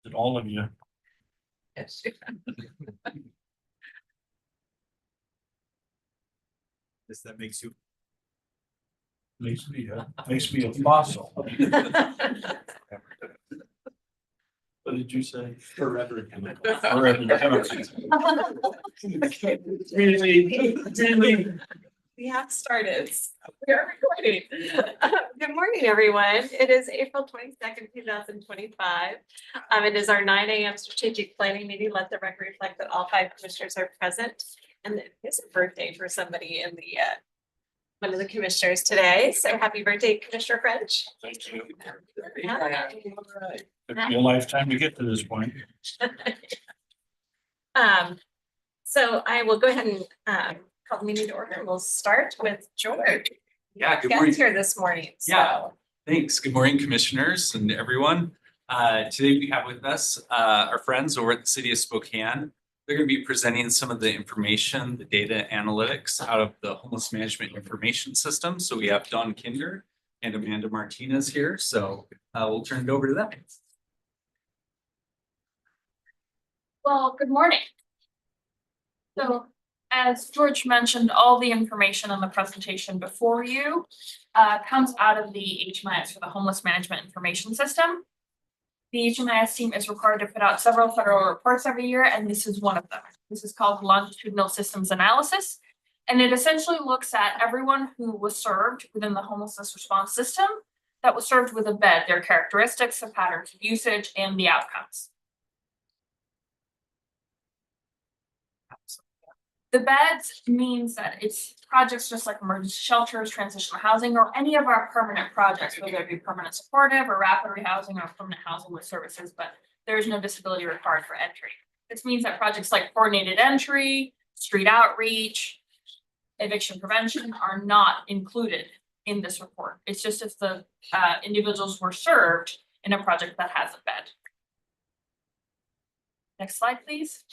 Did all of you? Yes. That makes you. Makes me a fossil. What did you say? Forever. Forever. Really? We have started. We are recording. Good morning, everyone. It is April 22nd, 2025. It is our 9 a.m. strategic planning meeting. Let the record reflect that all 5 commissioners are present. And it is a birthday for somebody in the one of the commissioners today. So happy birthday, Commissioner French. Thank you. Yeah. Took me a lifetime to get to this point. So I will go ahead and call the meeting to order. We'll start with George. Yeah, good Guest morning. here this morning. Yeah. Thanks. Good morning, commissioners and everyone. Today we have with us our friends over at the City of Spokane. They're going to be presenting some of the information, the data analytics out of the Homeless Management Information System. So we have Dawn Kinder and Amanda Martinez here. So we'll turn it over to them. Well, good morning. So, as George mentioned, all the information on the presentation before you comes out of the HMIS, or the Homeless Management Information System. The HMIS team is required to put out several federal reports every year, and this is one of them. This is called Longitudinal Systems Analysis, and it essentially looks at everyone who was served within the homelessness response system that was served with a bed, their characteristics, the patterns of usage, and the outcomes. The beds means that it's projects just like emergency shelters, transitional housing, or any of our permanent projects, whether it be permanent supportive or rapid rehousing or permanent housing with services, but there is no disability required for entry. This means that projects like coordinated entry, street outreach, eviction prevention are not included in this report. It's just if the individuals were served in a project that has a bed. Next slide, please.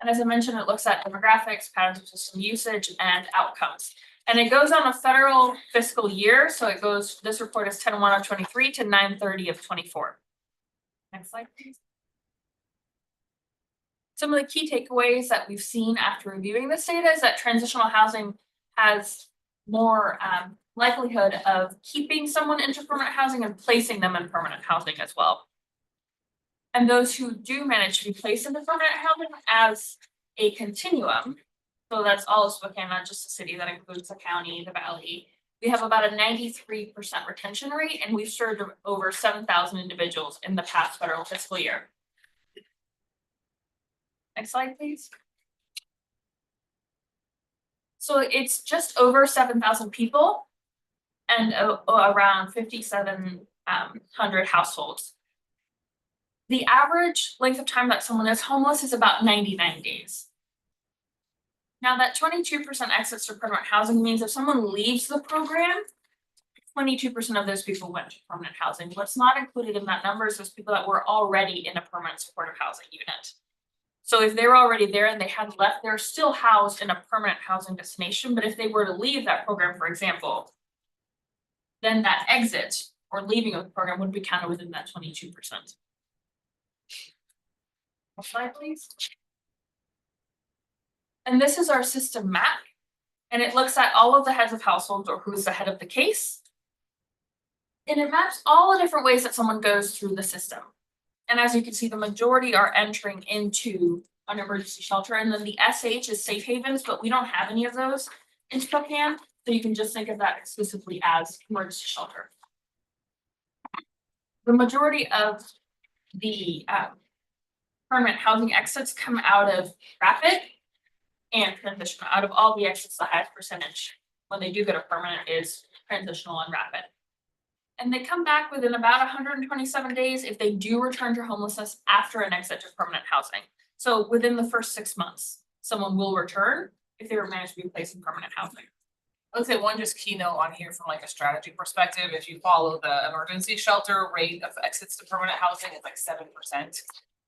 And as I mentioned, it looks at demographics, patterns of system usage, and outcomes. And it goes on a federal fiscal year. So it goes, this report is 10/1/23 to 9/30 of 24. Next slide, please. Some of the key takeaways that we've seen after reviewing this data is that transitional housing has more likelihood of keeping someone into permanent housing and placing them in permanent housing as well. And those who do manage to be placed in the permanent housing as a continuum, so that's all of Spokane, not just the city, that includes the county, the valley. We have about a 93% retention rate, and we've served over 7,000 individuals in the past federal fiscal year. Next slide, please. So it's just over 7,000 people and around 5,700 households. The average length of time that someone is homeless is about 99 days. Now that 22% exits to permanent housing means if someone leaves the program, 22% of those people went to permanent housing. What's not included in that number is those people that were already in a permanent supportive housing unit. So if they were already there and they had left, they're still housed in a permanent housing destination. But if they were to leave that program, for example, then that exit or leaving of the program would be counted within that 22%. Next slide, please. And this is our system map. And it looks at all of the heads of households or who's the head of the case. And it maps all the different ways that someone goes through the system. And as you can see, the majority are entering into an emergency shelter. And then the SH is safe havens, but we don't have any of those in Spokane. So you can just think of that exclusively as emergency shelter. The majority of the permanent housing exits come out of rapid and transitional. Out of all the exits, the highest percentage when they do go to permanent is transitional and rapid. And they come back within about 127 days if they do return to homelessness after an exit to permanent housing. So within the first 6 months, someone will return if they were managed to be placed in permanent housing. I would say one just keynote on here from like a strategy perspective, if you follow the emergency shelter rate of exits to permanent housing, it's like 7%.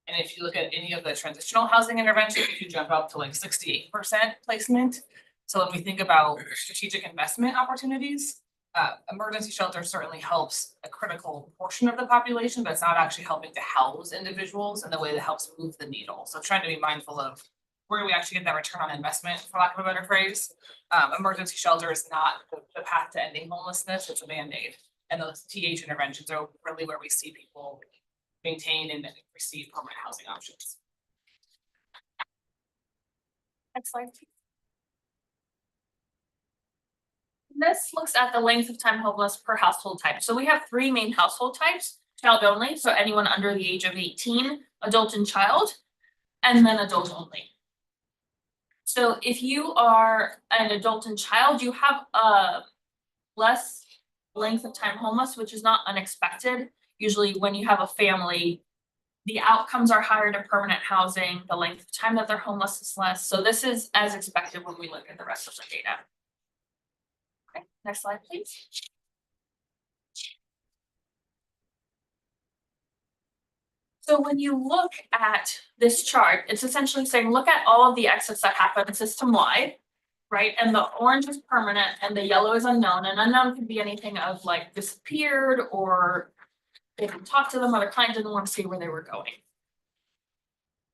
And if you look at any of the transitional housing interventions, you jump up to like 68% placement. So when we think about strategic investment opportunities, emergency shelter certainly helps a critical portion of the population, but it's not actually helping to house individuals in the way that helps move the needle. So trying to be mindful of where do we actually get that return on investment, for lack of a better phrase. Emergency shelter is not the path to ending homelessness, it's a Band-Aid. And those TH interventions are really where we see people maintain and receive permanent housing options. Next slide, please. This looks at the length of time homeless per household type. So we have three main household types: child only, so anyone under the age of 18, adult and child, and then adult only. So if you are an adult and child, you have less length of time homeless, which is not unexpected. Usually when you have a family, the outcomes are higher to permanent housing, the length of time that they're homeless is less. So this is as expected when we look at the rest of the data. Okay, next slide, please. So when you look at this chart, it's essentially saying, look at all of the exits that happen system-wide, right? And the orange is permanent and the yellow is unknown. And unknown can be anything of like disappeared, or they didn't talk to them, or the client didn't want to see where they were going.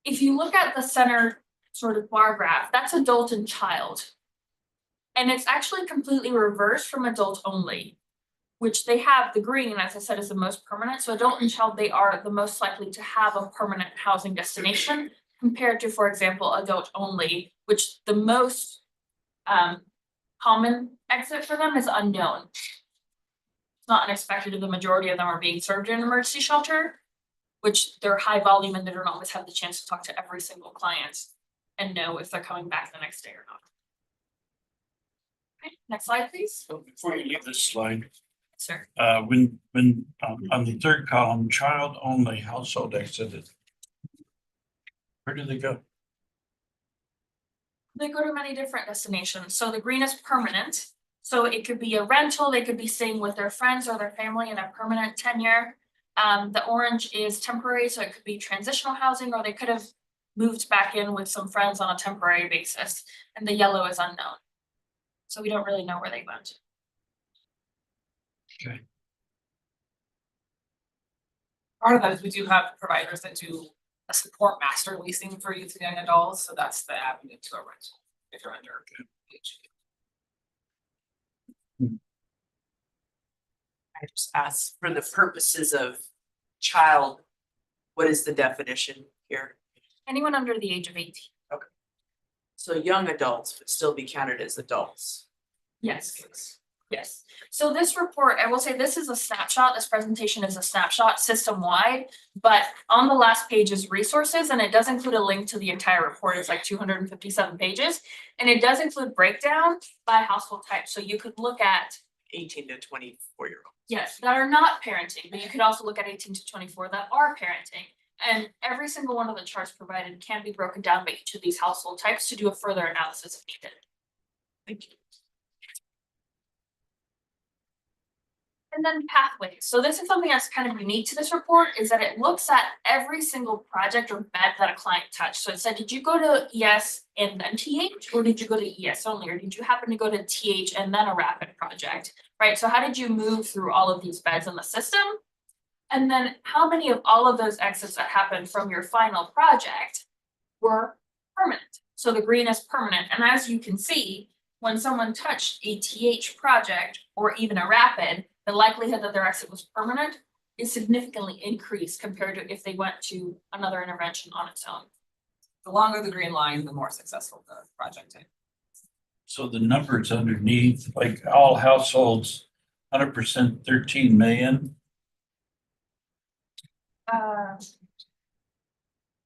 If you look at the center sort of bar graph, that's adult and child. And it's actually completely reversed from adult only, which they have the green, as I said, is the most permanent. So adult and child, they are the most likely to have a permanent housing destination compared to, for example, adult only, which the most common exit for them is unknown. It's not unexpected if the majority of them are being served in an emergency shelter, which they're high volume and they don't always have the chance to talk to every single client and know if they're coming back the next day or not. Okay, next slide, please. So before you leave this slide, Sir. when on the third column, child only household exited. Where do they go? They go to many different destinations. So the green is permanent. So it could be a rental, they could be staying with their friends or their family in a permanent tenure. The orange is temporary, so it could be transitional housing, or they could have moved back in with some friends on a temporary basis. And the yellow is unknown. So we don't really know where they went. Okay. Part of that is we do have providers that do a support master leasing for youth and young adults, so that's the avenue to a rental if you're under age. I just asked for the purposes of child, what is the definition here? Anyone under the age of 18. So young adults would still be counted as adults. Yes. Yes. So this report, I will say this is a snapshot. This presentation is a snapshot system-wide, but on the last page is resources, and it does include a link to the entire report. It's like 257 pages, and it does include breakdown by household type. So you could look at 18 to 24-year-olds. yes, that are not parenting, but you could also look at 18 to 24 that are parenting. And every single one of the charts provided can be broken down by each of these household types to do a further analysis if needed. Thank you. And then pathways. So this is something that's kind of unique to this report, is that it looks at every single project or bed that a client touched. So it said, did you go to ES and then TH, or did you go to ES only, or did you happen to go to TH and then a rapid project, right? So how did you move through all of these beds in the system? And then how many of all of those exits that happened from your final project were permanent? So the green is permanent. And as you can see, when someone touched a TH project or even a rapid, the likelihood that their exit was permanent is significantly increased compared to if they went to another intervention on its own. The longer the green line, the more successful the project is. So the numbers underneath, like all households, 100% 13 million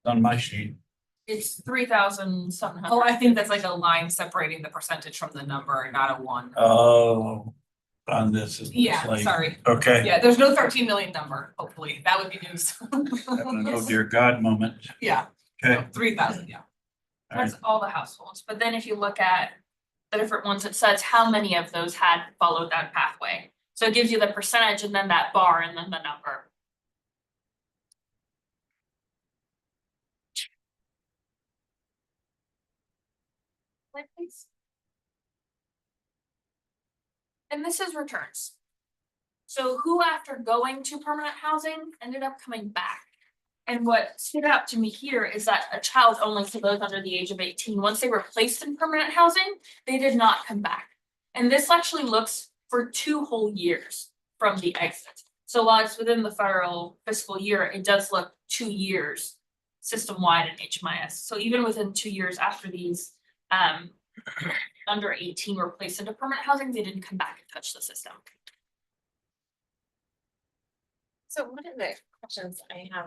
on my sheet. It's 3,700. Oh, I think that's like a line separating the percentage from the number, not a one. Oh, on this. It's Yeah, like- sorry. Okay. Yeah, there's no 13 million number, hopefully. That would be news. Having an oh dear God moment. Yeah, Okay. 3,000, yeah. All right. That's all the households. But then if you look at the different ones, it says how many of those had followed that pathway. So it gives you the percentage and then that bar and then the number. Slide, please. And this is returns. So who after going to permanent housing ended up coming back? And what stood out to me here is that a child only for those under the age of 18, once they were placed in permanent housing, they did not come back. And this actually looks for 2 whole years from the exit. So while it's within the federal fiscal year, it does look 2 years system-wide in HMIS. So even within 2 years after these under 18 were placed into permanent housing, they didn't come back and touch the system. So one of the questions I have,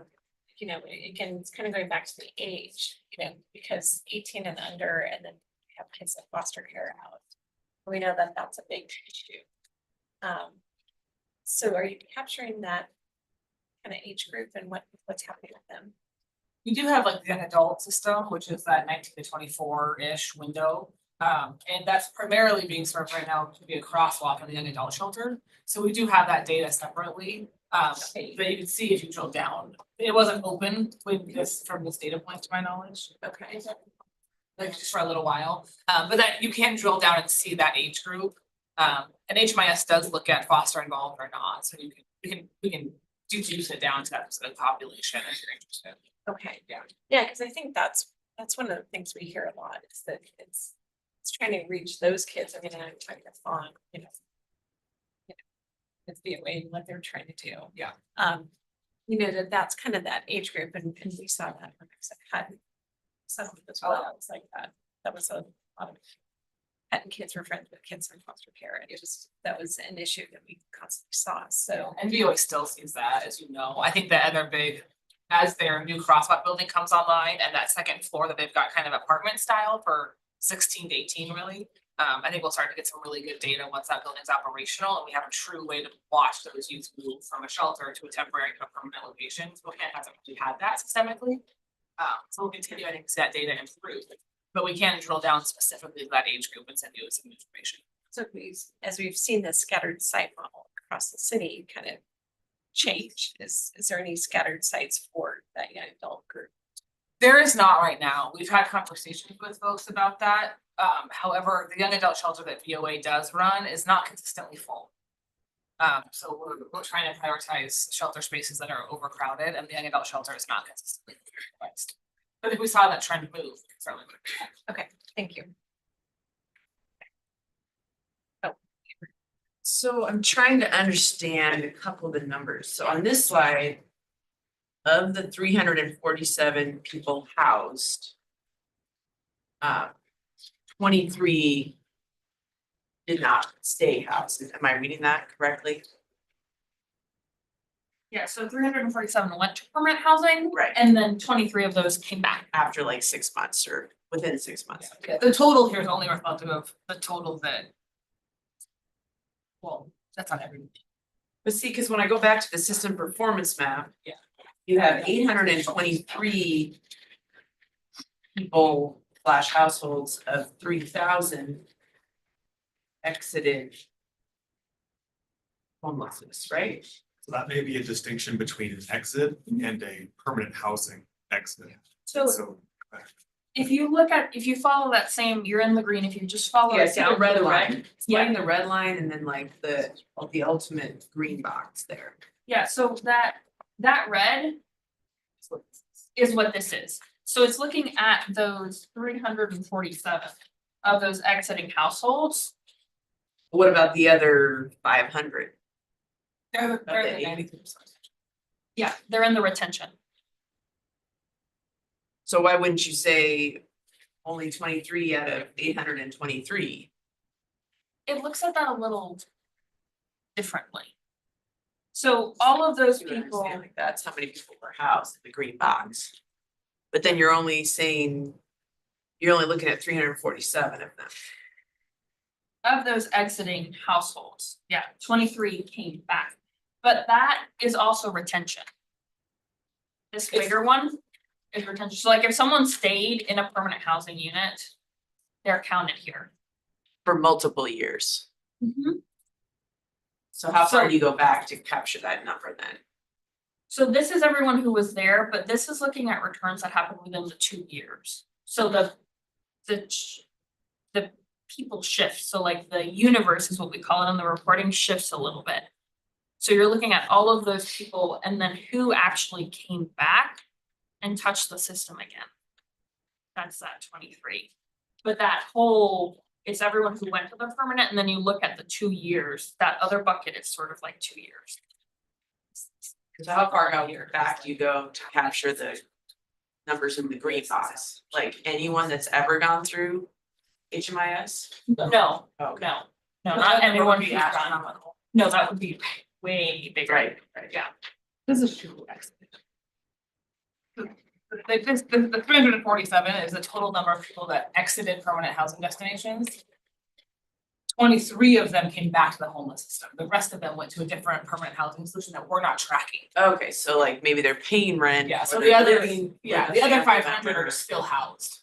again, it's kind of going back to the age, because 18 and under, and then we have kids in foster care out. We know that that's a big issue. So are you capturing that kind of age group and what's happening with them? We do have like the young adult system, which is that 19 to 24-ish window. And that's primarily being served right now to be a crosswalk in the young adult shelter. So we do have that data separately. But you can see if you drill down, it wasn't open with this from this data point to my knowledge. Okay. Like just for a little while, but that you can drill down and see that age group. And HMIS does look at foster involved or not, so we can deduce it down to that specific population if you're interested. Okay. Yeah. Yeah, because I think that's one of the things we hear a lot is that it's trying to reach those kids. I mean, I'm talking to Fawn, it's the way what they're trying to do. Yeah. That's kind of that age group, and we saw that when I had some as well. It's like that was a lot of and kids were friends with kids in foster care. And that was an issue that we constantly saw. So And VOA still sees that, as you know. I think the other big, as their new crosswalk building comes online and that second floor that they've got kind of apartment style for 16 to 18 really. I think we'll start to get some really good data once that building's operational and we have a true way to watch those youth move from a shelter to a temporary to a permanent location. Spokane hasn't really had that systemically. So we'll continue, I think, to see that data improve. But we can drill down specifically to that age group and send you some information. So as we've seen the scattered site model across the city kind of change, is there any scattered sites for that young adult group? There is not right now. We've had conversations with folks about that. However, the young adult shelter that VOA does run is not consistently full. So we're trying to prioritize shelter spaces that are overcrowded and the young adult shelter is not consistently priced. But if we saw that trend move, certainly. Okay, thank you. So I'm trying to understand a couple of the numbers. So on this slide, of the 347 people housed, 23 did not stay housed. Am I reading that correctly? Yeah, so 347 went to permanent housing. Right. And then 23 of those came back. After like 6 months or within 6 months. Yeah, the total here is only reflective of the total that. Well, that's not everything. But see, because when I go back to the system performance map. Yeah. You have 823 people / households of 3,000 exited homelessness, right? So that may be a distinction between an exit and a permanent housing exit. So So if you follow that same, you're in the green, if you just follow it down to the red. Explain the red line and then like the ultimate green box there. Yeah, so that red is what this is. So it's looking at those 347 of those exiting households. What about the other 500? They're the Okay. 93%. Yeah, they're in the retention. So why wouldn't you say only 23 out of 823? It looks at that a little differently. So all of those You people, understand, like that's how many people were housed in the green box. But then you're only saying, you're only looking at 347 of them. of those exiting households, yeah, 23 came back. But that is also retention. This bigger one is retention. So like if someone stayed in a permanent housing unit, they're counted here. For multiple years. So how far So- do you go back to capture that number then? So this is everyone who was there, but this is looking at returns that happened within the 2 years. So the people shift. So like the universe is what we call it in the reporting shifts a little bit. So you're looking at all of those people and then who actually came back and touched the system again. That's that 23. But that whole, it's everyone who went to the permanent, and then you look at the 2 years, that other bucket is sort of like 2 years. Cause how far back you go to capture the numbers in the green box? Like anyone that's ever gone through HMIS? No, Oh, no, So not that number anyone would be who's gone. astronomical. No, that would be way bigger. Right. Yeah. This is true. The 347 is the total number of people that exited permanent housing destinations. 23 of them came back to the homeless system. The rest of them went to a different permanent housing solution that we're not tracking. Okay, so like maybe they're paying rent. Yeah, or so they're the other, living yeah, with the a other family 500 member. are still housed.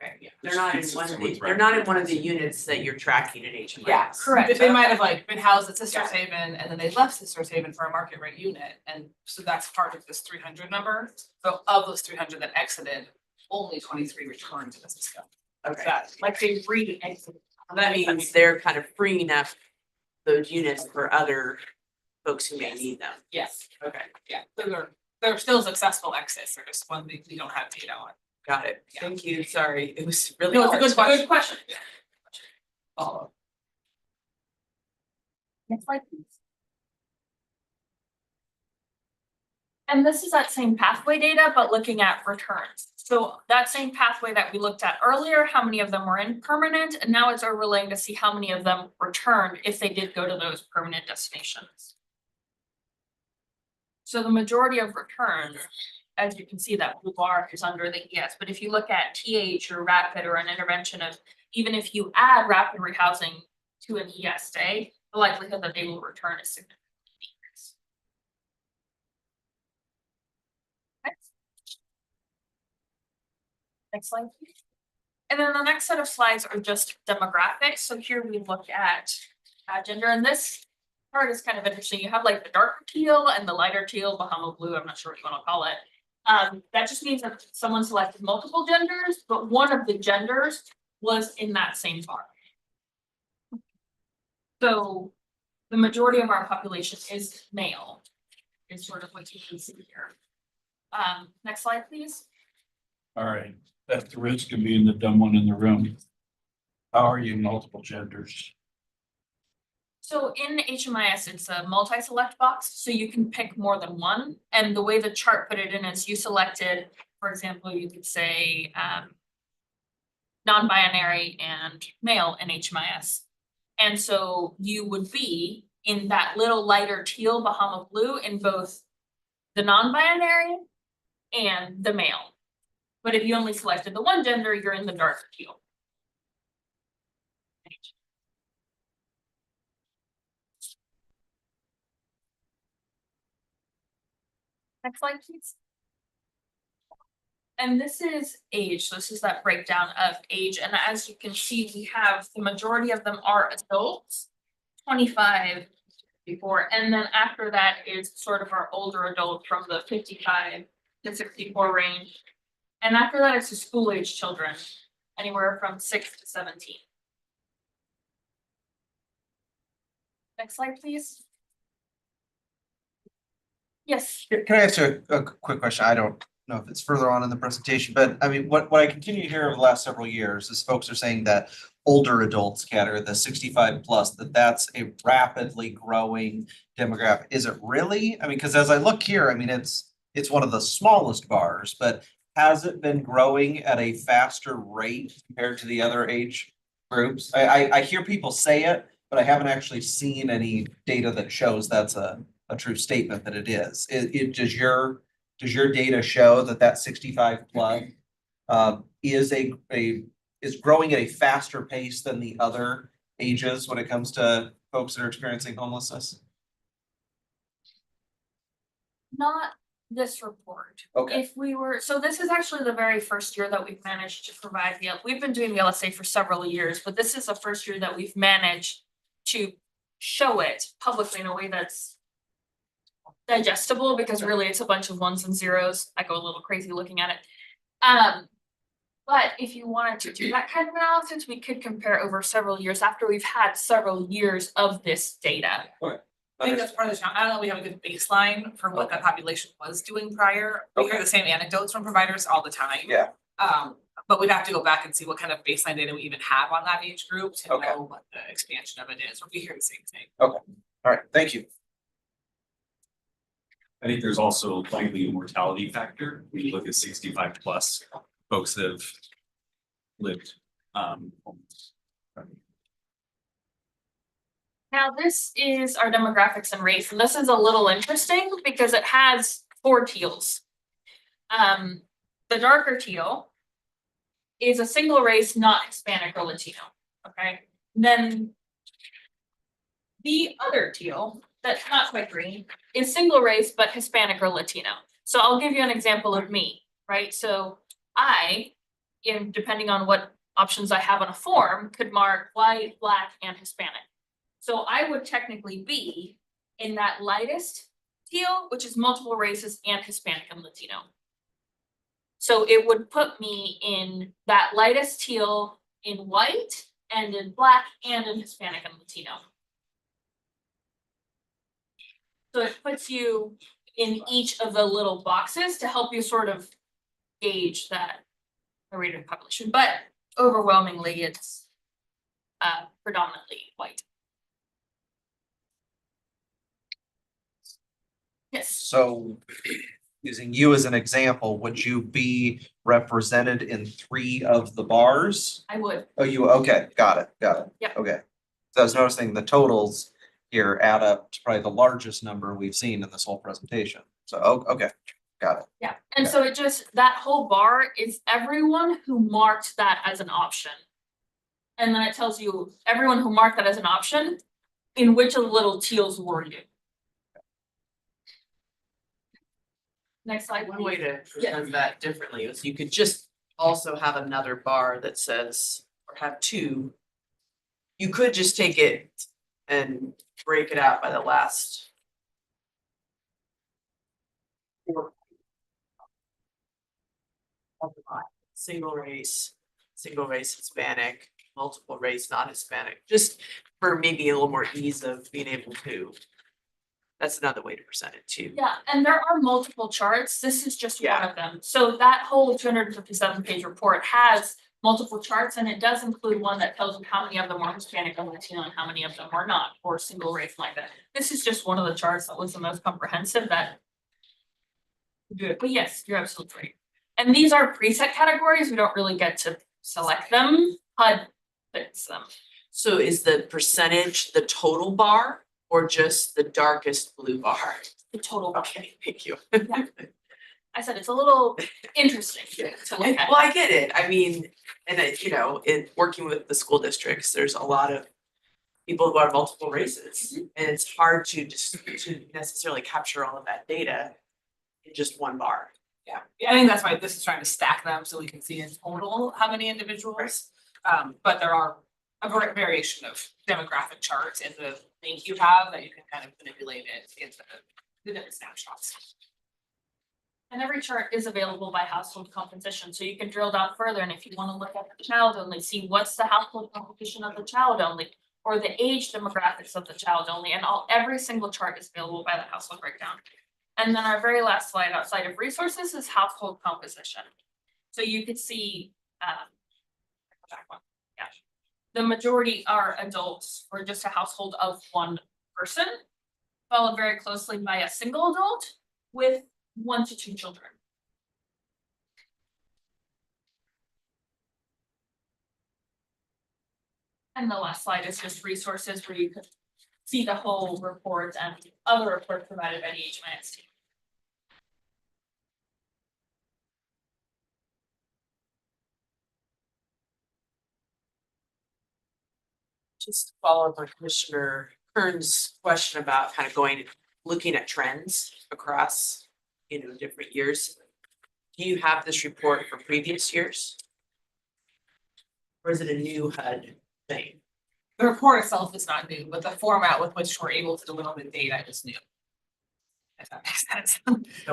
Okay, yeah, they're not in one of the, they're not in one of the units that you're tracking in HMIS. Yeah, Correct. They might have like been housed at Sisters Haven and then they left Sisters Haven for a market rate unit, and so that's part of this 300 number. So of those 300 that exited, only 23 returned to the system. Okay, That, like they re-exited. that means they're kind of freeing up those units for other folks who may need them. Yes, Okay, yeah, so they're still successful exits, they're just one we don't have data on. got it. Yeah. Thank you, sorry, it was really No, hard. it's a good question. Oh, Next slide, please. And this is that same pathway data, but looking at returns. So that same pathway that we looked at earlier, how many of them were in permanent, and now it's overlaying to see how many of them returned if they did go to those permanent destinations. So the majority of returns, as you can see, that blue bar is under the ES, but if you look at TH or rapid or an intervention of, even if you add rapid rehousing to an ES stay, the likelihood that they will return is significantly decreased. Next slide, please. And then the next set of slides are just demographics. So here we look at gender, and this part is kind of interesting. You have like the darker teal and the lighter teal, Bahama blue, I'm not sure what you want to call it. That just means that someone selected multiple genders, but one of the genders was in that same bar. So the majority of our population is male, is sort of what you can see here. Next slide, please. All right, at the risk of being the dumb one in the room. How are you multiple genders? So in HMIS, it's a multi-select box, so you can pick more than one. And the way the chart put it in is you selected, for example, you could say non-binary and male in HMIS. And so you would be in that little lighter teal Bahama blue in both the non-binary and the male. But if you only selected the one gender, you're in the darker teal. Next slide, please. And this is age, so this is that breakdown of age, and as you can see, we have the majority of them are adults, 25 before, and then after that is sort of our older adults from the 55 to 64 range. And after that, it's the school age children, anywhere from 6 to 17. Next slide, please. Yes. Can I ask you a quick question? I don't know if it's further on in the presentation, but I mean, what I continue to hear over the last several years is folks are saying that older adults category, the 65 plus, that's a rapidly growing demographic. Is it really? I mean, because as I look here, I mean, it's one of the smallest bars, but has it been growing at a faster rate compared to the other age groups? I hear people say it, but I haven't actually seen any data that shows that's a true statement that it is. Does your data show that 65 plus is growing at a faster pace than the other ages when it comes to folks that are experiencing homelessness? Not this report. Okay. If we were, so this is actually the very first year that we've managed to provide we've been doing the LSA for several years, but this is the first year that we've managed to show it publicly in a way that's digestible, because really it's a bunch of ones and zeros. I go a little crazy looking at it. But if you wanted to do that kind of analysis, we could compare over several years after we've had several years of this data. I think that's part of the challenge. I don't know, we have a good baseline for what that population was doing prior. We hear the same anecdotes from providers all the time. Yeah. But we'd have to go back and see what kind of baseline data we even have on that age group to Okay. know what the expansion of it is, or we hear the same thing. All right, thank you. I think there's also likely a mortality factor. When you look at 65 plus folks that have lived. Now, this is our demographics and race, and this is a little interesting because it has 4 teals. The darker teal is a single race, not Hispanic or Latino, okay? Then the other teal, that's not quite green, is single race but Hispanic or Latino. So I'll give you an example of me, right? So I, depending on what options I have on a form, could mark white, black, and Hispanic. So I would technically be in that lightest teal, which is multiple races and Hispanic and Latino. So it would put me in that lightest teal in white and in black and in Hispanic and Latino. So it puts you in each of the little boxes to help you sort of gauge that rate of population, but overwhelmingly it's predominantly white. Yes. So using you as an example, would you be represented in 3 of the bars? I would. Oh, you, okay, got it. Yep. Okay. So I was noticing the totals here add up to probably the largest number we've seen in this whole presentation. So, okay, got it. Yeah, and so it just, that whole bar is everyone who marked that as an option. And then it tells you everyone who marked that as an option, in which of the little teals were you. Next slide. One way please. to present that differently is you could just also have another bar that says, or have 2. You could just take it and break it out by the last 4. Of the line. Single race Hispanic, multiple race, not Hispanic, just for maybe a little more ease of being able to. That's another way to present it too. Yeah, and there are multiple charts. This is just one Yeah. of them. So that whole 257-page report has multiple charts, and it does include one that tells you how many of them are Hispanic and Latino and how many of them are not, or single race like that. This is just one of the charts that was the most comprehensive that. But yes, you're absolutely right. And these are preset categories. We don't really get to select them. HUD fits them. So is the percentage the total bar or just the darkest blue bar? The total. bar. Okay, thank you. I said it's a little interesting to look at. Well, I get it. I mean, and in working with the school districts, there's a lot of people who are multiple races. And it's hard to just to necessarily capture all of that data in just one bar. Yeah, I think that's why this is trying to stack them so we can see in total how many individuals. But there are a variation of demographic charts in the link you have that you can kind of manipulate it into the different snapshots. And every chart is available by household composition, so you can drill down further, and if you wanna look at the child only, see what's the household composition of the child only, or the age demographics of the child only, and every single chart is available by the household breakdown. And then our very last slide outside of resources is household composition. So you could see, back one, yeah. The majority are adults or just a household of 1 person, followed very closely by a single adult with 1 to 2 children. And the last slide is just resources where you could see the whole report and other reports provided by the HMIS team. Just to follow up on Commissioner Kern's question about kind of looking at trends across, different years. Do you have this report for previous years? Or is it a new HUD thing? The report itself is not new, but the format with which we're able to deliver the data is new. If that makes sense.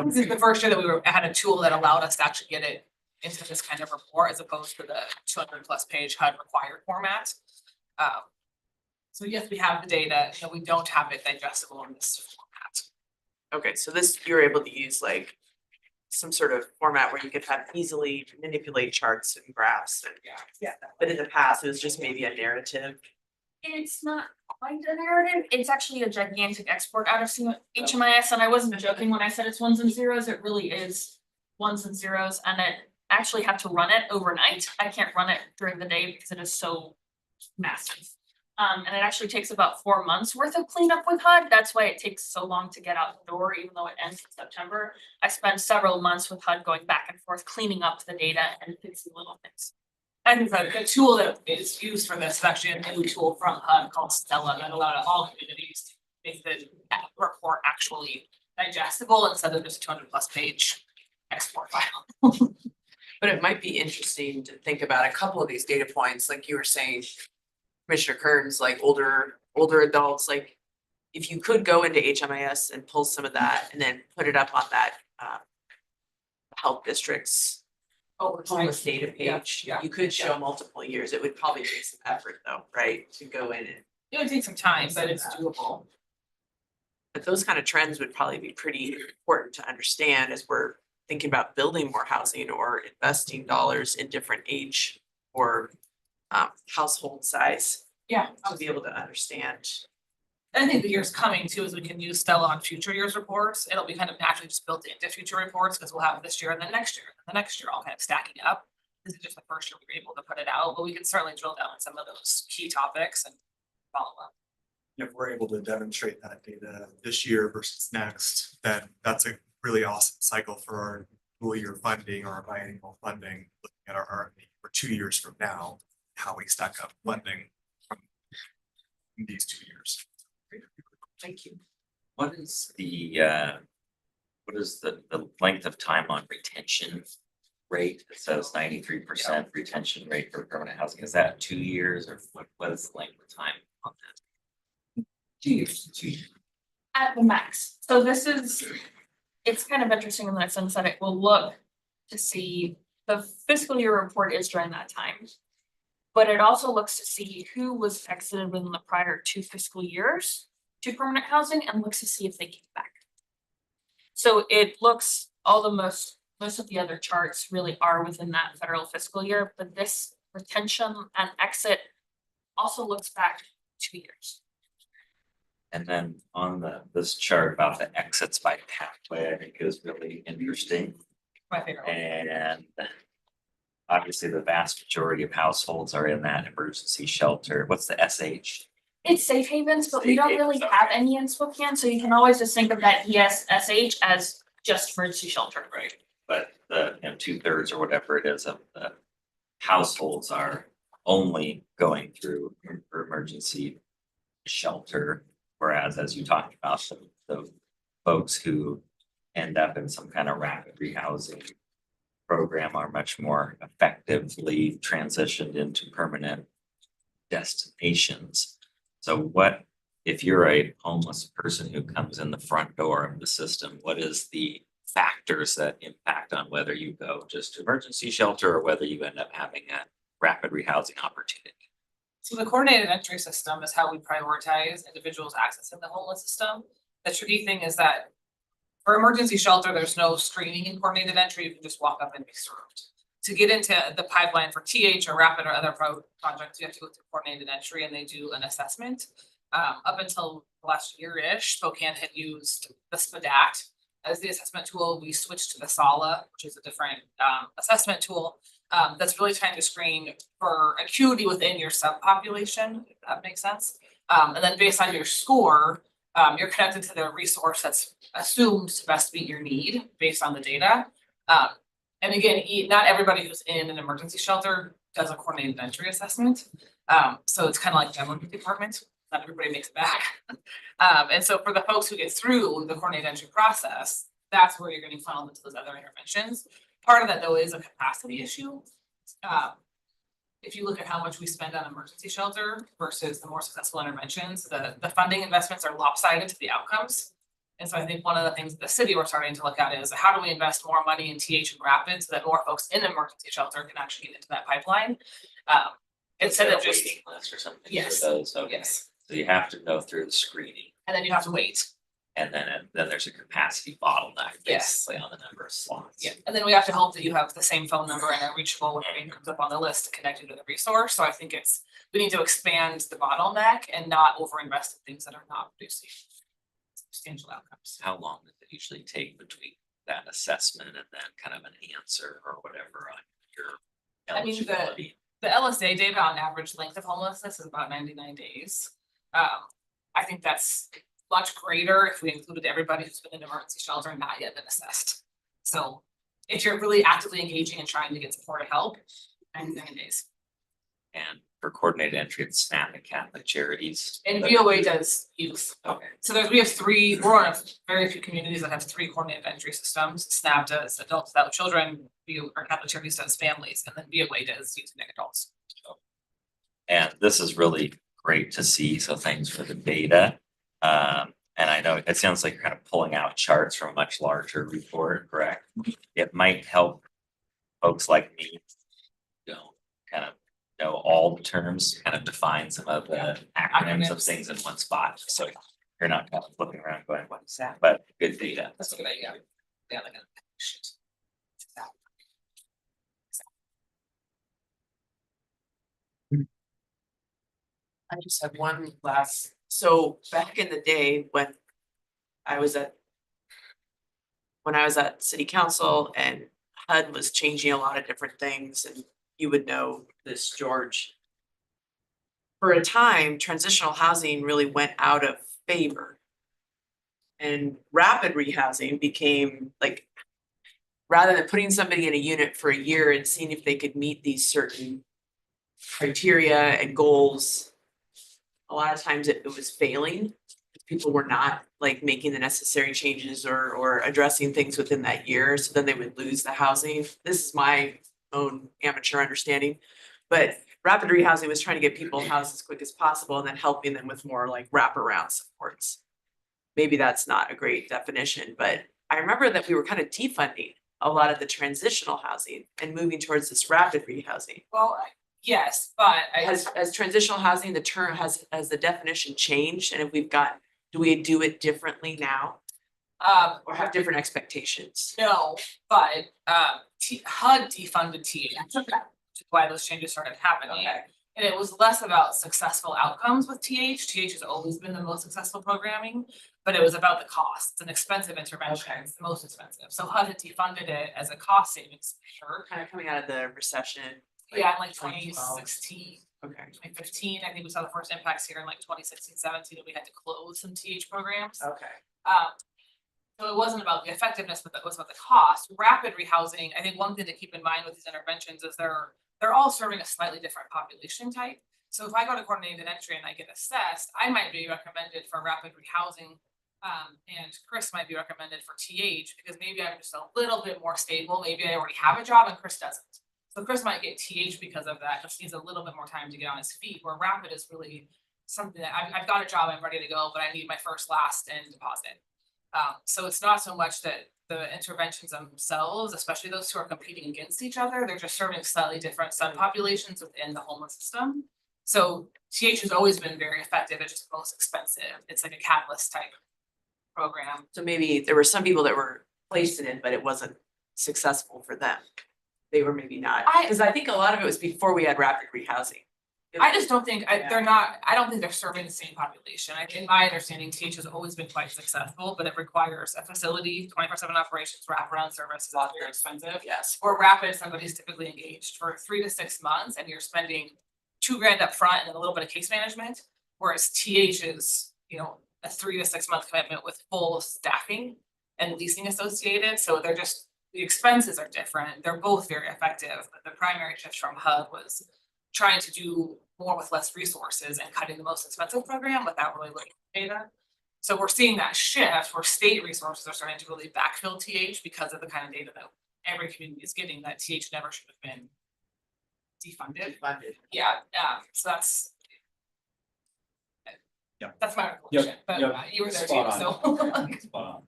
This is the first year that had a tool that allowed us to actually get it into this kind of report as opposed to the 200+ page HUD required format. So yes, we have the data, you know, we don't have it digestible in this format. Okay, so this, you're able to use like some sort of format where you could have easily manipulate charts and graphs and. Yeah. But in the past, it was just maybe a narrative. It's not quite a narrative, it's actually a gigantic export out of HMIS, and I wasn't joking when I said it's ones and zeros, it really is ones and zeros, and I actually have to run it overnight. I can't run it during the day because it is so massive. And it actually takes about 4 months worth of cleanup with HUD, that's why it takes so long to get out the door, even though it ends in September. I spent several months with HUD going back and forth, cleaning up the data and fixing little things. And the tool that is used for this is actually a new tool from HUD called Stella that allowed all communities to make the report actually digestible instead of just 200+ page export file. But it might be interesting to think about a couple of these data points, like you were saying, Commissioner Kearns, like older adults, like if you could go into HMIS and pull some of that and then put it up on that health districts homeless data page, you could show multiple years. It would probably take some effort though, right? To go in and, It would take some time, but it's doable. but those kind of trends would probably be pretty important to understand as we're thinking about building more housing or investing dollars in different age or household size Yeah. to be able to understand. I think the years coming too, is we can use Stella on future years reports. It'll be kind of naturally just built into future reports because we'll have this year and then next year, and the next year all kind of stacking up. This is just the first year we were able to put it out, but we can certainly drill down on some of those key topics and follow up. If we're able to demonstrate that data this year versus next, then that's a really awesome cycle for our dual year funding or our biannual funding, looking at our RFP for 2 years from now, how we stack up funding from these 2 years. Thank you. What is the length of time on retention rate? It says 93% retention rate for permanent housing. Is that 2 years or what is the length of time on that? 2 years, 2 years. At the max, so this is, it's kind of interesting in that sense that it will look to see the fiscal year report is during that time. But it also looks to see who was exited within the prior 2 fiscal years to permanent housing and looks to see if they came back. So it looks, all the most of the other charts really are within that federal fiscal year, but this retention and exit also looks back 2 years. And then on this chart about the exits by pathway, I think is really interesting. My favorite one. And obviously the vast majority of households are in that emergency shelter. What's the SH? It's safe havens, but we Safe don't havens, really okay. have any in Spokane, so you can always just think of that ESSH as just emergency shelter. Right, but the 2/3 or whatever it is of the households are only going through emergency shelter. Whereas as you talked about, the folks who end up in some kind of rapid rehousing program are much more effectively transitioned into permanent destinations. So what, if you're a homeless person who comes in the front door of the system, what is the factors that impact on whether you go just to emergency shelter or whether you end up having a rapid rehousing opportunity? So the coordinated entry system is how we prioritize individuals accessing the homeless system. The tricky thing is that for emergency shelter, there's no screening in coordinated entry, you can just walk up and be served. To get into the pipeline for TH or rapid or other projects, you have to go through coordinated entry and they do an assessment. Up until last year-ish, Spokane had used the SPDAT as the assessment tool. We switched to the SALA, which is a different assessment tool. That's really trying to screen for acuity within your subpopulation, if that makes sense. And then based on your score, you're connected to the resource that's assumed to best meet your need based on the data. And again, not everybody who's in an emergency shelter does a coordinated entry assessment. So it's kind of like general department, not everybody makes it back. And so for the folks who get through the coordinated entry process, that's where you're getting funneled into those other interventions. Part of that though is a capacity issue. If you look at how much we spend on emergency shelter versus the more successful interventions, the funding investments are lopsided to the outcomes. And so I think one of the things the city we're starting to look at is how do we invest more money in TH and Rapid so that more folks in the emergency shelter can actually get into that pipeline? Instead of just, Waiting list or something for Yes. those, okay. yes, So you have to go through the screening and then you have to wait. and then there's a capacity bottleneck Yes. basically on the number of slots. Yeah, and then we have to hope that you have the same phone number and are reachable when your name comes up on the list to connect you to the resource. So I think we need to expand the bottleneck and not overinvest in things that are not producing substantial outcomes. How long does it usually take between that assessment and then kind of an answer or whatever on your I mean, the- eligibility? The LSA data on average length of homelessness is about 99 days. I think that's much greater if we included everybody who's been in emergency shelter and not yet been assessed. So if you're really actively engaging and trying to get support or help, 99 days. And for coordinated entry at SNAP and Catholic Charities. And VOA does youth. Okay. So we're one of very few communities that have 3 coordinated entry systems. SNAP does adults without children, our Catholic Charities does families, and then VOA does youth and young adults. And this is really great to see, so thanks for the data. And I know it sounds like you're kind of pulling out charts from a much larger report, correct? It might help folks like me, kind of know all the terms, kind of define some of the acronyms of things in one spot, so you're not kind of looking around going, what is that? But good data. That's a good idea. Yeah, like a sheet. I just have one last, so back in the day when I was at. When I was at city council and HUD was changing a lot of different things, and you would know this, George. For a time, transitional housing really went out of favor. And rapid rehousing became like, rather than putting somebody in a unit for a year and seeing if they could meet these certain criteria and goals. A lot of times it was failing. People were not like making the necessary changes or addressing things within that year, so then they would lose the housing. This is my own amateur understanding. But rapid rehousing was trying to get people housed as quick as possible and then helping them with more like wraparound supports. Maybe that's not a great definition, but I remember that we were kind of defunding a lot of the transitional housing and moving towards this rapid rehousing. Well, yes, but Has transitional housing, the term has the definition changed, and if we've got, do we do it differently now or have different expectations? no, but HUD defunded TH, which is why those changes started happening. Okay. And it was less about successful outcomes with TH. TH has always been the most successful programming, but it was about the cost. It's an expensive intervention. Okay. It's the most expensive. So HUD had defunded it as a cost savings measure. Kind of coming out of the recession. Yeah, in like 2012. 2016, Okay. 2015, I think we saw the first impacts here in like 2016, 17, and we had to close some TH programs. Okay. So it wasn't about the effectiveness, but it was about the cost. Rapid rehousing, I think one thing to keep in mind with these interventions is they're all serving a slightly different population type. So if I go to coordinated entry and I get assessed, I might be recommended for rapid rehousing. And Chris might be recommended for TH because maybe I'm just a little bit more stable. Maybe I already have a job and Chris doesn't. So Chris might get TH because of that, just needs a little bit more time to get on his feet, where rapid is really something that I've got a job, I'm ready to go, but I need my first, last, and deposit. So it's not so much that the interventions themselves, especially those who are competing against each other, they're just serving slightly different subpopulations within the homeless system. So TH has always been very effective, it's just most expensive. It's like a catalyst type program. So maybe there were some people that were placed in it, but it wasn't successful for them. They were maybe not, because I think a lot of it was before we had rapid rehousing. I just don't think, Yeah. I don't think they're serving the same population. In my understanding, TH has always been quite successful, but it requires a facility, 24/7 operations, wraparound services, all very expensive. Yes. Or rapid, somebody's typically engaged for 3 to 6 months and you're spending $2,000 up front and then a little bit of case management. Whereas TH is, a 3 to 6 month commitment with full staffing and leasing associated. So they're just, the expenses are different. They're both very effective, but the primary shift from HUD was trying to do more with less resources and cutting the most expensive program without really looking at data. So we're seeing that shift where state resources are starting to really backfill TH because of the kind of data that every community is getting, that TH never should have been defunded. Funded. Yeah, so that's. That's my recollection, but you were there too, Spot so. on. Spot on.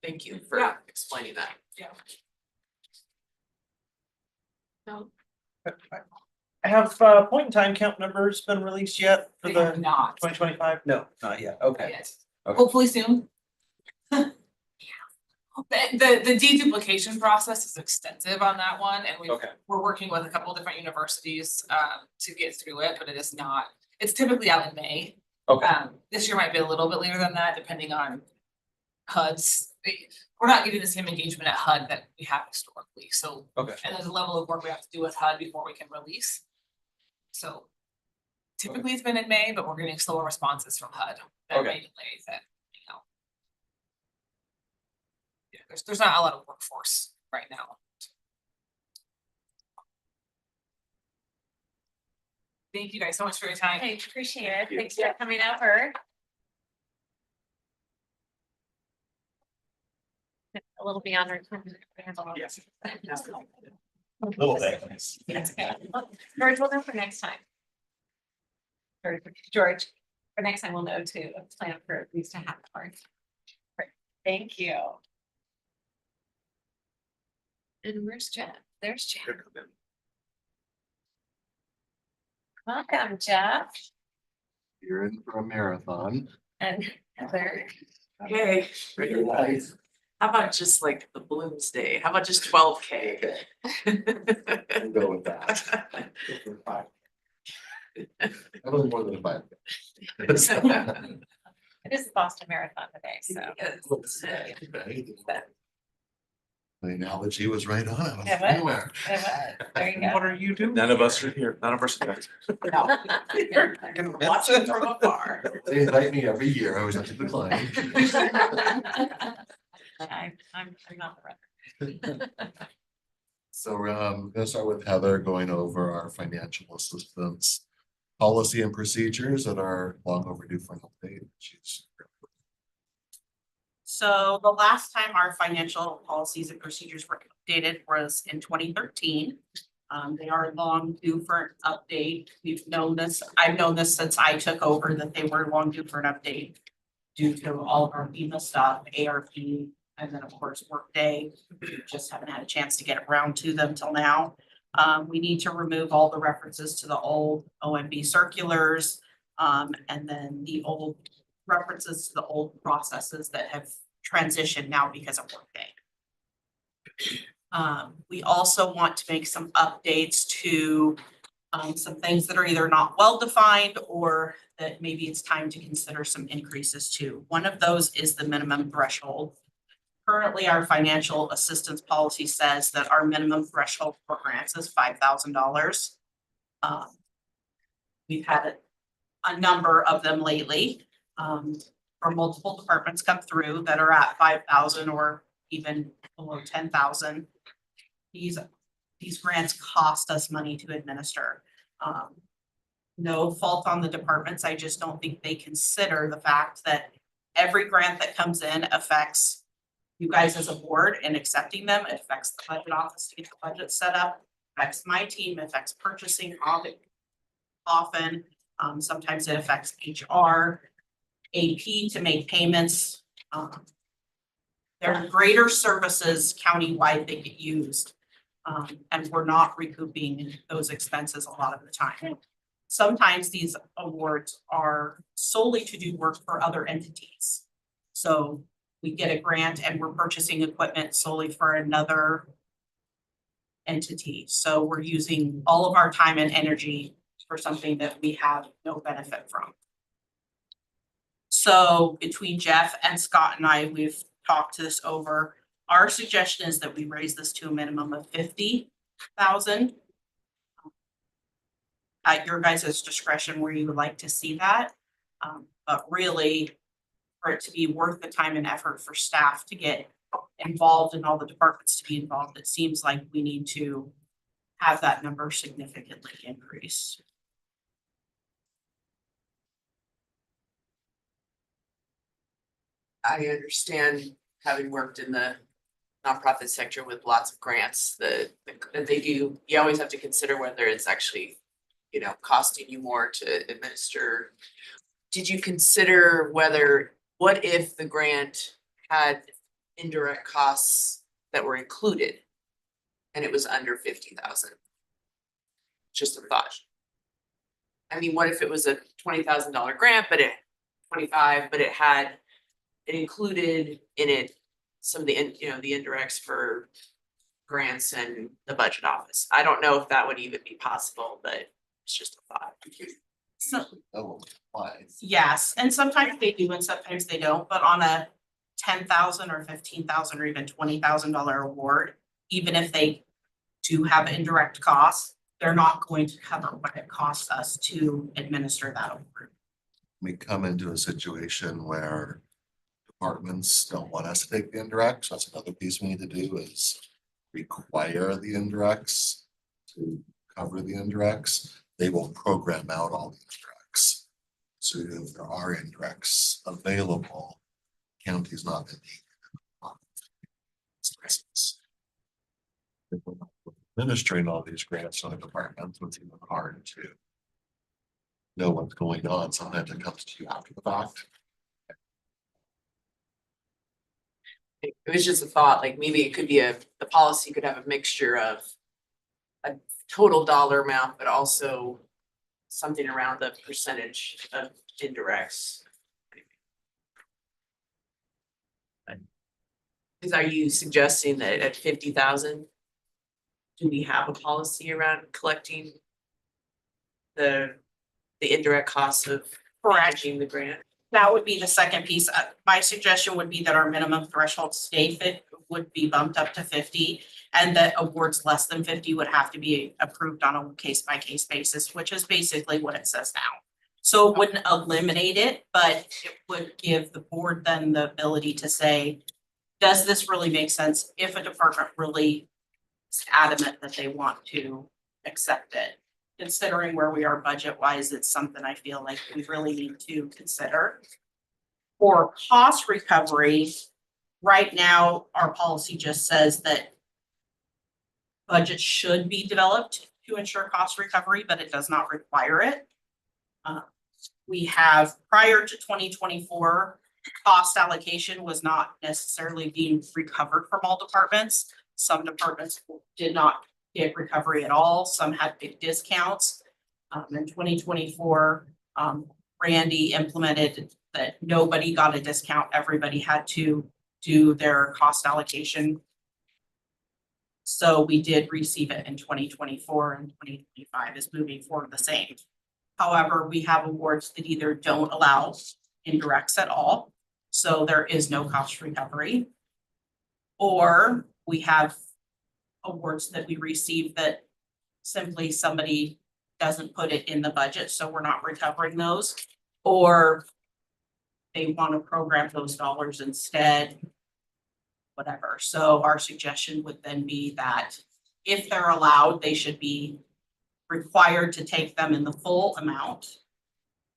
Thank you for Yeah. explaining that. Have point in time count numbers been released yet for They have the not 2025? No, not yet. Okay. yet. Okay. Hopefully soon. The deduplication process is extensive on that one, and Okay. we're working with a couple different universities to get through it, but it is not, it's typically out in May. Okay. This year might be a little bit later than that, depending on HUD's. We're not getting the same engagement at HUD that we have historically, so. Okay. And there's a level of work we have to do with HUD before we can release. So typically it's been in May, but we're getting slower responses from HUD that Okay. may delay that, you know. Yeah, there's not a lot of workforce right now. Thank you guys so much for your time. Hey, appreciate it. Thanks for coming over. A little beyond our time. We have a lot. Yes. Little bit. George, we'll know for next time. George, for next time, we'll know to plan for at least a half hour. Great. Thank you. And where's Jeff? There's Jeff. Welcome, Jeff. You're in for a marathon. And Heather. Okay, pretty nice. How about just like the Balloons Day? How about just 12K? We'll go with that. I don't more than 5. It is the Boston Marathon today, so. The analogy was right on. I was It was. anywhere. It was. There you go. What are you doing? None of us are here. None of us are there. Watching from afar. They invite me every year. I always have to decline. I'm not the runner. So I'm gonna start with Heather going over our financial assistance policy and procedures that are long overdue for an update. She's So the last time our financial policies and procedures were updated was in 2013. They are long due for an update. We've known this, I've known this since I took over, that they were long due for an update due to all of our FEMA stuff, ARP, and then of course Workday. We just haven't had a chance to get around to them till now. We need to remove all the references to the old OMB circulars, and then the old references to the old processes that have transitioned now because of Workday. We also want to make some updates to some things that are either not well-defined or that maybe it's time to consider some increases to. One of those is the minimum threshold. Currently, our financial assistance policy says that our minimum threshold for grants is $5,000. We've had a number of them lately, or multiple departments come through that are at 5,000 or even below 10,000. These grants cost us money to administer. No fault on the departments. I just don't think they consider the fact that every grant that comes in affects you guys as a board in accepting them. It affects the budget office to get the budget set up, affects my team, affects purchasing often. Sometimes it affects HR, AP to make payments. There are greater services countywide that get used. And we're not recouping those expenses a lot of the time. Sometimes these awards are solely to do work for other entities. So we get a grant and we're purchasing equipment solely for another entity. So we're using all of our time and energy for something that we have no benefit from. So between Jeff and Scott and I, we've talked this over. Our suggestion is that we raise this to a minimum of 50,000. At your guys' discretion where you would like to see that. But really, for it to be worth the time and effort for staff to get involved and all the departments to be involved, it seems like we need to have that number significantly increase. I understand, having worked in the nonprofit sector with lots of grants, that they do, you always have to consider whether it's actually, costing you more to administer did you consider what if the grant had indirect costs that were included? And it was under 50,000? Just a thought. I mean, what if it was a $20,000 grant, but it 25, but it included in it some of the, the indirects for grants and the budget office. I don't know if that would even be possible, but it's just a thought. So, Oh, why? yes, and sometimes they do and sometimes they don't, but on a 10,000 or 15,000 or even $20,000 award, even if they do have indirect costs, they're not going to cover what it costs us to administer that award. We come into a situation where departments don't want us to take the indirects. That's another piece we need to do is require the indirects to cover the indirects. They will program out all the indirects. So if there are indirects available, county's not gonna need stresses. If we're not administering all these grants on the departments, it's even hard to know what's going on. Sometimes it comes to you after the fact. It was just a thought, like maybe it could be the policy could have a mixture of a total dollar amount, but also something around the percentage of indirects. Are you suggesting that at 50,000? Do we have a policy around collecting the indirect costs of managing the grant? That would be the second piece. My suggestion would be that our minimum threshold would be bumped up to 50, and that awards less than 50 would have to be approved on a case by case basis, which is basically what it says now. So it wouldn't eliminate it, but it would give the board then the ability to say, does this really make sense if a department really is adamant that they want to accept it? Considering where we are budget wise, it's something I feel like we really need to consider. For cost recovery, right now, our policy just says that budget should be developed to ensure cost recovery, but it does not require it. We have, prior to 2024, cost allocation was not necessarily being recovered from all departments. Some departments did not get recovery at all. Some had big discounts. In 2024, Randy implemented that nobody got a discount. Everybody had to do their cost allocation. So we did receive it in 2024, and 2025 is moving forward the same. However, we have awards that either don't allow indirects at all, so there is no cost recovery. Or we have awards that we receive that simply somebody doesn't put it in the budget, so we're not recovering those. Or they want to program those dollars instead, whatever. So our suggestion would then be that if they're allowed, they should be required to take them in the full amount.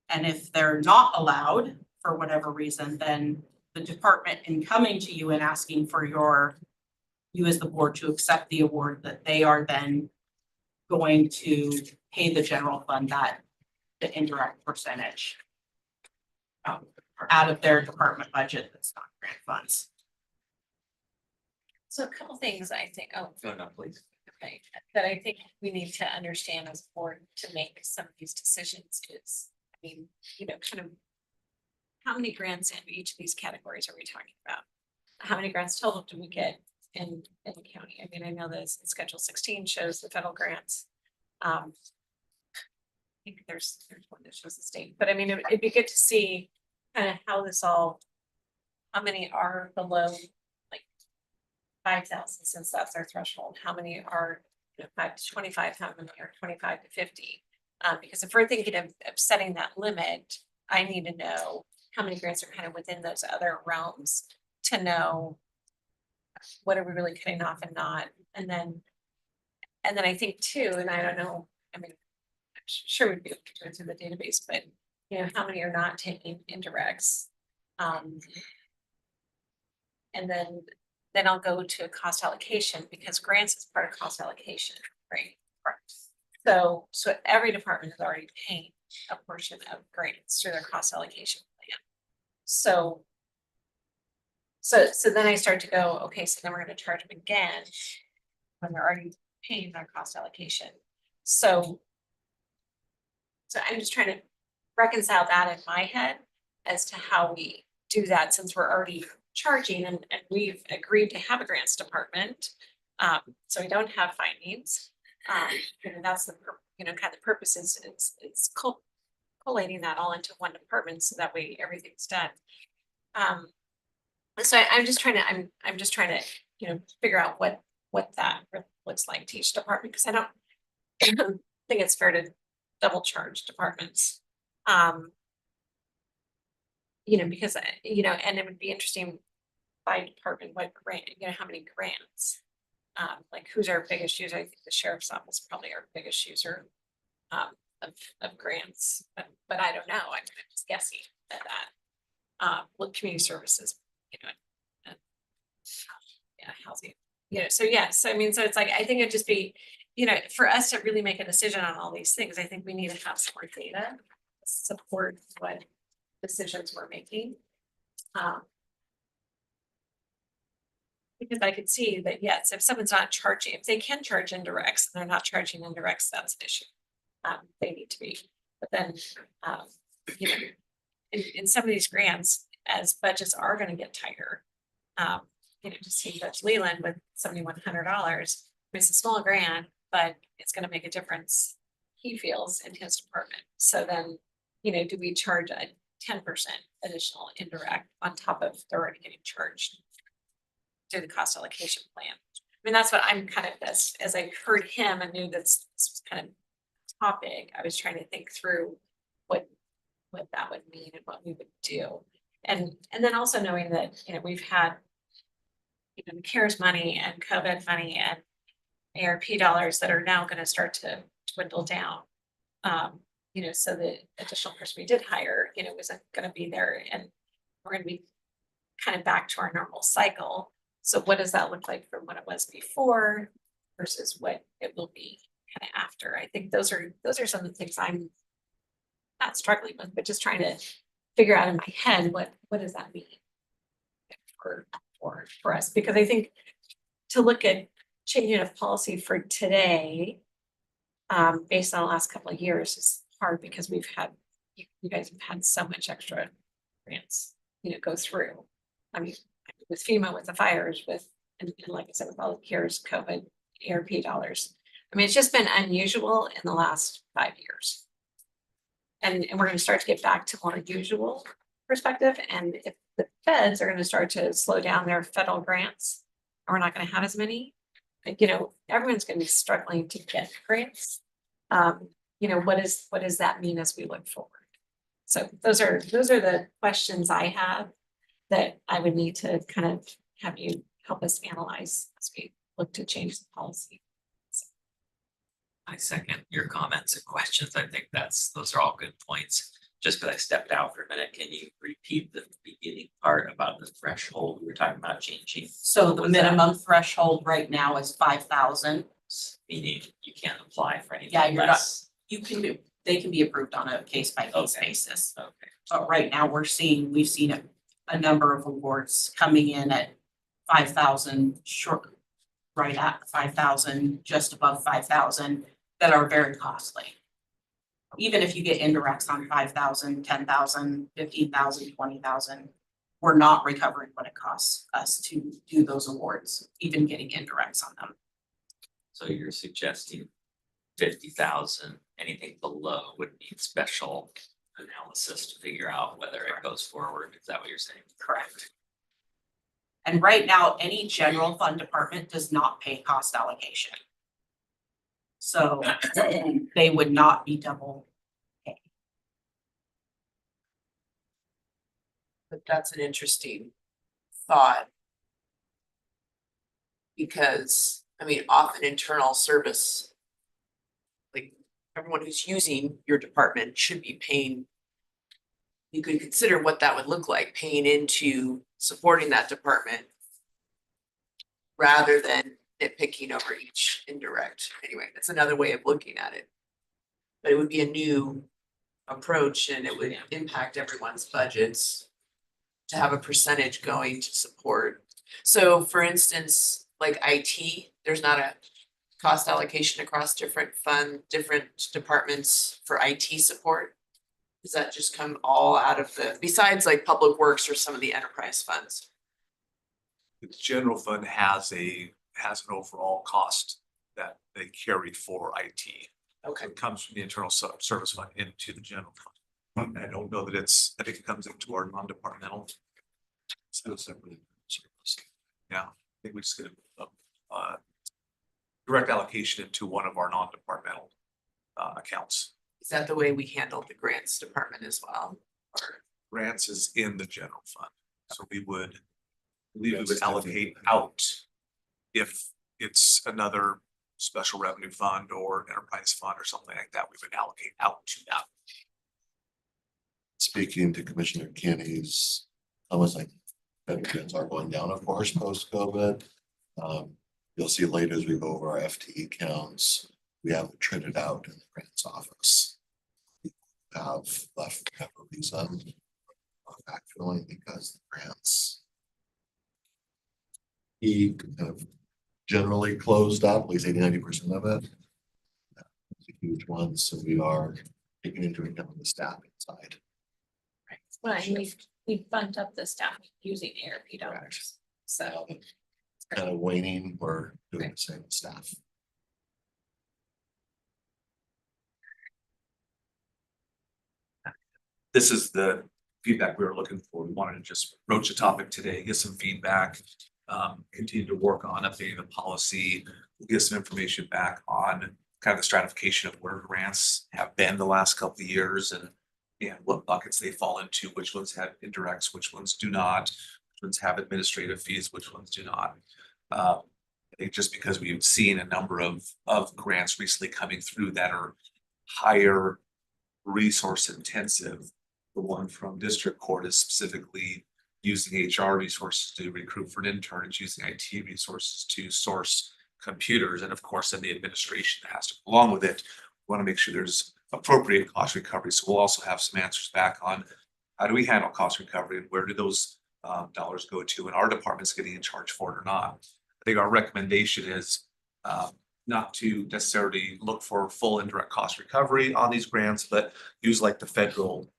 And if they're not allowed for whatever reason, then the department in coming to you and asking for you as the board to accept the award, that they are then going to pay the general fund the indirect percentage out of their department budget that's not grant funds. So a couple things I think, No, please. okay, that I think we need to understand as a board to make some of these decisions is, I mean, kind of how many grants in each of these categories are we talking about? How many grants total do we get in the county? I mean, I know this Schedule 16 shows the federal grants. I think there's one that shows the state, but I mean, it'd be good to see kind of how many are below like 5,000, since that's our threshold. How many are 5 to 25? How many are 25 to 50? Because if we're thinking of setting that limit, I need to know how many grants are kind of within those other realms to know what are we really cutting off and not. And then I think too, and I don't know, I mean, I'm sure we'd be able to go through the database, but how many are not taking indirects? And then I'll go to cost allocation, because grants is part of cost allocation, right? So every department is already paying a portion of grants through their cost allocation plan. So then I start to go, okay, so then we're gonna charge them again when they're already paying their cost allocation. So I'm just trying to reconcile that in my head as to how we do that, since we're already charging and we've agreed to have a grants department. So we don't have findings. That's the, kind of the purpose is it's collating that all into one department so that way everything's done. So I'm just trying to, figure out what that looks like to each department, because I don't think it's fair to double charge departments. Because, and it would be interesting by department, what grant, how many grants. Like who's our biggest user? I think the sheriff's office is probably our biggest user of grants, but I don't know. I'm just guessing at that. With community services, housing, so yes, I mean, so it's like, I think it'd just be, for us to really make a decision on all these things, I think we need to have some more data to support what decisions we're making. Because I could see that, yes, if someone's not charging, if they can charge indirects, and they're not charging indirects, that's an issue. They need to be, but then, in some of these grants, as budgets are gonna get tighter. Just seeing Judge Leland with $7,100, it's a small grant, but it's gonna make a difference, he feels, in his department. So then, do we charge a 10% additional indirect on top of they're already getting charged through the cost allocation plan? I mean, that's what I'm kind of, as I heard him and knew this was kind of topic, I was trying to think through what that would mean and what we would do. And then also knowing that, we've had, the CARES money and COVID money and ARP dollars that are now going to start to dwindle down. So the additional person we did hire, wasn't going to be there, and we're going to be kind of back to our normal cycle. So what does that look like from what it was before versus what it will be kind of after? I think those are some of the things I'm not struggling with, but just trying to figure out in my head, what does that mean for us? Because I think to look at changing of policy for today, based on the last couple of years, is hard, because we've had, you guys have had so much extra grants, go through. I mean, with FEMA, with the fires, and like I said, with all the CARES, COVID, ARP dollars. I mean, it's just been unusual in the last 5 years. And we're going to start to get back to more usual perspective. And if the feds are going to start to slow down their federal grants, and we're not going to have as many, everyone's going to be struggling to get grants. What does that mean as we look forward? So those are the questions I have that I would need to kind of have you help us analyze as we look to change the policy. I second your comments and questions. I think those are all good points. Just because I stepped out for a minute, can you repeat the beginning part about the threshold we were talking about changing? So What the was that? minimum threshold right now is 5,000. Meaning you can't apply for anything Yeah, you're not- less. They can be approved on a case by case Okay. basis. Okay. But right now, we've seen a number of awards coming in at 5,000 short, right at 5,000, just above 5,000, that are very costly. Even if you get indirects on 5,000, 10,000, 15,000, 20,000, we're not recovering what it costs us to do those awards, even getting indirects on them. So you're suggesting 50,000, anything below would need special analysis to figure out whether it goes forward. Is that what you're saying? Correct. And right now, any general fund department does not pay cost allocation. So they would not be double paid. But that's an interesting thought. Because, I mean, often internal service, like everyone who's using your department should be paying. You could consider what that would look like, paying into supporting that department, rather than nitpicking over each indirect. Anyway, that's another way of looking at it. But it would be a new approach and it would impact everyone's budgets to have a percentage going to support. So for instance, like IT, there's not a cost allocation across different departments for IT support? Does that just come all out of besides like public works or some of the enterprise funds? The general fund has an overall cost that they carry for IT. Okay. It comes from the internal service fund into the general fund. I don't know that I think it comes into our non-departmental. So separate service. Yeah, I think we just get a direct allocation into one of our non-departmental accounts. Is that the way we handle the grants department as well? Or Grants is in the general fund, so we would allocate out if it's another special revenue fund or enterprise fund or something like that, we would allocate out to that. Speaking to Commissioner Kenny's, almost like benefits are going down, of course, post-COVID. You'll see later as we go over our FTE counts, we have it trended out in the grants office. We have left for a reason, backfilling because the grants have generally closed up, at least 80–90% of it. It's a huge one, so we are taking into account the staffing side. Well, and we bumped up the staff using ARP dollars, so. Kind of waning, we're doing the same with staff. This is the feedback we were looking for. We wanted to just broach the topic today, get some feedback, continue to work on updating the policy, get some information back on kind of the stratification of where grants have been the last couple of years and what buckets they fall into, which ones have indirects, which ones do not, which ones have administrative fees, which ones do not. I think just because we've seen a number of grants recently coming through that are higher resource intensive. The one from district court is specifically using HR resources to recruit for an intern. It's using IT resources to source computers. And of course, then the administration that has to go along with it. We want to make sure there's appropriate cost recovery. So we'll also have some answers back on how do we handle cost recovery and where do those dollars go to, and our department's getting in charge for it or not. I think our recommendation is not to necessarily look for full indirect cost recovery on these grants, but use like the federal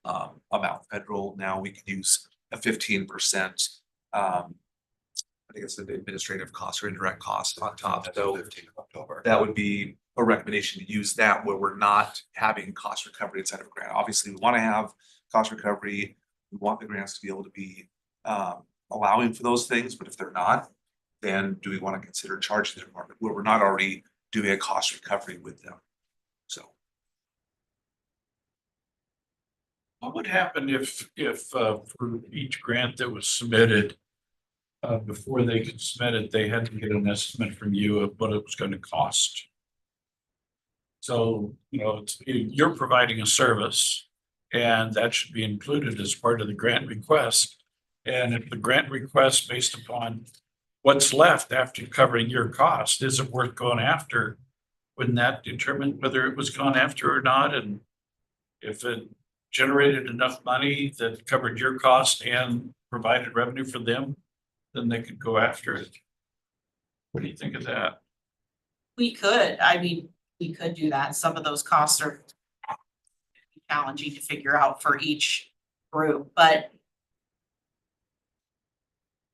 amount. Federal, now we can use a 15%. I think it's the administrative cost or indirect cost on top. So 15th of October. that would be a recommendation to use that where we're not having cost recovery inside of a grant. Obviously, we want to have cost recovery. We want the grants to be able to be allowing for those things, but if they're not, then do we want to consider charging the department where we're not already doing a cost recovery with them? So What would happen if for each grant that was submitted, before they could submit it, they had to get an estimate from you of what it was going to cost? So, you're providing a service and that should be included as part of the grant request. And if the grant request based upon what's left after covering your cost isn't worth going after, wouldn't that determine whether it was gone after or not? And if it generated enough money that covered your cost and provided revenue for them, then they could go after it. What do you think of that? We could do that. Some of those costs are challenging to figure out for each group, but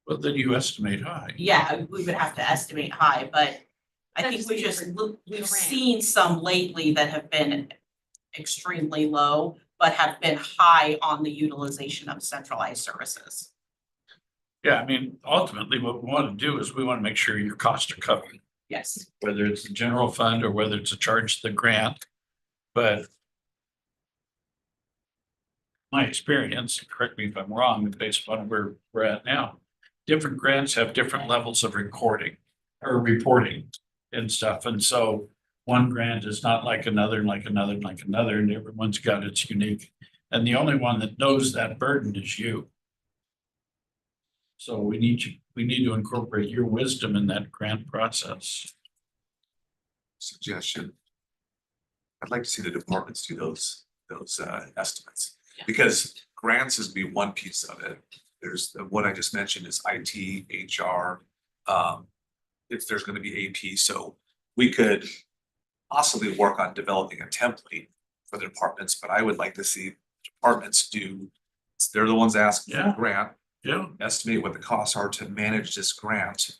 Well, then you estimate high. yeah, we would have to estimate high, but I That think just we means just, for we've the seen some lately that have been extremely low, but have been high on the utilization of centralized services. Yeah, I mean, ultimately, what we want to do is we want to make sure your costs are covered, Yes. whether it's the general fund or whether it's a charge to the grant. But my experience, correct me if I'm wrong, based on where we're at now, different grants have different levels of recording or reporting and stuff. And so one grant is not like another, like another, like another, and everyone's got its unique. And the only one that knows that burden is you. So we need to incorporate your wisdom in that grant process. suggestion. I'd like to see the departments do those those estimates. Yeah. Because grants is be one piece of it. There's what I just mentioned is IT, HR, if there's gonna be AP, so we could possibly work on developing a template for the departments, but I would like to see departments do, they're the ones asking for Yeah. the grant, Yeah, estimate what the costs are to manage this grant.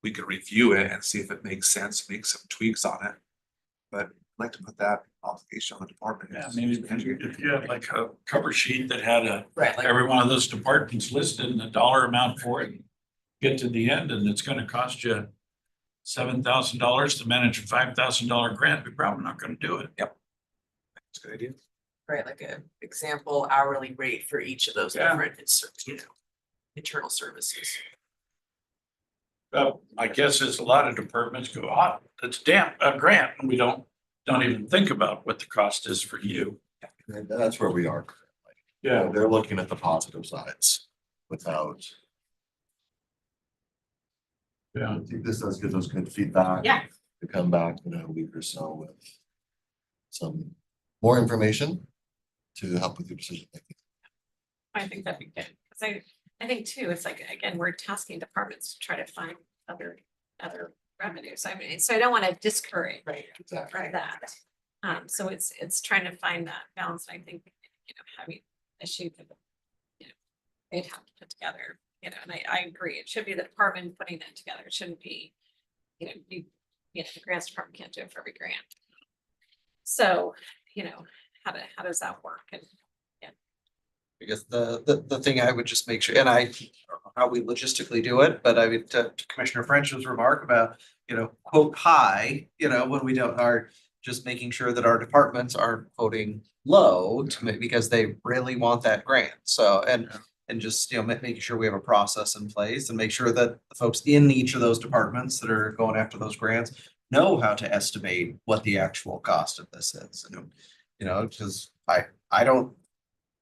We could review it and see if it makes sense, make some tweaks on it. But I'd like to put that obligation on the department. yeah, maybe if you had like a cover sheet that had Right, like, every one of those departments listed and the dollar amount for it. Get to the end and it's gonna cost you $7,000 to manage a $5,000 grant, we're probably not gonna do it. It's a good idea. right, like a example hourly rate for each of those Yeah. different, internal services. Well, my guess is a lot of departments go, it's a grant, and we don't even think about what the cost is for you. And that's where we are. Yeah. They're looking at the positive sides without. Yeah. I think this does give us good feedback. Yeah. To come back in a week or so with some more information to help with your decision making. I think that'd be good, because I think too, it's like, again, we're tasking departments to try to find other revenues. I mean, so I don't want to discourage Exactly. that. So it's trying to find that balance. And I think, having a sheet that, they'd have to put together, and I agree. It should be the department putting that together. It shouldn't be, the grants department can't do it for every grant. So, how does that work? And I guess the thing I would just make sure, and I don't know how we logistically do it, but I mean, to Commissioner French's remark about, quote high, when we don't are just making sure that our departments aren't quoting low because they really want that grant. So, and just, making sure we have a process in place and make sure that the folks in each of those departments that are going after those grants know how to estimate what the actual cost of this is. And, because I don't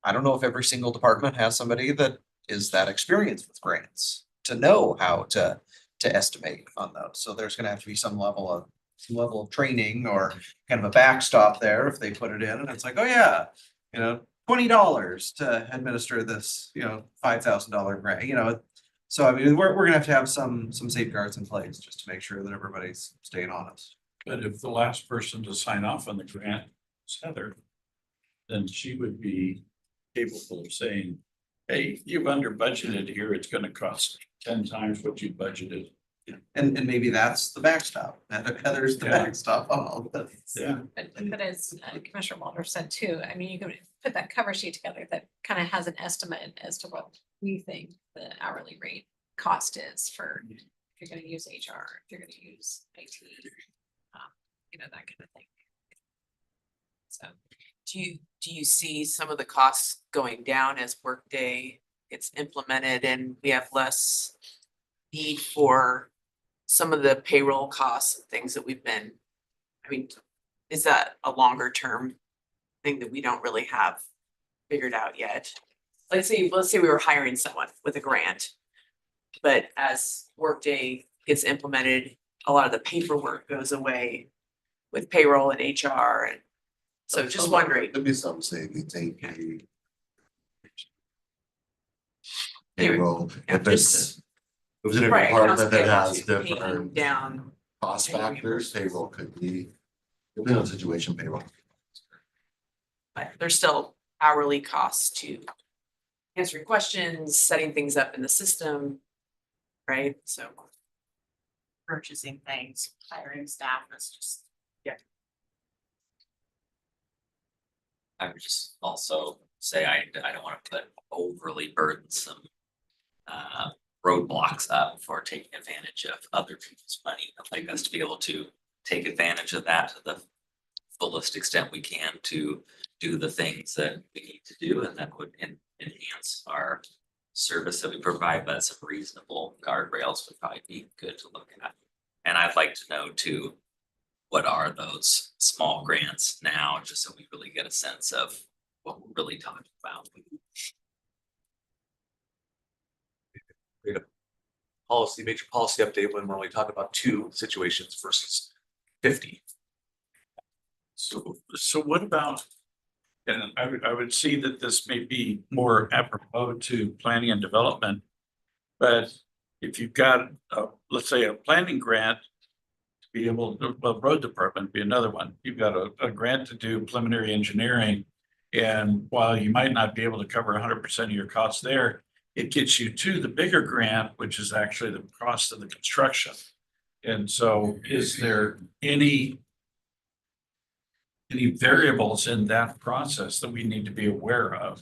know if every single department has somebody that is that experienced with grants to know how to estimate on those. So there's gonna have to be some level of training or kind of a backstop there if they put it in and it's like, oh yeah, $20 to administer this, $5,000 grant, So I mean, we're gonna have to have some safeguards in place just to make sure that everybody's staying honest. But if the last person to sign off on the grant is Heather, then she would be capable of saying, hey, you've under budgeted here, it's gonna cost 10 times what you budgeted. And maybe that's the backstop. Heather's the Yeah. backstop on all of this. Yeah. But as Commissioner Walter said too, I mean, you can put that cover sheet together that kind of has an estimate as to what we think the hourly rate cost is for, if you're gonna use HR, if you're gonna use IT, that kind of thing. So, Do you see some of the costs going down as Workday gets implemented and we have less need for some of the payroll costs and things that is that a longer term thing that we don't really have figured out yet? Let's say we were hiring someone with a grant, but as Workday gets implemented, a lot of the paperwork goes away with payroll and HR and so just wondering. There'd be some savings, AP. Payroll, if it's. If it was in a Right, department that accounts has payable too, paying different down. cost paying factors, reimbursements. payroll could be. Depending on the situation, payroll. But there's still hourly costs to answering questions, setting things up in the system. Right, so. Purchasing things, hiring staff, that's just. I would just also say I don't wanna put overly burdensome roadblocks up for taking advantage of other people's money. I'd like us to be able to take advantage of that to the fullest extent we can to do the things that we need to do, and that would enhance our service that we provide, but some reasonable guardrails would probably be good to look at. And I'd like to know too, what are those small grants now, just so we really get a sense of what we're really talking about. Major policy update when we're only talking about 2 situations versus 50. So what about And I would see that this may be more apropos to planning and development. But if you've got, let's say, a planning grant to be able to, well, road department would be another one. You've got a grant to do preliminary engineering. And while you might not be able to cover 100% of your costs there, it gets you to the bigger grant, which is actually the cost of the construction. And so is there any variables in that process that we need to be aware of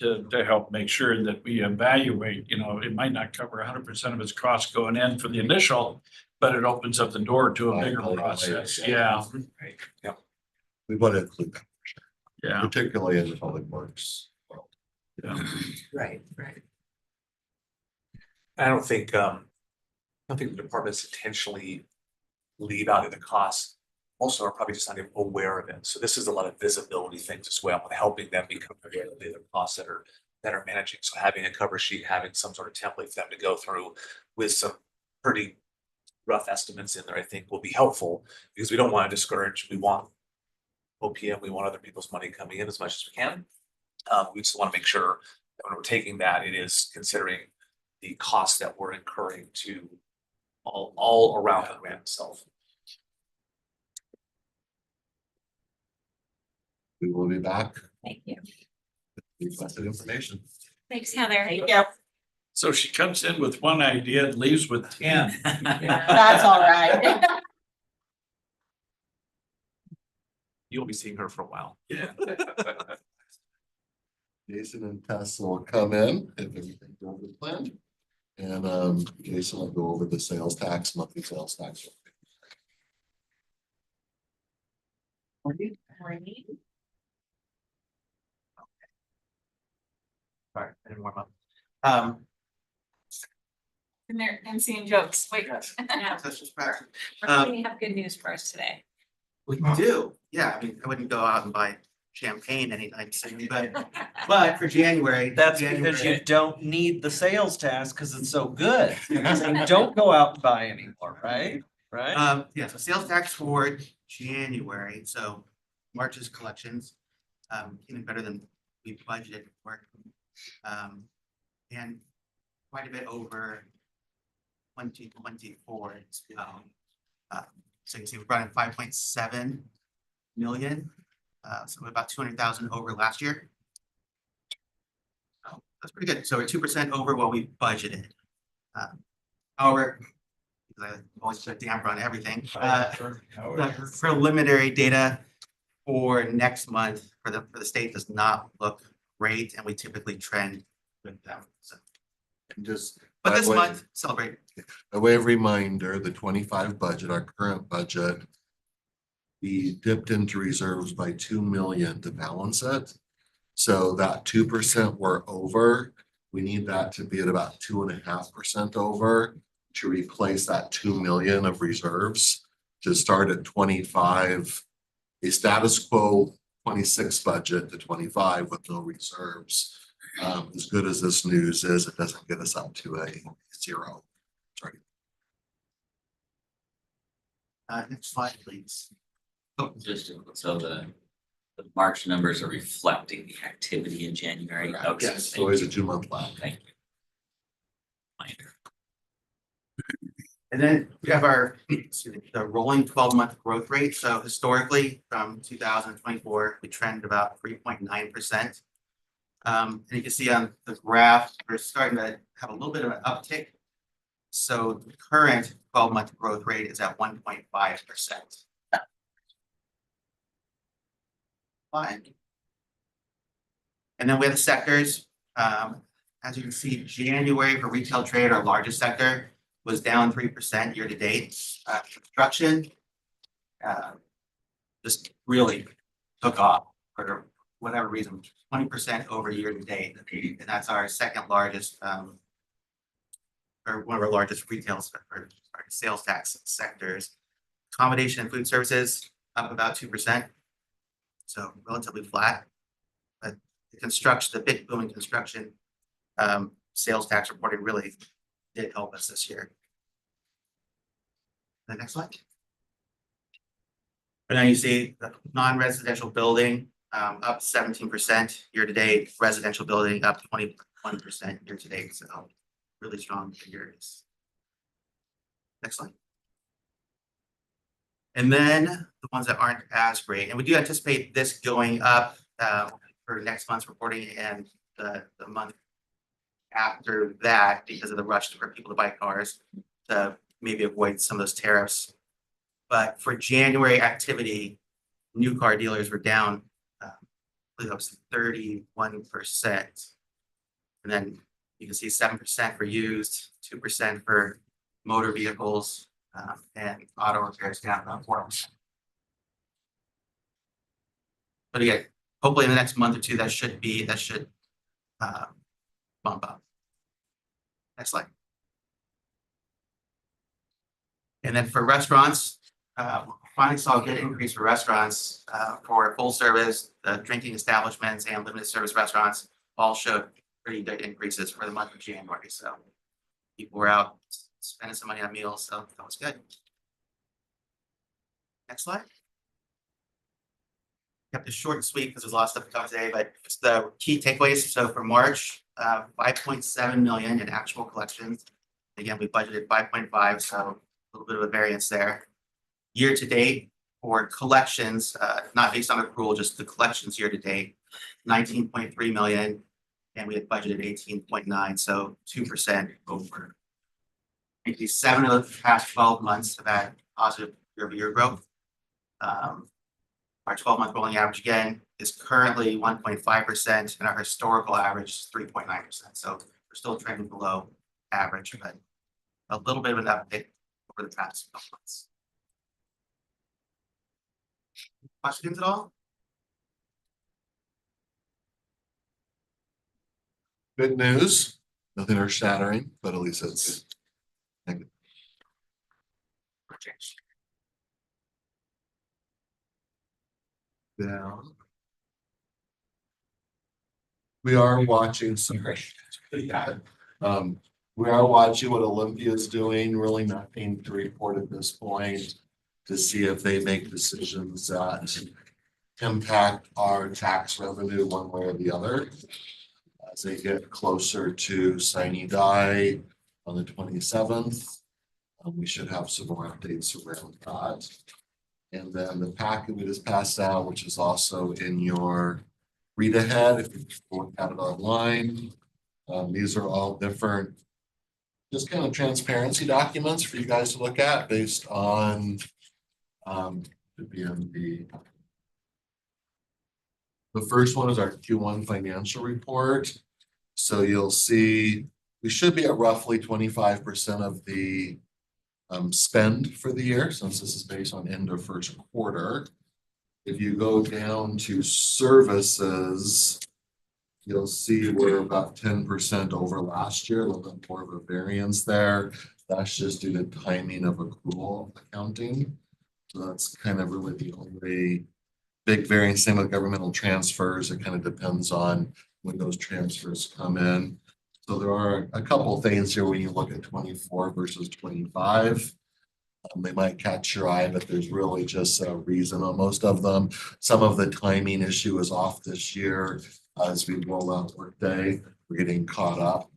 to help make sure that we evaluate, you know, it might not cover 100% of its costs going in for the initial, but it opens up the door to a bigger process. Yeah, We want to include that, yeah, particularly in the public works. yeah. Right. I don't think the departments intentionally leave out of the costs. Most of them are probably just not even aware of it. So this is a lot of visibility things as well, and helping them become aware of the other costs that are managing. So having a cover sheet, having some sort of template for them to go through with some pretty rough estimates in there, I think will be helpful, because we don't want to discourage. We want OPM, we want other people's money coming in as much as we can. We just want to make sure that when we're taking that, it is considering the costs that we're incurring to all around the grant itself. We will be back. Thank you. with requested information. Thanks, Heather. So she comes in with one idea and leaves with 10. That's all right. You'll be seeing her for a while. Yeah. Jason and Tess will come in if everything goes as planned. And Jason will go over the sales tax, monthly sales tax. Sorry, I didn't warm up. And they're and seeing jokes. Wait. That's just practice. We're hoping you have good news for us today. We do, yeah, I mean, I wouldn't go out and buy champagne anytime soon, but for January. That's because you don't need the sales tax because it's so good. So don't go out and buy anymore, right? Right? Yeah, so sales tax for January, so March's collections, even better than we budgeted for. And quite a bit over 2024 as well. So you can see we brought in 5.7 million, so about 200,000 over last year. So that's pretty good. So we're 2% over what we budgeted. However, because I always put a damper on everything. The preliminary data for next month for the state does not look great, and we typically trend with them. So, And just. but by this way- month, celebrate. By way of reminder, the 25 budget, our current budget. We dipped into reserves by 2 million to balance it. So that 2% we're over, we need that to be at about 2.5% over. To replace that 2 million of reserves, to start at 25. A status quo 26 budget to 25 with no reserves. As good as this news is, it doesn't get us up to a 0. Sorry. Next slide, please. Just so the March numbers are reflecting the activity in January. Correct. Okay, Yes, thank always a you. 2-month lag. Thank you. Reminder. And then we have our, the rolling 12-month growth rate. So historically, from 2024, we trended about 3.9%. And you can see on the graph, we're starting to have a little bit of an uptick. So the current 12-month growth rate is at 1.5%. Fine. And then we have the sectors. As you can see, January for retail trade, our largest sector, was down 3% year to date. Construction just really took off for whatever reason, 20% over year to date. And that's our second largest, or one of our largest retail or sales tax sectors. Accommodation and food services up about 2%. So relatively flat. But the construction, the big booming construction sales tax reporting really did help us this year. The next slide. And now you see the non-residential building up 17% year to date, residential building up 21% year to date, so really strong figures. Next slide. And then the ones that aren't as great, and we do anticipate this going up for next month's reporting and the month after that, because of the rush for people to buy cars to maybe avoid some of those tariffs. But for January activity, new car dealers were down, I believe it was 31%. And then you can see 7% for used, 2% for motor vehicles, and auto repairs down about 4%. But again, hopefully in the next month or two, that should bump up. Next slide. And then for restaurants, finally saw a good increase for restaurants, for full service, drinking establishments and limited service restaurants all showed pretty good increases for the month of January. So people were out spending some money on meals, so that was good. Next slide. Kept it short and sweet because there's a lot of stuff to cover today, but it's the key takeaways. So for March, 5.7 million in actual collections. Again, we budgeted 5.5, so a little bit of a variance there. Year to date for collections, not based on accrual, just the collections year to date, 19.3 million, and we had budgeted 18.9, so 2% over. Maybe 7 of the past 12 months have had positive year-over-year growth. Our 12-month rolling average again is currently 1.5%, and our historical average is 3.9%. So we're still trending below average, but a little bit of an uptick over the past 12 months. Questions at all? Good news, nothing earth shattering, but at least it's. Thank you. Down. We are watching, sorry. Yeah. We are watching what Olympia is doing, really nothing to report at this point to see if they make decisions that impact our tax revenue one way or the other. As they get closer to sine die on the 27th, we should have some more updates around that. And then the packet we just passed out, which is also in your read ahead, if you look at it online. These are all different, just kind of transparency documents for you guys to look at based on the BMV. The first one is our Q1 financial report. So you'll see we should be at roughly 25% of the spend for the year, since this is based on end of first quarter. If you go down to services, you'll see we're about 10% over last year, a little bit more of a variance there. That's just due to timing of accrual accounting. So that's kind of really the only big variance. Same with governmental transfers. It kind of depends on when those transfers come in. So there are a couple of things here when you look at 24 versus 25. They might catch your eye, but there's really just a reason on most of them. Some of the timing issue is off this year. As we roll out Workday, we're getting caught up.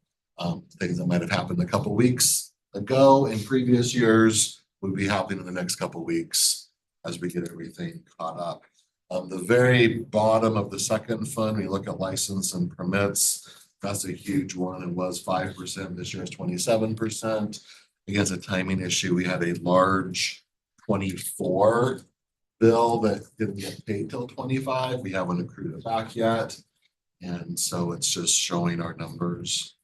Things that might have happened a couple weeks ago in previous years will be happening in the next couple of weeks as we get everything caught up. The very bottom of the second fund, we look at license and permits. That's a huge one. It was 5%. This year is 27%. Again, it's a timing issue. We had a large 24 bill that didn't get paid till 25. We haven't accrued it back yet. And so it's just showing our numbers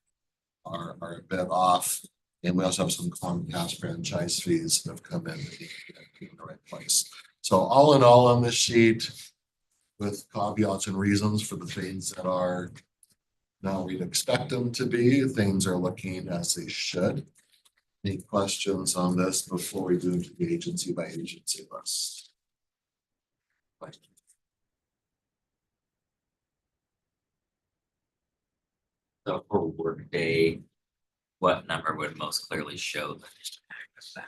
are a bit off. And we also have some Comcast franchise fees that have come in the right place. So all in all on this sheet, with caveats and reasons for the things that are now we'd expect them to be, things are looking as they should. Any questions on this before we move to the agency by agency list? So for Workday, what number would most clearly show the impact of that?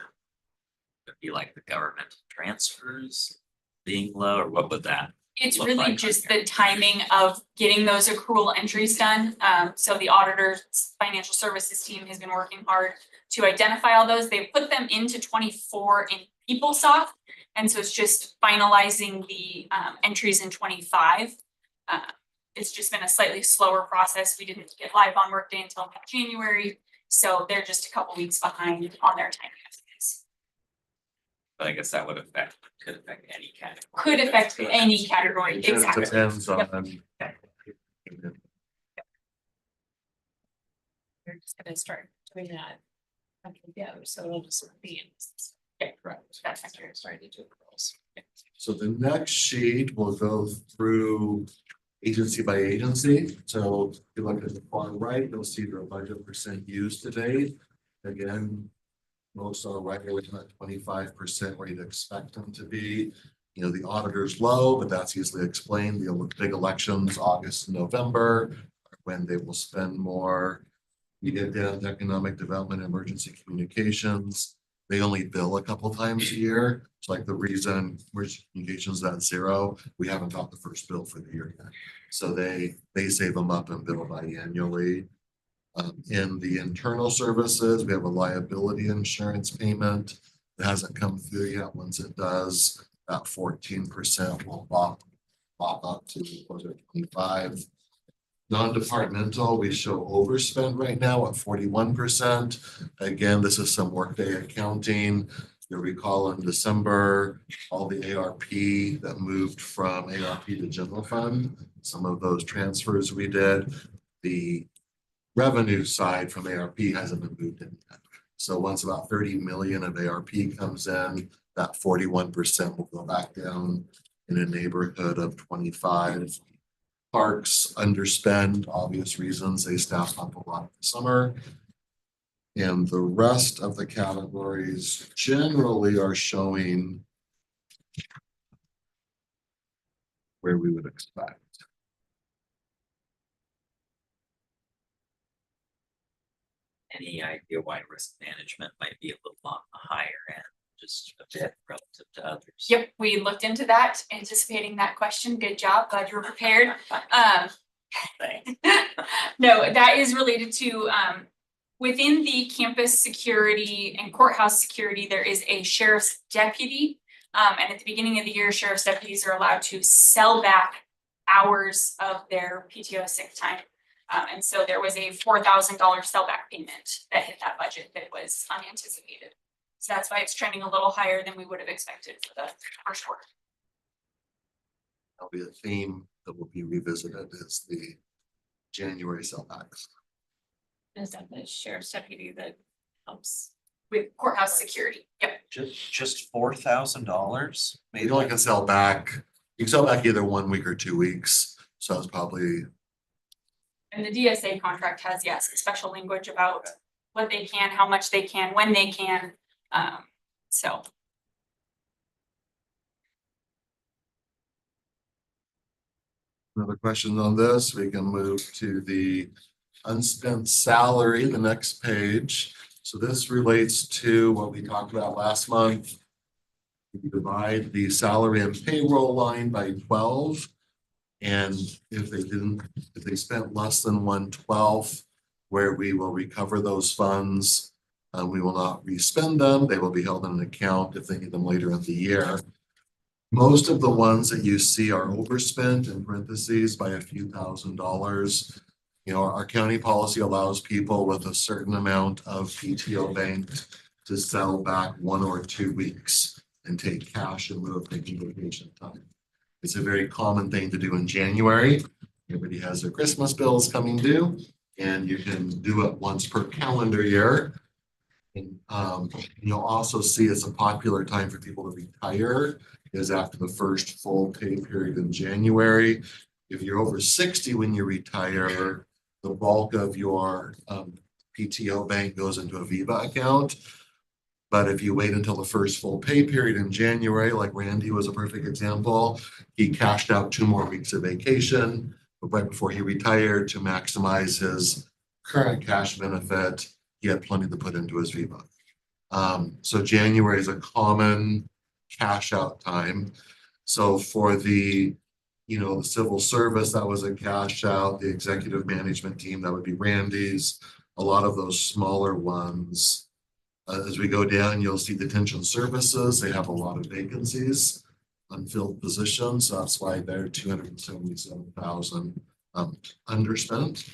Would it be like the government transfers being low, or what would that It's look really like on just here? the timing of getting those accrual entries done. So the auditor's financial services team has been working hard to identify all those. They've put them into 24 in PeopleSoft. And so it's just finalizing the entries in 25. It's just been a slightly slower process. We didn't get live on Workday until January. So they're just a couple weeks behind on their timing estimates. But I guess that could affect any category. Could affect any category, It just exactly. depends on. We're just gonna start doing that. Yeah, so it'll just be. Yeah, correct. That's accurate. Starting to do girls. So the next sheet will go through agency by agency. So if you look at the far right, you'll see their budget percent used today. Again, most are right there within that 25% where you'd expect them to be. You know, the auditor's low, but that's easily explained. The big elections, August and November, when they will spend more. You get down to economic development, emergency communications. They only bill a couple times a year. It's like the reason emergency communications is at 0. We haven't got the first bill for the year yet. So they save them up and bill biannually. In the internal services, we have a liability insurance payment that hasn't come through yet. Once it does, that 14% will pop up to 25. Non-departmental, we show overspend right now at 41%. Again, this is some Workday accounting. You'll recall in December, all the ARP that moved from ARP to general fund, some of those transfers we did. The revenue side from ARP hasn't been moved in yet. So once about 30 million of ARP comes in, that 41% will go back down in a neighborhood of 25. Parks underspend, obvious reasons, they staff up a lot in the summer. And the rest of the categories generally are showing where we would expect. Any idea why risk management might be a little on the higher end, just a bit relative to others? Yep, we looked into that, anticipating that question. Good job, glad you were prepared. No, that is related to, within the campus security and courthouse security, there is a sheriff's deputy. And at the beginning of the year, sheriff's deputies are allowed to sell back hours of their PTO sick time. And so there was a $4,000 sellback payment that hit that budget that was unanticipated. So that's why it's trending a little higher than we would have expected for the first quarter. That'll be a theme that will be revisited is the January sellbacks. Is that the sheriff's deputy that helps? With courthouse security, yep. Just $4,000? You only can sell back, you can sell back either 1 week or 2 weeks. So it's probably. And the DSA contract has, yes, special language about what they can, how much they can, when they can. So. Another question on this, we can move to the unspent salary, the next page. So this relates to what we talked about last month. We divide the salary and payroll line by 12. And if they spent less than 1/12, where we will recover those funds, we will not respend them. They will be held in an account if they need them later in the year. Most of the ones that you see are overspent in parentheses by a few $1,000s. You know, our county policy allows people with a certain amount of PTO banked to sell back 1 or 2 weeks and take cash in lieu of taking vacation time. It's a very common thing to do in January. Everybody has their Christmas bills coming due, and you can do it once per calendar year. And you'll also see it's a popular time for people to retire is after the first full pay period in January. If you're over 60 when you retire, the bulk of your PTO bank goes into a Viva account. But if you wait until the first full pay period in January, like Randy was a perfect example, he cashed out 2 more weeks of vacation right before he retired to maximize his current cash benefit. He had plenty to put into his Viva. So January is a common cash out time. So for the you know, the civil service, that was a cash out, the executive management team, that would be Randy's. A lot of those smaller ones. As we go down, you'll see detention services, they have a lot of vacancies, unfilled positions, so that's why they're 277,000 underspent.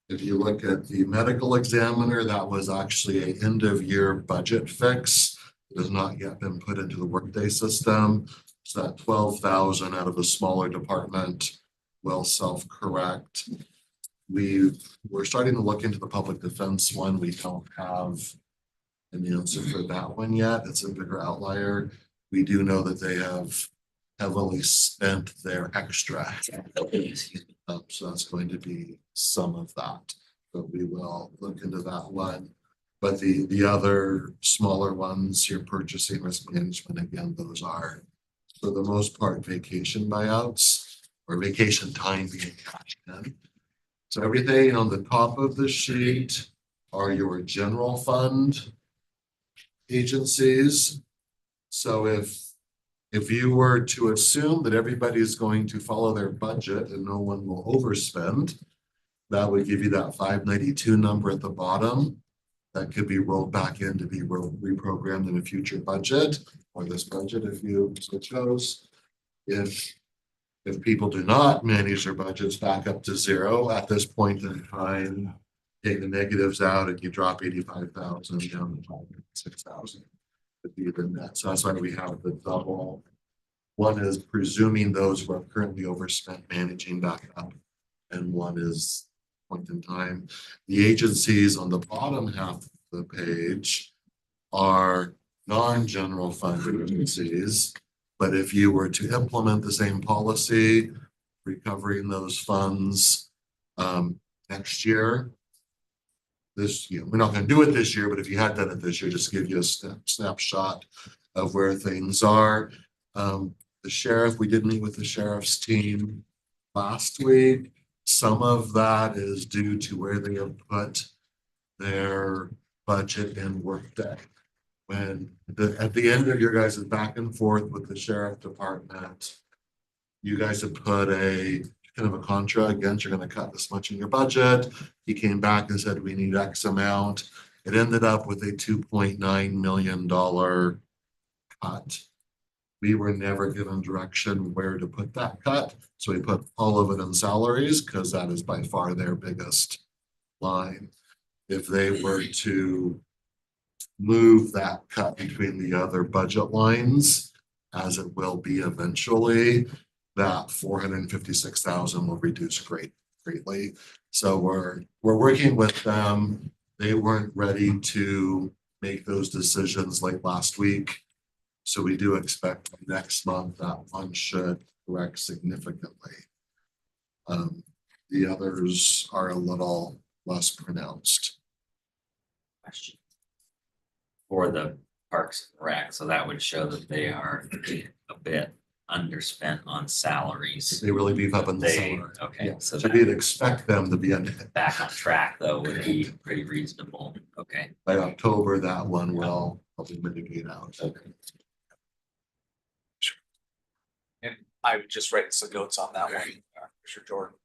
If you look at the medical examiner, that was actually an end of year budget fix. It has not yet been put into the workday system. So that 12,000 out of a smaller department will self-correct. We're starting to look into the public defense one. We don't have an answer for that one yet. It's a bigger outlier. We do know that they have heavily spent their extra. So that's going to be some of that, but we will look into that one. But the other smaller ones, your purchasing, risk management, again, those are for the most part vacation buyouts or vacation time being cashed in. So everything on the top of the sheet are your general fund agencies. So if you were to assume that everybody is going to follow their budget and no one will overspend, that would give you that 592 number at the bottom. That could be rolled back in to be reprogrammed in a future budget or this budget if you so chose. If people do not manage their budgets back up to zero at this point in time, take the negatives out and you drop 85,000 down to 6,000. Even that. So that's why we have the double. One is presuming those who are currently overspent managing back up, and one is point in time. The agencies on the bottom half of the page are non-general fund agencies. But if you were to implement the same policy, recovering those funds next year, this, you know, we're not going to do it this year, but if you had done it this year, just to give you a snapshot of where things are. The sheriff, we did meet with the sheriff's team last week. Some of that is due to where they have put their budget and workday. When at the end of your guys' back and forth with the sheriff department, you guys have put a kind of a contra against, you're going to cut this much in your budget. He came back and said, we need X amount. It ended up with a $2.9 million cut. We were never given direction where to put that cut. So we put all of it in salaries because that is by far their biggest line. If they were to move that cut between the other budget lines, as it will be eventually, that 456,000 will reduce greatly. So we're working with them. They weren't ready to make those decisions late last week. So we do expect next month that one should correct significantly. The others are a little less pronounced. Question. For the Parks and Rec, so that would show that they are a bit underspent on salaries. They really beef up in the They, summer. okay, Yeah. so So we'd expect them to be back on track though would be pretty reasonable. Okay. by October, that one will probably mitigate out. Okay. And I would just write some notes on that one, Commissioner Jordan.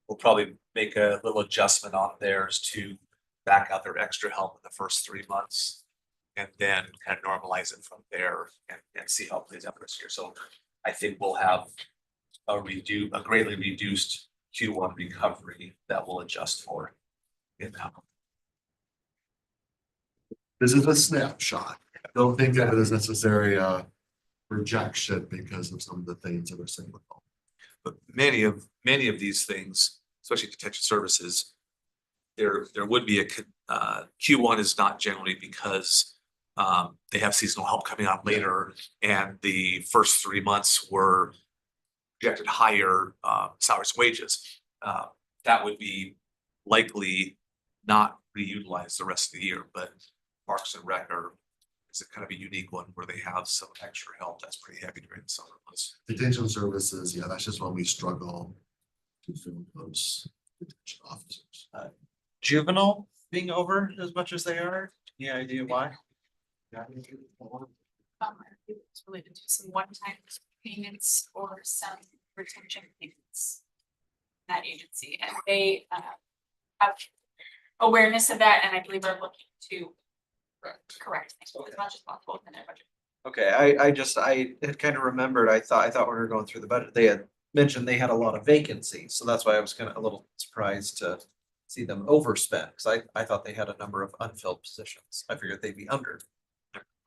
We'll probably make a little adjustment on theirs to back out their extra help in the first 3 months. And then kind of normalize it from there and see how it plays out this year. So I think we'll have a greatly reduced Q1 recovery that will adjust for in that. This is a snapshot. Don't think of it as necessary projection because of some of the things that are cyclical. But many of these things, especially detention services, there would be a Q1 is not generally because they have seasonal help coming out later, and the first 3 months were projected higher salaries and wages. That would be likely not reutilized the rest of the year, but Parks and Rec is a kind of a unique one where they have some extra help that's pretty heavy during the summer months. Detention services, yeah, that's just when we struggle to fill those detention officers. Juvenile being over as much as they are, any idea why? It's related to some one-time payments or some retention payments. That agency, and they have awareness of that, and I believe are looking to correct things as much as possible in their budget. Okay, I had kind of remembered, I thought when we were going through the budget, they had mentioned they had a lot of vacancies, so that's why I was kind of a little surprised to see them overspend, because I thought they had a number of unfilled positions. I figured they'd be under.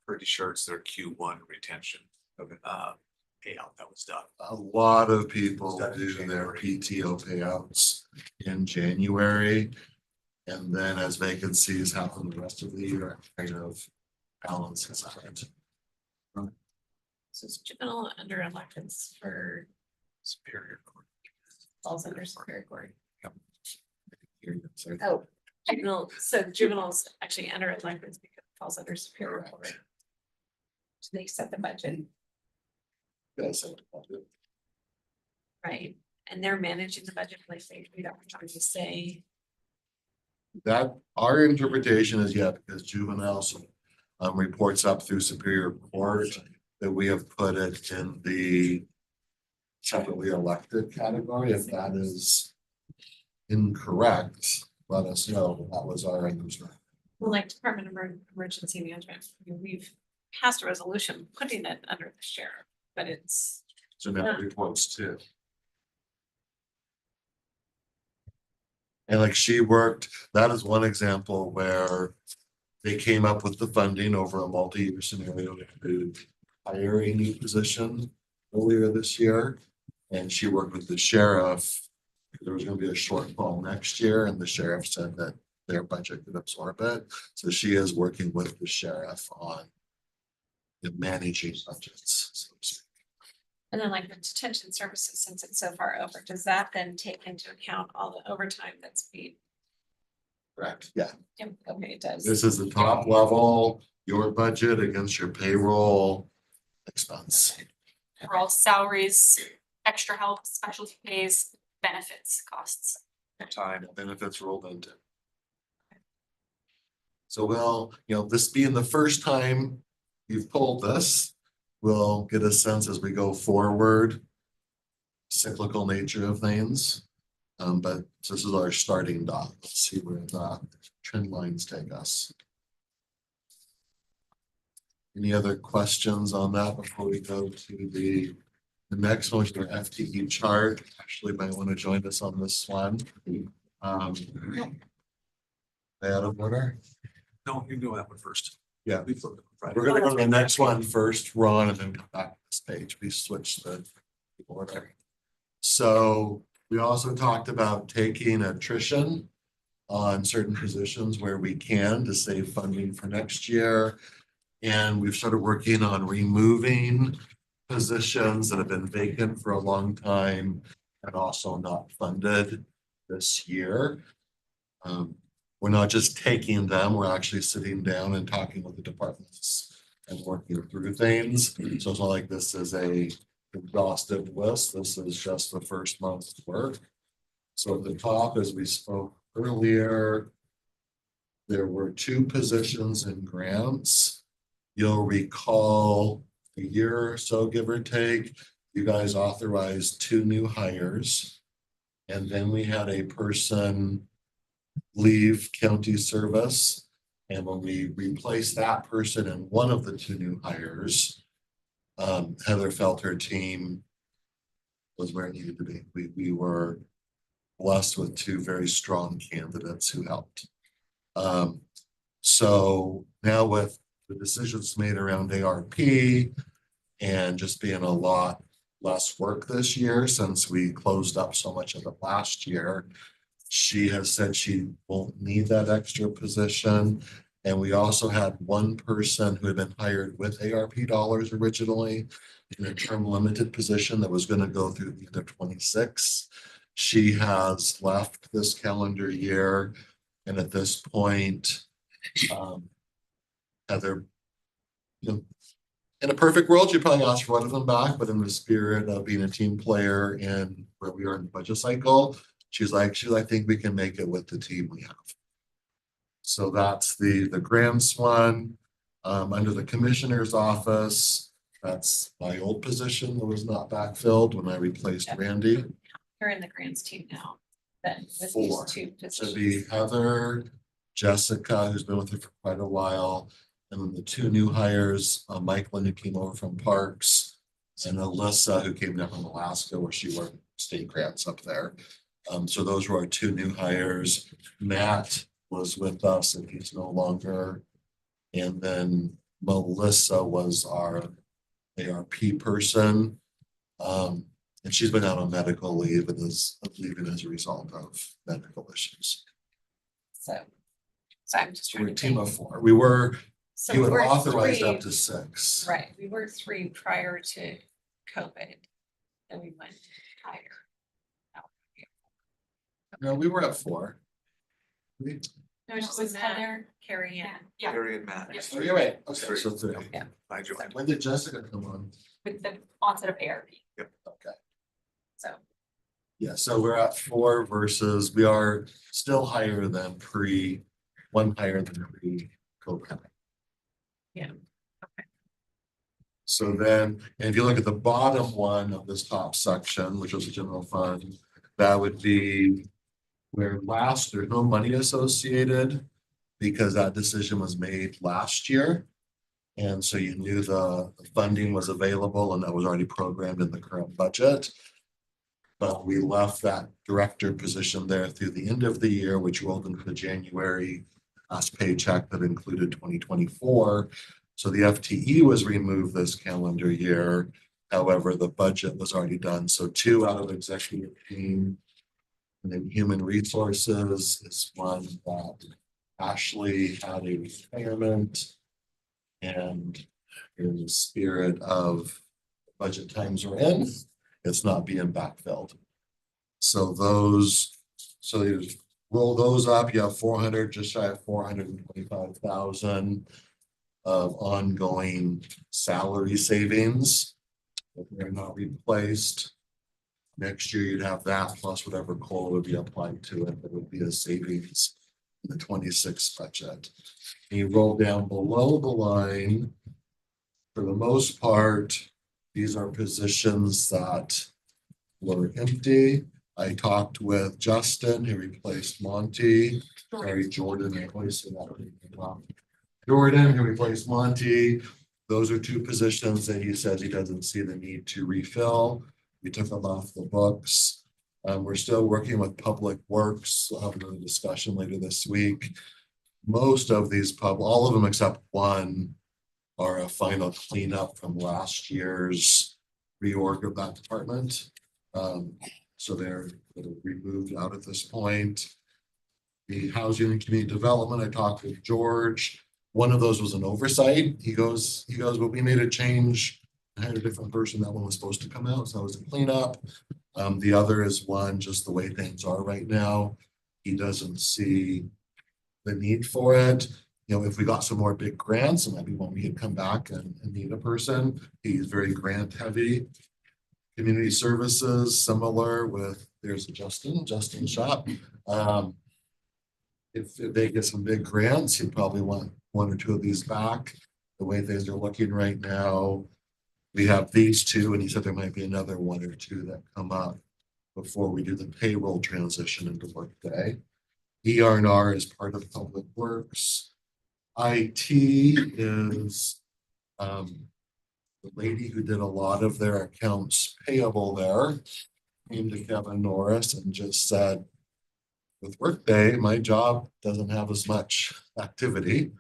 Pretty sure it's their Q1 retention. Payout that was done. A lot of people do their PTO payouts in January. And then as vacancies happen the rest of the year, it kind of balances out. So it's juvenile under elections for Superior Court. falls under Superior Court. Sorry. Oh, juvenile, so juveniles actually enter elections because it falls under Superior Court. So they set the budget, Yes. right? And they're managing the budget, like we don't try to say. That, our interpretation is, yeah, because juveniles reports up through Superior Court, that we have put it in the separately elected category. If that is incorrect, let us know. That was our understanding. Well, like Department of Emergency Management, we've passed a resolution putting it under the sheriff, but it's. So now it reports too. And like she worked, that is one example where they came up with the funding over a multi-year scenario to hire a new position earlier this year. And she worked with the sheriff. There was gonna be a shortfall next year, and the sheriff said that their budget could absorb it. So she is working with the sheriff on managing budgets, so to speak. And then like the detention services, since it's so far over, does that then take into account all the overtime that's paid? Correct. Yeah, Okay, it does. this is the top level, your budget against your payroll expense. For all salaries, extra help, specialty pays, benefits, costs. Time benefits rolled into. So well, this being the first time you've pulled this, we'll get a sense as we go forward. Cyclical nature of things. But this is our starting dot. Let's see where the trend lines take us. Any other questions on that before we go to the next one, which is our FTE chart? Actually, might want to join us on this one. Out of order. No, you can go that one first. Yeah. We flipped it Friday. We're gonna go to the next one first, Ron, and then come back to this page. We switched the order. So we also talked about taking attrition on certain positions where we can to save funding for next year. And we've started working on removing positions that have been vacant for a long time and also not funded this year. We're not just taking them, we're actually sitting down and talking with the departments and working through things. So it's not like this is a exhaustive list. This is just the first month's work. So at the top, as we spoke earlier, there were 2 positions in grants. You'll recall a year or so, give or take, you guys authorized 2 new hires. And then we had a person leave county service. And when we replaced that person in one of the 2 new hires, Heather felt her team was where it needed to be. We were blessed with 2 very strong candidates who helped. So now with the decisions made around ARP and just being a lot less work this year since we closed up so much of it last year, she has said she won't need that extra position. And we also had one person who had been hired with ARP dollars originally in a term limited position that was going to go through the end of 26. She has left this calendar year. And at this point, Heather, in a perfect world, you'd probably ask for one of them back, but in the spirit of being a team player and where we are in the budget cycle, she's like, I think we can make it with the team we have. So that's the grants one. Under the commissioner's office, That's my old position that was not backfilled when I replaced Randy. You're in the grants team now, then with Four. these two Should positions. be Heather, Jessica, who's been with her for quite a while, and then the two new hires, Mike Lynn, who came over from Parks, and Alyssa, who came down from Alaska, where she worked state grants up there. So those were our two new hires. Matt was with us and he's no longer. And then Melissa was our ARP person. And she's been out on medical leave and is leaving as a result of medical issues. So I'm just So trying we're a to team think. of four. We were, So you we were were authorized three, up to six. right, we were three prior to COVID. Then we went higher. No, we were at four. No, it was Heather, Carrie Ann. Yeah. Harry and Matt. Yes. Oh, you're right. Okay, so three. Yeah. I joined. When did Jessica come on? With the onset of ARP, Okay. so. Yeah, so we're at four versus we are still higher than one higher than pre-COVID. Yeah. So then, and if you look at the bottom one of this top section, which was the general fund, that would be where there's no money associated because that decision was made last year. And so you knew the funding was available and that was already programmed in the current budget. But we left that director position there through the end of the year, which rolled into the January last paycheck that included 2024. So the FTE was removed this calendar year. However, the budget was already done. So 2 out of executive team. And then human resources is one that Ashley had a retirement. And in the spirit of budget times we're in, it's not being backfilled. So you roll those up, you have 400, just shy of 425,000 of ongoing salary savings. If they're not replaced, next year you'd have that plus whatever COLA would be applied to it. That would be a savings in the 26 budget. And you roll down below the line. For the most part, these are positions that were empty. I talked with Justin, who replaced Monty, Jordan, Jordan, who replaced Monty. Those are 2 positions that he says he doesn't see the need to refill. We took them off the books. We're still working with Public Works. We'll have another discussion later this week. Most of these all of them except one are a final cleanup from last year's reorg of that department. So they're removed out at this point. The housing and community development, I talked with George. One of those was an oversight. He goes, but we made a change. I had a different person. That one was supposed to come out, so that was a cleanup. The other is one, just the way things are right now. He doesn't see the need for it. You know, if we got some more big grants, it might be one we could come back and need a person. He's very grant heavy. Community services, similar with, there's Justin shop. If they get some big grants, he'd probably want 1 or 2 of these back. The way things are looking right now, we have these 2, and he said there might be another 1 or 2 that come up before we do the payroll transition into Workday. ER&R is part of Public Works. IT is the lady who did a lot of their accounts payable there came to Kevin Norris and just said, with Workday, my job doesn't have as much activity.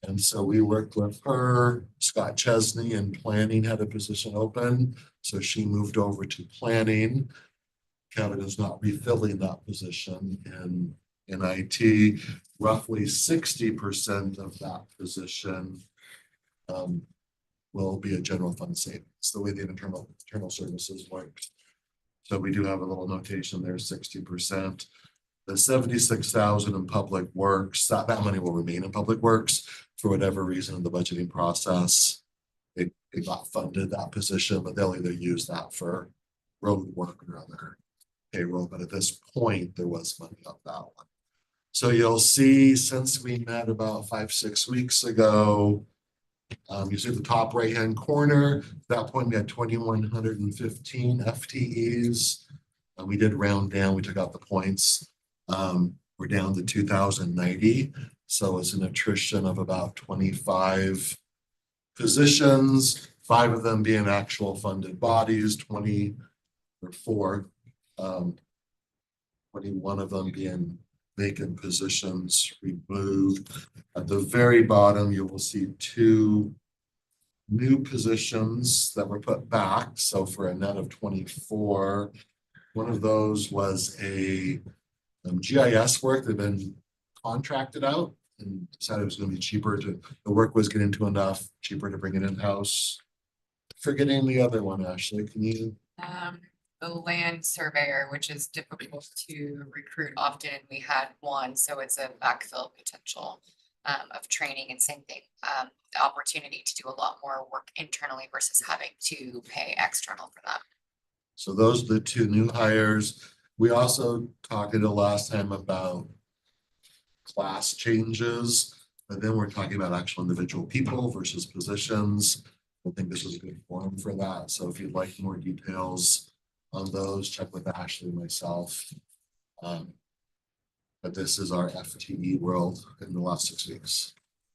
And so we worked with her. Scott Chesney in planning had a position open, so she moved over to planning. Kevin is not refilling that position in IT. Roughly 60% of that position will be a general fund savings, the way the internal services works. So we do have a little notation there, 60%. The 76,000 in Public Works, that money will remain in Public Works for whatever reason in the budgeting process. It got funded, that position, but they'll either use that for road work or other payroll. But at this point, there was money on that one. So you'll see, since we met about 5-6 weeks ago, You see the top right-hand corner, at that point, we had 2,115 FTEs. We did round down, we took out the points. We're down to 2,090, so it's an attrition of about 25 positions, 5 of them being actual funded bodies, 24. 21 of them being vacant positions removed. At the very bottom, you will see 2 new positions that were put back. So for a net of 24, one of those was a GIS work that had been contracted out and decided it was going to be cheaper to, the work was getting to enough, cheaper to bring it in-house. Forgetting the other one, Ashley, can you? The land surveyor, which is difficult to recruit often, we had one, so it's a backfill potential of training, and same thing, the opportunity to do a lot more work internally versus having to pay external for that. So those are the 2 new hires. We also talked the last time about class changes, but then we're talking about actual individual people versus positions. I think this is a good forum for that. So if you'd like more details on those, check with Ashley and myself. But this is our FTE world in the last 6 weeks.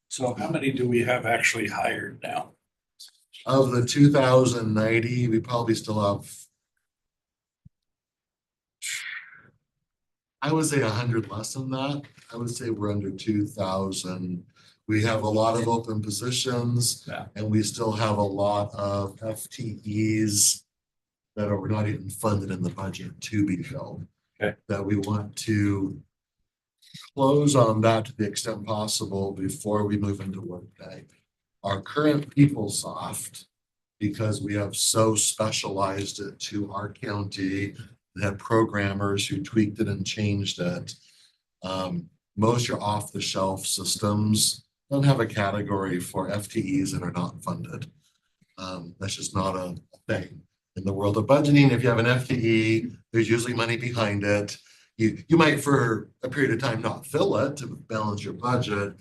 So how many do we have actually hired now? Of the 2,090, we probably still have, I would say 100 less than that. I would say we're under 2,000. We have a lot of open positions, and we still have a lot of FTEs that are not even funded in the budget to be filled. Okay. That we want to close on that to the extent possible before we move into Workday. Our current PeopleSoft, because we have so specialized it to our county, that had programmers who tweaked it and changed it. Most are off-the-shelf systems don't have a category for FTEs that are not funded. That's just not a thing. In the world of budgeting, if you have an FTE, there's usually money behind it. You might for a period of time not fill it to balance your budget.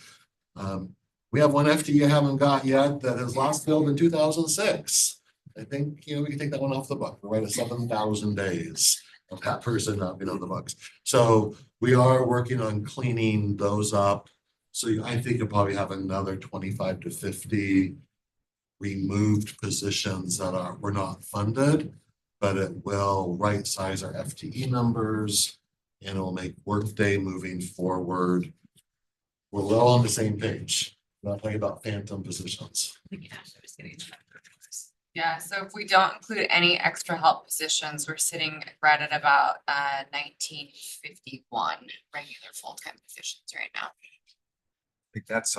We have one FTE I haven't got yet that is last filled in 2006. I think, we can take that one off the book. We're at 7,000 days of that person not being on the books. So we are working on cleaning those up. So I think you'll probably have another 25 to 50 removed positions that were not funded, but it will right size our FTE numbers and it will make Workday moving forward. We're all on the same page. We're not talking about phantom positions. Yeah, so if we don't include any extra help positions, we're sitting right at about 1951 regular full-time positions right now. I think that's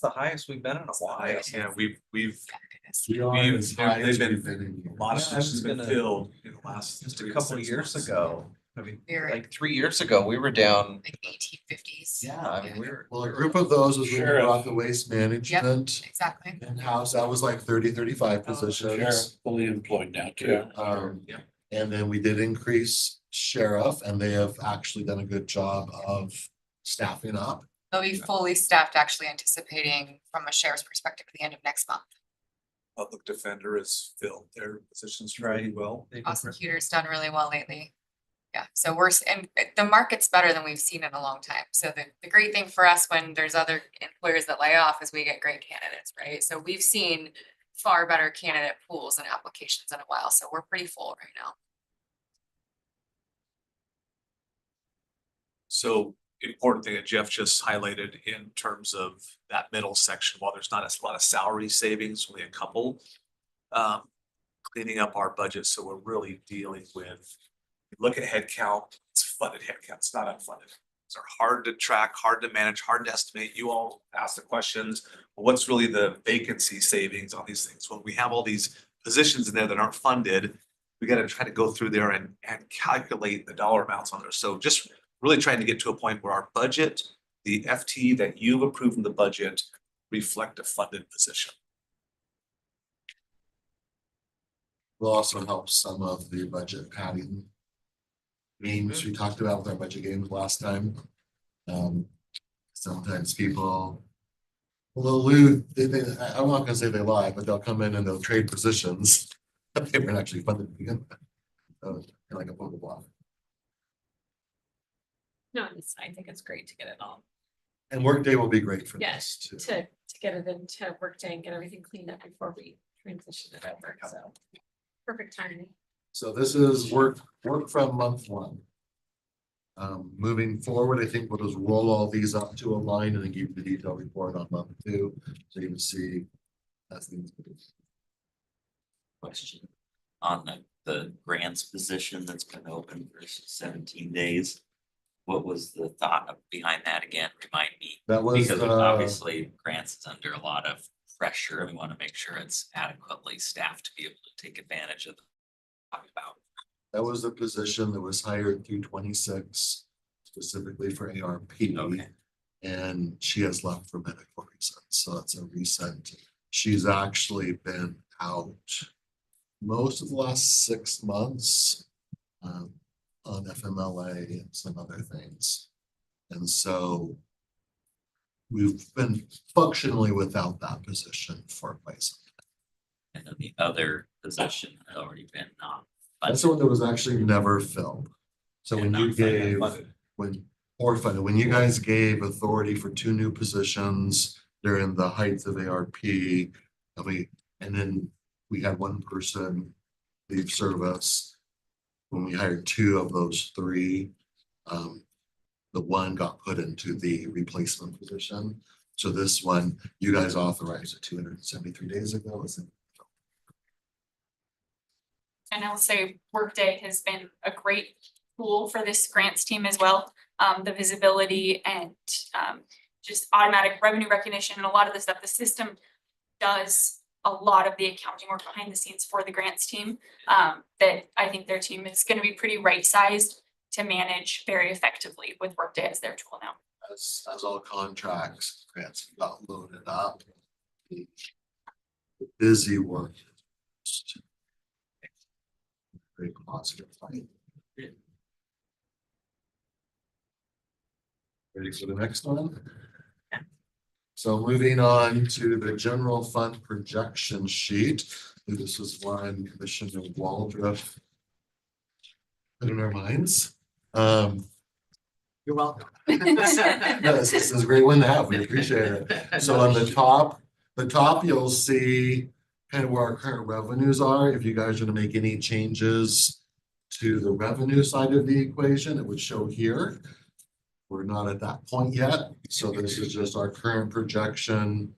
the highest we've been in a while. yeah, we've We are as high as they've we've been, been in a lot of Yeah, I was positions been gonna- filled in the last. Just a 3 to couple of 6 years months. ago, I mean, We're like 3 years ago, we were down. like 1850s. Yeah, I mean, we were. Well, a group of those was when we Sheriff. brought the waste management Exactly. in-house. That was like 30, 35 Sheriff positions. fully employed now too. Yeah. And then we did increase sheriff and they have actually done a good job of staffing up. They'll be fully staffed, actually anticipating from a sheriff's perspective at the end of next month. Public defender has filled their positions really well. Prosecutor's done really well lately. Yeah, so and the market's better than we've seen in a long time. So the great thing for us when there's other employers that lay off is we get great candidates, right? So we've seen far better candidate pools and applications in a while, so we're pretty full right now. So important thing that Jeff just highlighted in terms of that middle section, while there's not a lot of salary savings, only a couple. Cleaning up our budget, so we're really dealing with, look at headcount, it's funded headcount, it's not unfunded. These are hard to track, hard to manage, hard to estimate. You all ask the questions, well, what's really the vacancy savings on these things? When we have all these positions in there that aren't funded, we got to try to go through there and calculate the dollar amounts on there. So just really trying to get to a point where our budget, the FTE that you've approved in the budget, reflect a funded position. Will also help some of the budget padding games we talked about with our budget games last time. Sometimes people Well, they'll lose, I'm not gonna say they lie, but they'll come in and they'll trade positions. They weren't actually funded to begin with. Like a blah, blah. No, I think it's great to get it all. And Workday will be great for Yes, this too. to get it into Workday and get everything cleaned up before we transition it over, so. Perfect timing. So this is work from month one. Moving forward, I think we'll just roll all these up to a line and then give you the detailed report on month two, so you can see. That's things. Question on the grants position that's been open for 17 days. What was the thought behind that again? Remind me. That was, Because obviously grants is under a lot of pressure and we want to make sure it's adequately staffed to be able to take advantage of. About. That was the position that was hired through 26 specifically for ARP. Okay. And she has left for medical reasons, so that's a recent. She's actually been out most of the last 6 months on FMLA and some other things. And so we've been functionally without that position for quite some time. And then the other position had already been not. That's the one that was actually never filled. So when you gave, when you guys gave authority for 2 new positions during the height of ARP, and then we had 1 person leave service. When we hired 2 of those 3, the 1 got put into the replacement position. So this one, you guys authorized it 273 days ago. And I'll say Workday has been a great tool for this grants team as well. The visibility and just automatic revenue recognition and a lot of the stuff, the system does a lot of the accounting work behind the scenes for the grants team. That I think their team is going to be pretty right sized to manage very effectively with Workday as their tool now. As all contracts, grants got loaded up. The busy work. Very positive. Ready for the next one? So moving on to the general fund projection sheet. This is one Commissioner Waldrop put in our minds. You're welcome. No, this is a great one to have. We appreciate it. So on the top, you'll see kind of where our current revenues are. If you guys are going to make any changes to the revenue side of the equation, it would show here. We're not at that point yet. So this is just our current projection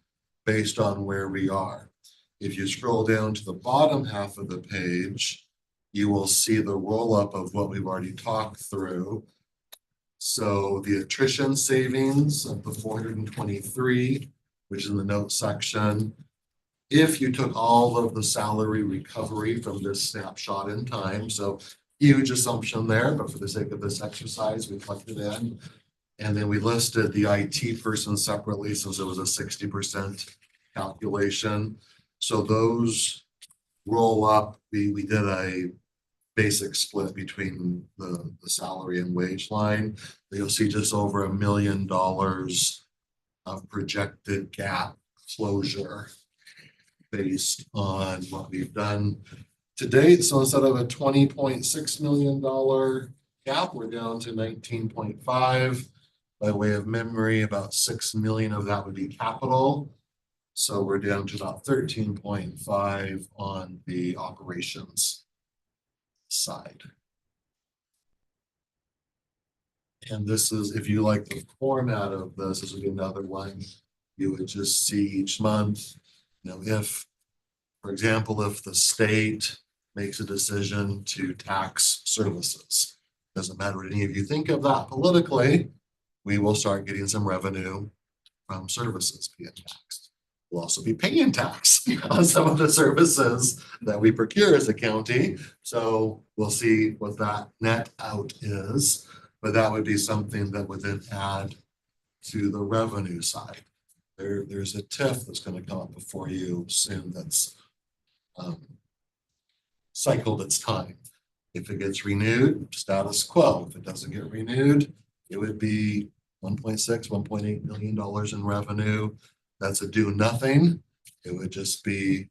based on where we are. If you scroll down to the bottom half of the page, you will see the roll up of what we've already talked through. So the attrition savings of the 423, which is in the notes section. If you took all of the salary recovery from this snapshot in time, so huge assumption there, but for the sake of this exercise, we plugged it in. And then we listed the IT person separately since it was a 60% calculation. So those roll up, we did a basic split between the salary and wage line. You'll see just over $1 million of projected gap closure based on what we've done to date. So instead of a $20.6 million gap, we're down to 19.5. By way of memory, about 6 million of that would be capital. So we're down to about 13.5 on the operations side. And this is, if you like the format of this, this would be another one. You would just see each month, you know, if, for example, if the state makes a decision to tax services, doesn't matter what any of you think of that politically, we will start getting some revenue from services being taxed. We'll also be paying tax on some of the services that we procure as a county. So we'll see what that net out is, but that would be something that would then add to the revenue side. There's a TIF that's going to come up before you soon that's cycled its time. If it gets renewed, status quo. If it doesn't get renewed, it would be $1.6, $1.8 million in revenue. that's a do nothing. It would just be,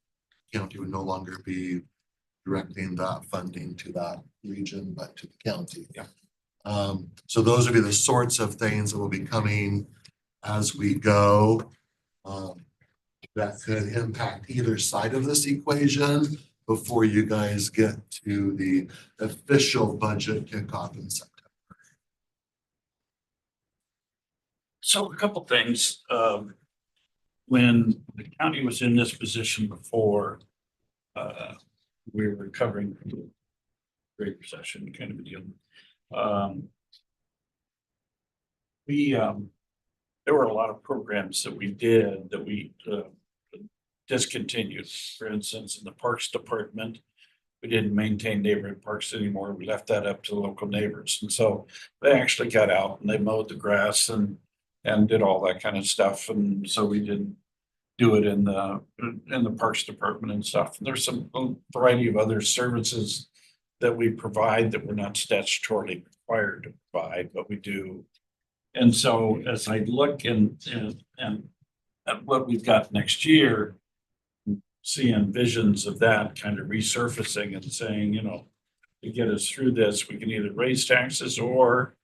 county would no longer be directing that funding to that region, but to the county. Yeah. So those would be the sorts of things that will be coming as we go. That could impact either side of this equation before you guys get to the official budget kickoff in September. So a couple things, when the county was in this position before, we were recovering from the Great Recession kind of a deal. There were a lot of programs that we did that we discontinued. For instance, in the Parks Department, we didn't maintain neighborhood parks anymore. We left that up to the local neighbors. And so they actually got out and they mowed the grass and did all that kind of stuff. And so we didn't do it in the Parks Department and stuff. And there's some variety of other services that we provide that we're not statutorily required to provide, but we do. And so as I look and at what we've got next year, seeing visions of that kind of resurfacing and saying, to get us through this, we can either raise taxes or,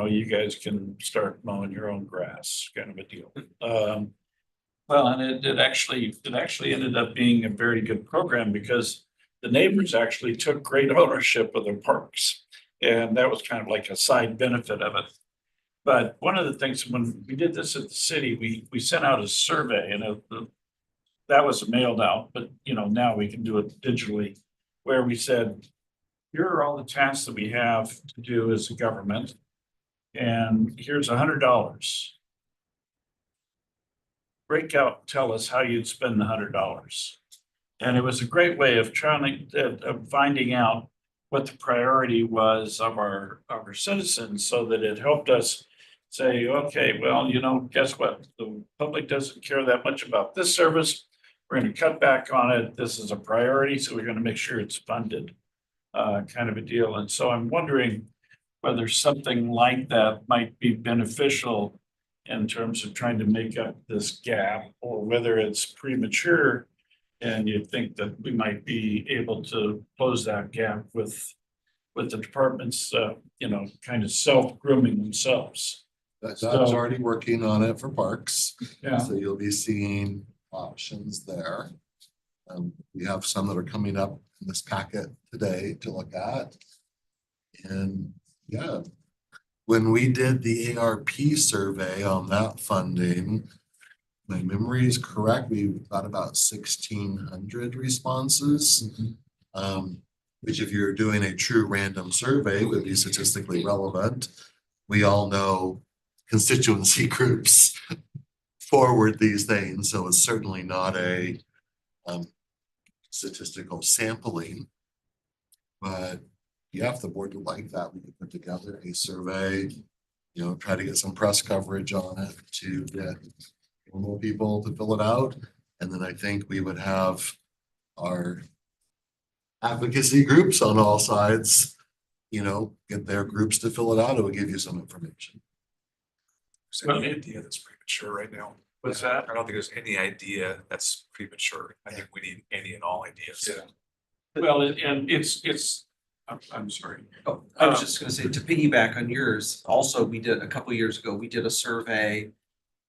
you guys can start mowing your own grass, kind of a deal. Well, and it actually ended up being a very good program because the neighbors actually took great ownership of their parks. And that was kind of like a side benefit of it. But one of the things, when we did this at the city, we sent out a survey and that was mailed out, but now we can do it digitally, where we said, here are all the tasks that we have to do as a government. And here's $100. Break out, tell us how you'd spend the $100. And it was a great way of finding out what the priority was of our citizens, so that it helped us say, okay, well, guess what? The public doesn't care that much about this service. We're going to cut back on it. This is a priority, so we're going to make sure it's funded, kind of a deal. And so I'm wondering whether something like that might be beneficial in terms of trying to make up this gap, or whether it's premature and you think that we might be able to close that gap with the departments, kind of self-grooming themselves. That's So- already working on it for parks. Yeah. So you'll be seeing options there. We have some that are coming up in this packet today to look at. And yeah, when we did the ARP survey on that funding, my memory is correct, we got about 1,600 responses. Which if you're doing a true random survey would be statistically relevant. We all know constituency groups forward these things, so it's certainly not a statistical sampling. But yeah, if the board would like that, we could put together a survey, try to get some press coverage on it to get normal people to fill it out. And then I think we would have our advocacy groups on all sides, get their groups to fill it out. It will give you some information. There's any idea that's premature right now. What's that? I don't think there's any idea that's premature. I think we need any and all ideas. Yeah. Well, and I'm sorry. Oh, I was just gonna say, to piggyback on yours, also, we did, a couple years ago, we did a survey.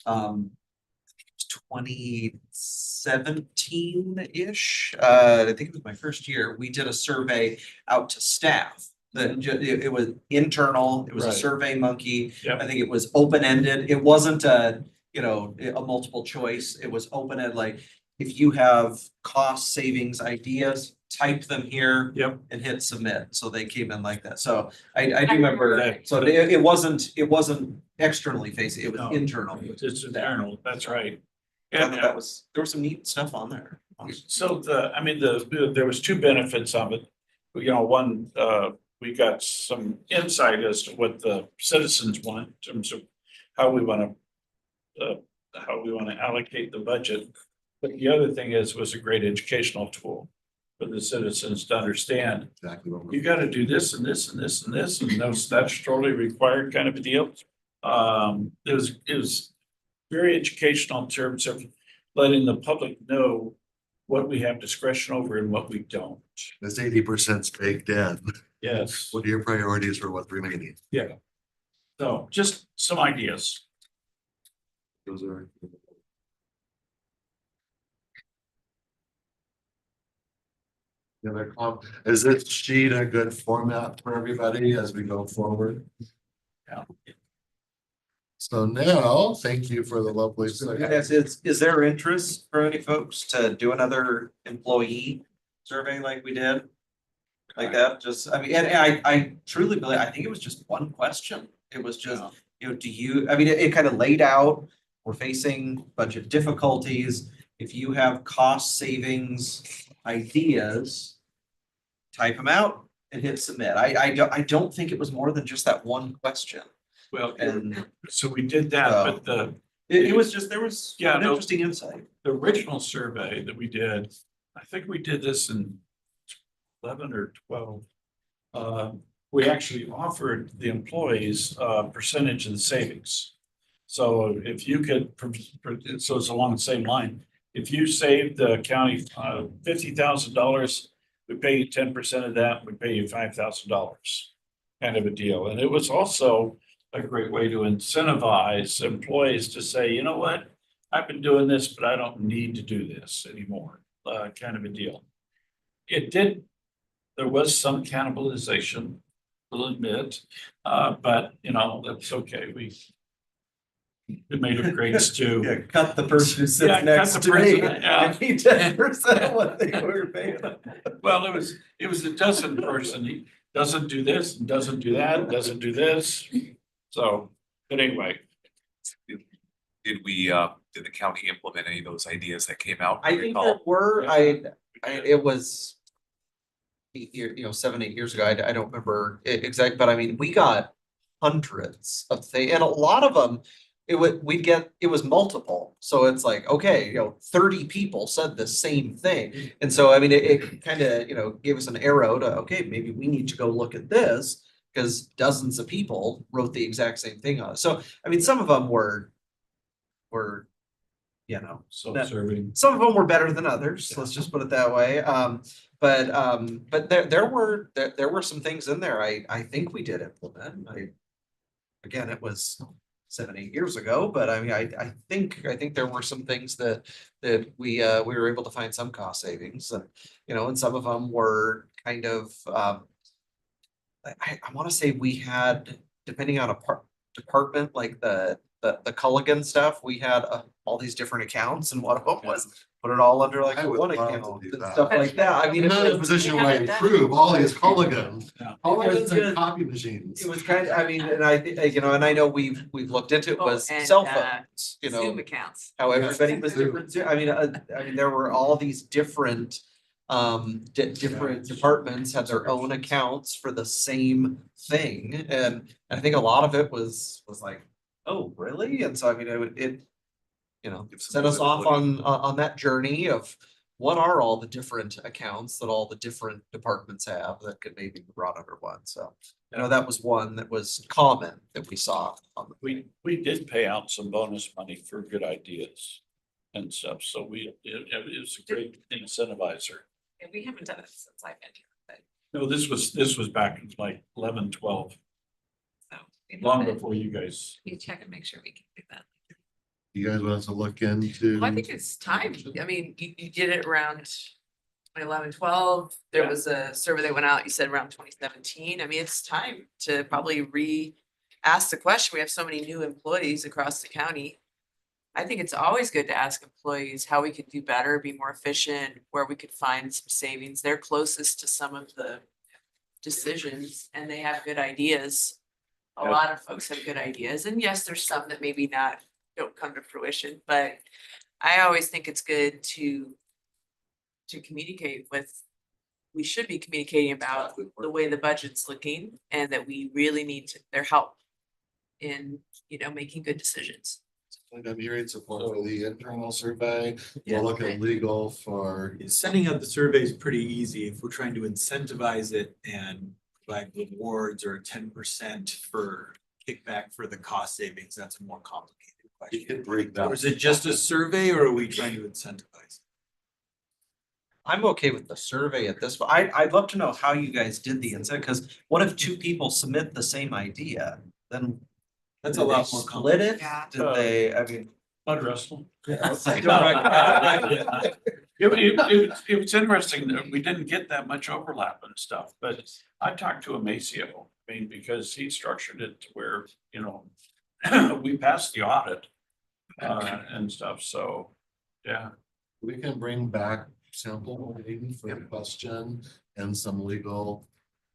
2017-ish, I think it was my first year, we did a survey out to staff. It was internal, it was a Right. Survey Monkey. Yep. I think it was open-ended. It wasn't a multiple choice. It was open-ended, like, if you have cost savings ideas, type them here. Yep. And hit submit. So they came in like that. So I do remember, that. so it wasn't externally facing, it was No. internal. It's internal, that's right. And And there was some neat stuff on there. so there was two benefits of it. One, we got some insight as to what the citizens want in terms of how we want to allocate the budget. But the other thing was a great educational tool for the citizens to understand. Exactly what You got to do this and this and this and this, and that's totally required kind of a deal. It was very educational in terms of letting the public know what we have discretion over and what we don't. This 80% baked in. Yes. What are your priorities for what's remaining? Yeah. So just some ideas. Those are. Is this sheet a good format for everybody as we go forward? Yeah. So now, thank you for the lovely. Is there interest for any folks to do another employee survey like we did? Like that, just, I mean, and I truly believe, I think it was just one question. It was just, you know, do you, I mean, it kind of laid out, we're facing budget difficulties. If you have cost savings ideas, type them out and hit submit. I don't think it was more than just that one question. Well, And so we did that, but it was just, there was Yeah, an no. interesting insight. the original survey that we did, I think we did this in 11 or 12. We actually offered the employees a percentage of the savings. So if you could, so it's along the same line. If you saved the county $50,000, we pay you 10% of that, we pay you $5,000. Kind of a deal. And it was also a great way to incentivize employees to say, you know what? I've been doing this, but I don't need to do this anymore, kind of a deal. There was some cannibalization, I'll admit, but you know, that's okay. We made a great stew. Yeah, cut the person who sits Yeah, cut next the to me. person, yeah. And he 10% of what they were paying. Well, it was a dozen person. He doesn't do this, and doesn't do that, doesn't do this. So, but anyway, Did did the county implement any of those ideas that came out? I think there were, it was. You know, 7-8 years ago, I don't remember exact, but I mean, we got hundreds of things, and a lot of them. It was multiple, so it's like, okay, you know, 30 people said the same thing. And so, I mean, it kind of, you know, gave us an arrow to, okay, maybe we need to go look at this. Because dozens of people wrote the exact same thing on it. So, I mean, some of them were, you know, self-serving. some of them were better than others, let's just put it that way. But there were some things in there I think we did implement. Again, it was 7-8 years ago, but I mean, I think there were some things that we were able to find some cost savings, and you know, and some of them were kind of I want to say we had, depending on a department, like the Culligan stuff, we had all these different accounts, and one of them was put it all under like I would one love to account do and that. stuff like that. I mean, I'm not in a position where I improve all these Culligans. Yeah. Culligans and copy machines. It was kind of, I mean, and I think, you know, and I know we've looked into it, was cell phones, you know, accounts. how everybody was different. I mean, there were all these different different departments had their own accounts for the same thing, and I think a lot of it was like, oh, really? And so I mean, it you know, Give some set us off visibility. on that journey of what are all the different accounts that all the different departments have that could maybe be brought under one. So, you know, that was one that was common that we saw on the. We did pay out some bonus money for good ideas and stuff. So it was a great incentivizer. And we haven't done it since I've been here, but No, this was back in like 11, 12, so. long before you guys. You check and make sure we can do that. You guys want us to look into? Well, I think it's time. I mean, you did it around 2011, 12. There Yeah. was a survey that went out, you said around 2017. I mean, it's time to probably ask the question. We have so many new employees across the county. I think it's always good to ask employees how we could do better, be more efficient, where we could find some savings. They're closest to some of the decisions and they have good ideas. A Yeah. lot of folks have good ideas. And yes, there's some that maybe don't come to fruition, but I always think it's good to communicate with, we should be communicating about the way the budget's looking and that we really need their help in, you know, making good decisions. I'm hearing support for the internal survey. Yeah. We'll look at legal for. Sending out the survey is pretty easy. If we're trying to incentivize it and provide rewards or 10% for kickback for the cost savings, that's a more complicated You could break down. Or is it just a survey or are we trying to incentivize? I'm okay with the survey at this, point. I'd love to know how you guys did the insight, because what if two people submit the same idea? Then That's a did they lot more split it? Yeah. Did they, I mean. Mud wrestle. It It was interesting that we didn't get that much overlap and stuff, but I talked to Amacio, I mean, because he structured it to where, you know, we passed the audit and stuff, so, yeah. We can bring back sample maybe for the question and some legal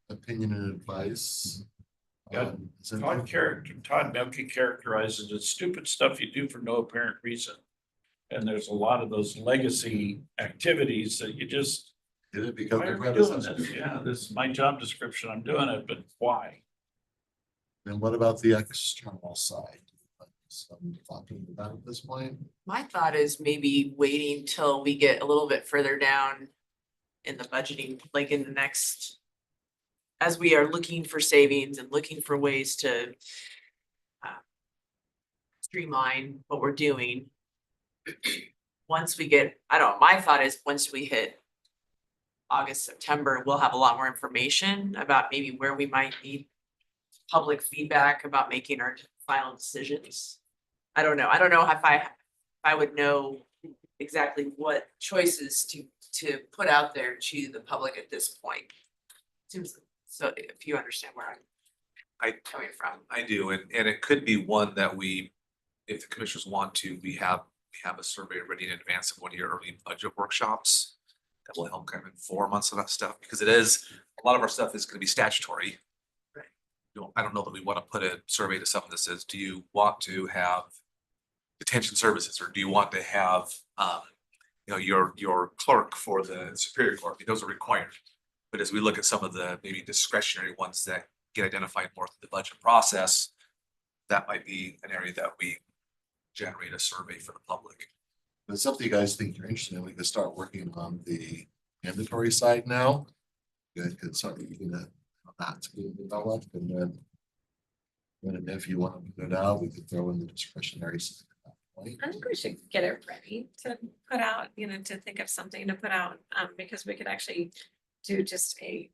opinion and advice. Yeah. Todd Melke characterizes it as stupid stuff you do for no apparent reason. And there's a lot of those legacy activities that you just, Did it because why they're are we doing predecessors? this? Yeah, this is my job description, I'm doing it, but why? And what about the external side? Some talking about at this point? My thought is maybe waiting till we get a little bit further down in the budgeting, like in the next, as we are looking for savings and looking for ways to streamline what we're doing. Once we get, I don't know, my thought is once we hit August, September, we'll have a lot more information about maybe where we might need public feedback about making our final decisions. I don't know if I would know exactly what choices to put out there to the public at this point. Seems, so if you understand where I'm coming from. I do, and it could be one that we, if the commissioners want to, we have a survey ready in advance of one of your early budget workshops. That will help kind of inform us of that stuff, because it is, a lot of our stuff is gonna be statutory. Right. I don't know that we wanna put a survey to something that says, do you want to have detention services, or do you want to have, your clerk for the Superior Court? Those are required. But as we look at some of the maybe discretionary ones that get identified more through the budget process, that might be an area that we generate a survey for the public. If it's something you guys think you're interested in, we could start working on the mandatory side now. You guys could start looking at that to be developed, and then if you want to put it out, we could throw in the discretionary side at that point. I think we should get it ready to put out, you know, to think of something to put out, because we could actually do just a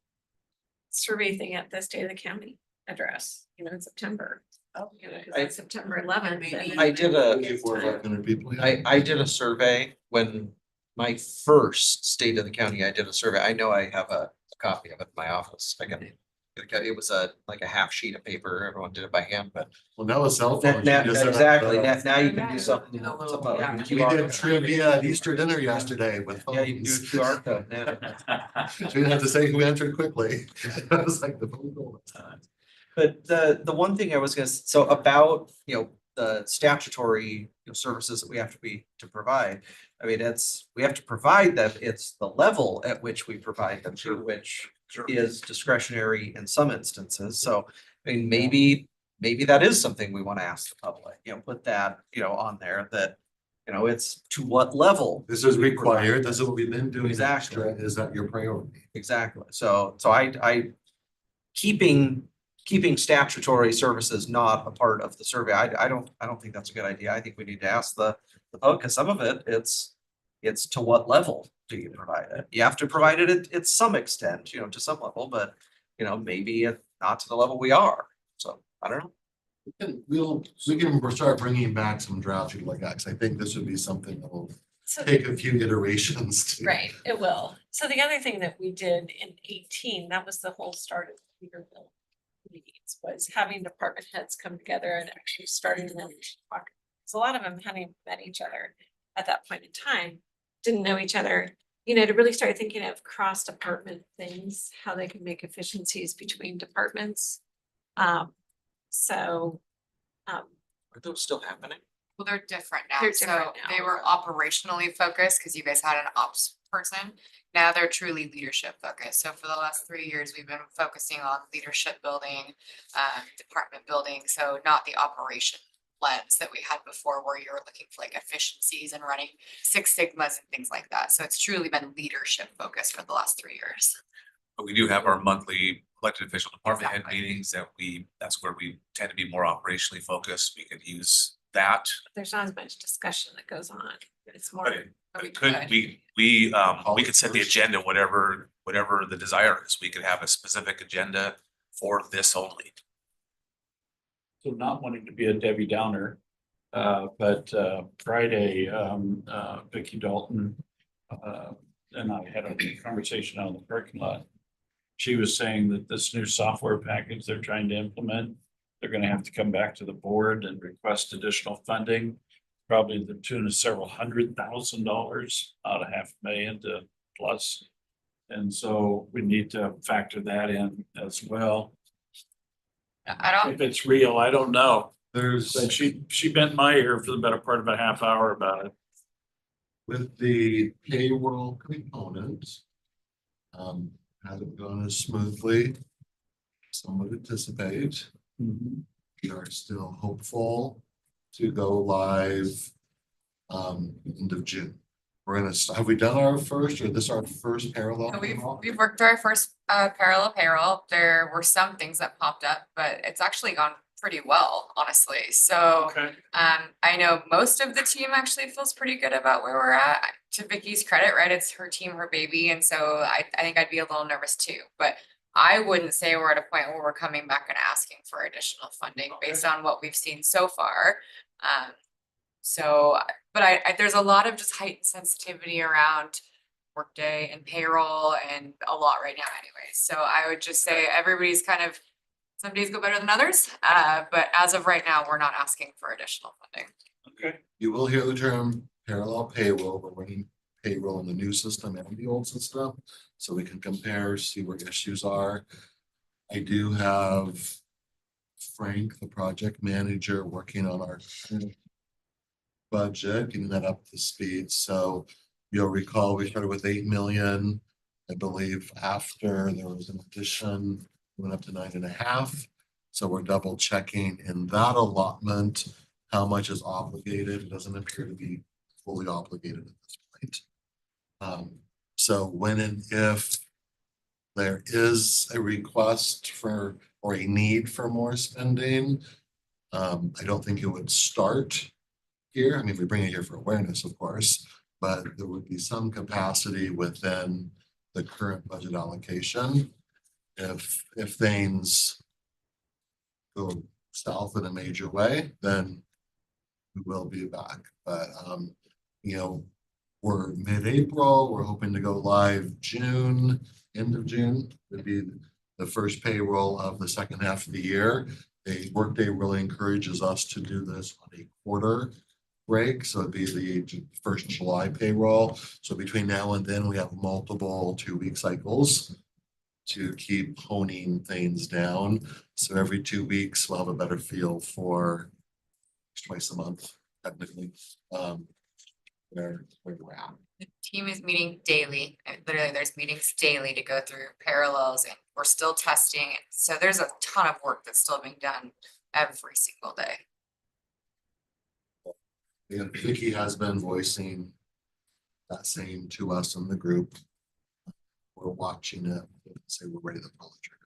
survey thing at the State of the County address, you know, in September. Oh, you know, because it's September 11th. I did a, 400 people. Yeah. I did a survey when my first State of the County, I did a survey. I know I have a copy of it in my office. I can. It was like a half sheet of paper. Everyone did it by hand, but. Well, now with cell phones. Now, you just set up exactly. the- Now you can do something. We did trivia at Easter dinner yesterday with Yeah, you can do a phones. QR code now. So you didn't have to say who answered quickly. That was like the phone call. But the one thing I was gonna, so about, the statutory services that we have to provide. I mean, we have to provide them, it's the level at which we provide them to, which is discretionary in some instances. So, I mean, maybe that is something we want to ask the public, put that, on there that, it's to what level. This is required. This is what we've been doing. Exactly. Extra. Is that your priority? Exactly. So I keeping statutory services not a part of the survey. I don't think that's a good idea. I think we need to ask the public, because some of it, it's to what level do you provide it? You have to provide it at some extent, to some level, but maybe not to the level we are. So I don't know. We can start bringing back some drafts like that, because I think this would be something that will take a few iterations to. Right, it will. So the other thing that we did in 18, that was the whole start of the Peterbilt meetings, was having department heads come together and actually starting them to talk. So a lot of them hadn't met each other at that point in time, didn't know each other, to really start thinking of cross-department things, how they can make efficiencies between departments. Are those still happening? Well, they're different now. They're So different they now. were operationally focused because you guys had an ops person. Now they're truly leadership focused. So for the last 3 years, we've been focusing on leadership building, department building. So not the operation lens that we had before, where you're looking for like efficiencies and running Six Sigmas and things like that. So it's truly been leadership focused for the last 3 years. But we do have our monthly elected official department head Exactly. meetings that's where we tend to be more operationally focused. We could use that. There's not as much discussion that goes on. It's more. But we could, could. we could set the agenda, whatever the desire is. We could have a specific agenda for this only. So not wanting to be a Debbie Downer, but Friday, Vicky Dalton and I had a conversation out in the parking lot. She was saying that this new software package they're trying to implement, they're gonna have to come back to the board and request additional funding, probably to the tune of several $100,000, not $500,000 to plus. And so we need to factor that in as well. I don't, If it's real, I don't know. There's, But she bent my ear for the better part of a half hour about it. with the payroll component, hasn't gone as smoothly. Some would anticipate. We are still hopeful to go live end of June. We're gonna, have we done our first, or this our first parallel? so we've payroll? worked through our first parallel payroll. There were some things that popped up, but it's actually gone pretty well, honestly. So Okay. I know most of the team actually feels pretty good about where we're at. To Vicky's credit, right? It's her team, her baby, and so I think I'd be a little nervous too. But I wouldn't say we're at a point where we're coming back and asking for additional funding based on what we've seen so far. So, but I there's a lot of just heightened sensitivity around workday and payroll and a lot right now anyways. So I would just say everybody's kind of, some days go better than others. But as of right now, we're not asking for additional funding. Okay. You will hear the term parallel payroll. We're running payroll in the new system and the old system, so we can compare, see where issues are. I do have Frank, the project manager, working on our budget, getting that up to speed. So you'll recall we started with 8 million. I believe after there was an addition, went up to 9.5. So we're double checking in that allotment how much is obligated. It doesn't appear to be fully obligated at this point. So when and if there is a request for or a need for more spending, I don't think it would start here. I mean, we bring it here for awareness, of course, but there would be some capacity within the current budget allocation. If things go south in a major way, then we will be back. But you know, we're mid-April, we're hoping to go live June, end of June would be the first payroll of the second half of the year. A workday really encourages us to do this on a quarter break, so it'd be the first July payroll. So between now and then, we have multiple 2-week cycles to keep honing things down. So every 2 weeks, we'll have a better feel for twice a month, technically, where we're at. The team is meeting daily. Literally, there's meetings daily to go through parallels, and we're still testing. So there's a ton of work that's still being done every single day. And Vicky has been voicing that same to us in the group. We're watching it, say we're ready to pull the trigger.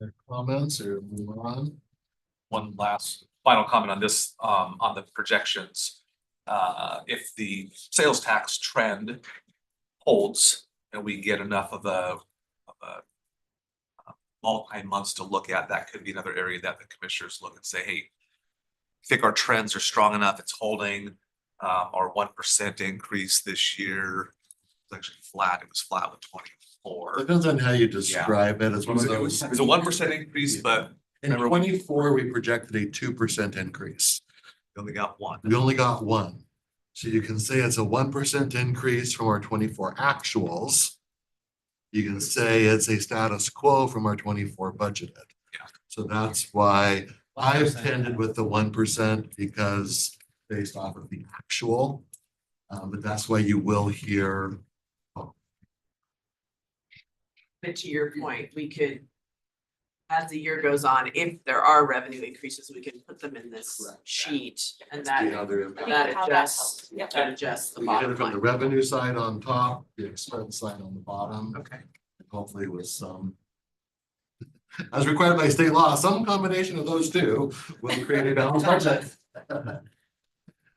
Any comments or move on? One last final comment on this, on the projections. If the sales tax trend holds and we get enough of a multi-months to look at, that could be another area that the commissioners look and say, hey, I think our trends are strong enough, it's holding. Our 1% increase this year was actually flat. It was flat with 24. Depends on how you describe it. It's It one of was those. a 1% increase, but In 24, we projected a 2% increase. we only got one. We only got one. So you can say it's a 1% increase from our 24 actuals. You can say it's a status quo from our 24 budgeted. Yeah. So that's why I've tended with the 1% because based off of the actual. But that's why you will hear. But to your point, we could, as the year goes on, if there are revenue increases, we can put them in this Correct. sheet and See that, how they're impacted. that How that adjusts, helps. Yep. that adjusts the We get bottom it from the line. revenue side on top, the expense side on the bottom. Okay. Hopefully with some as required by state law, some combination of those two will create a balanced budget.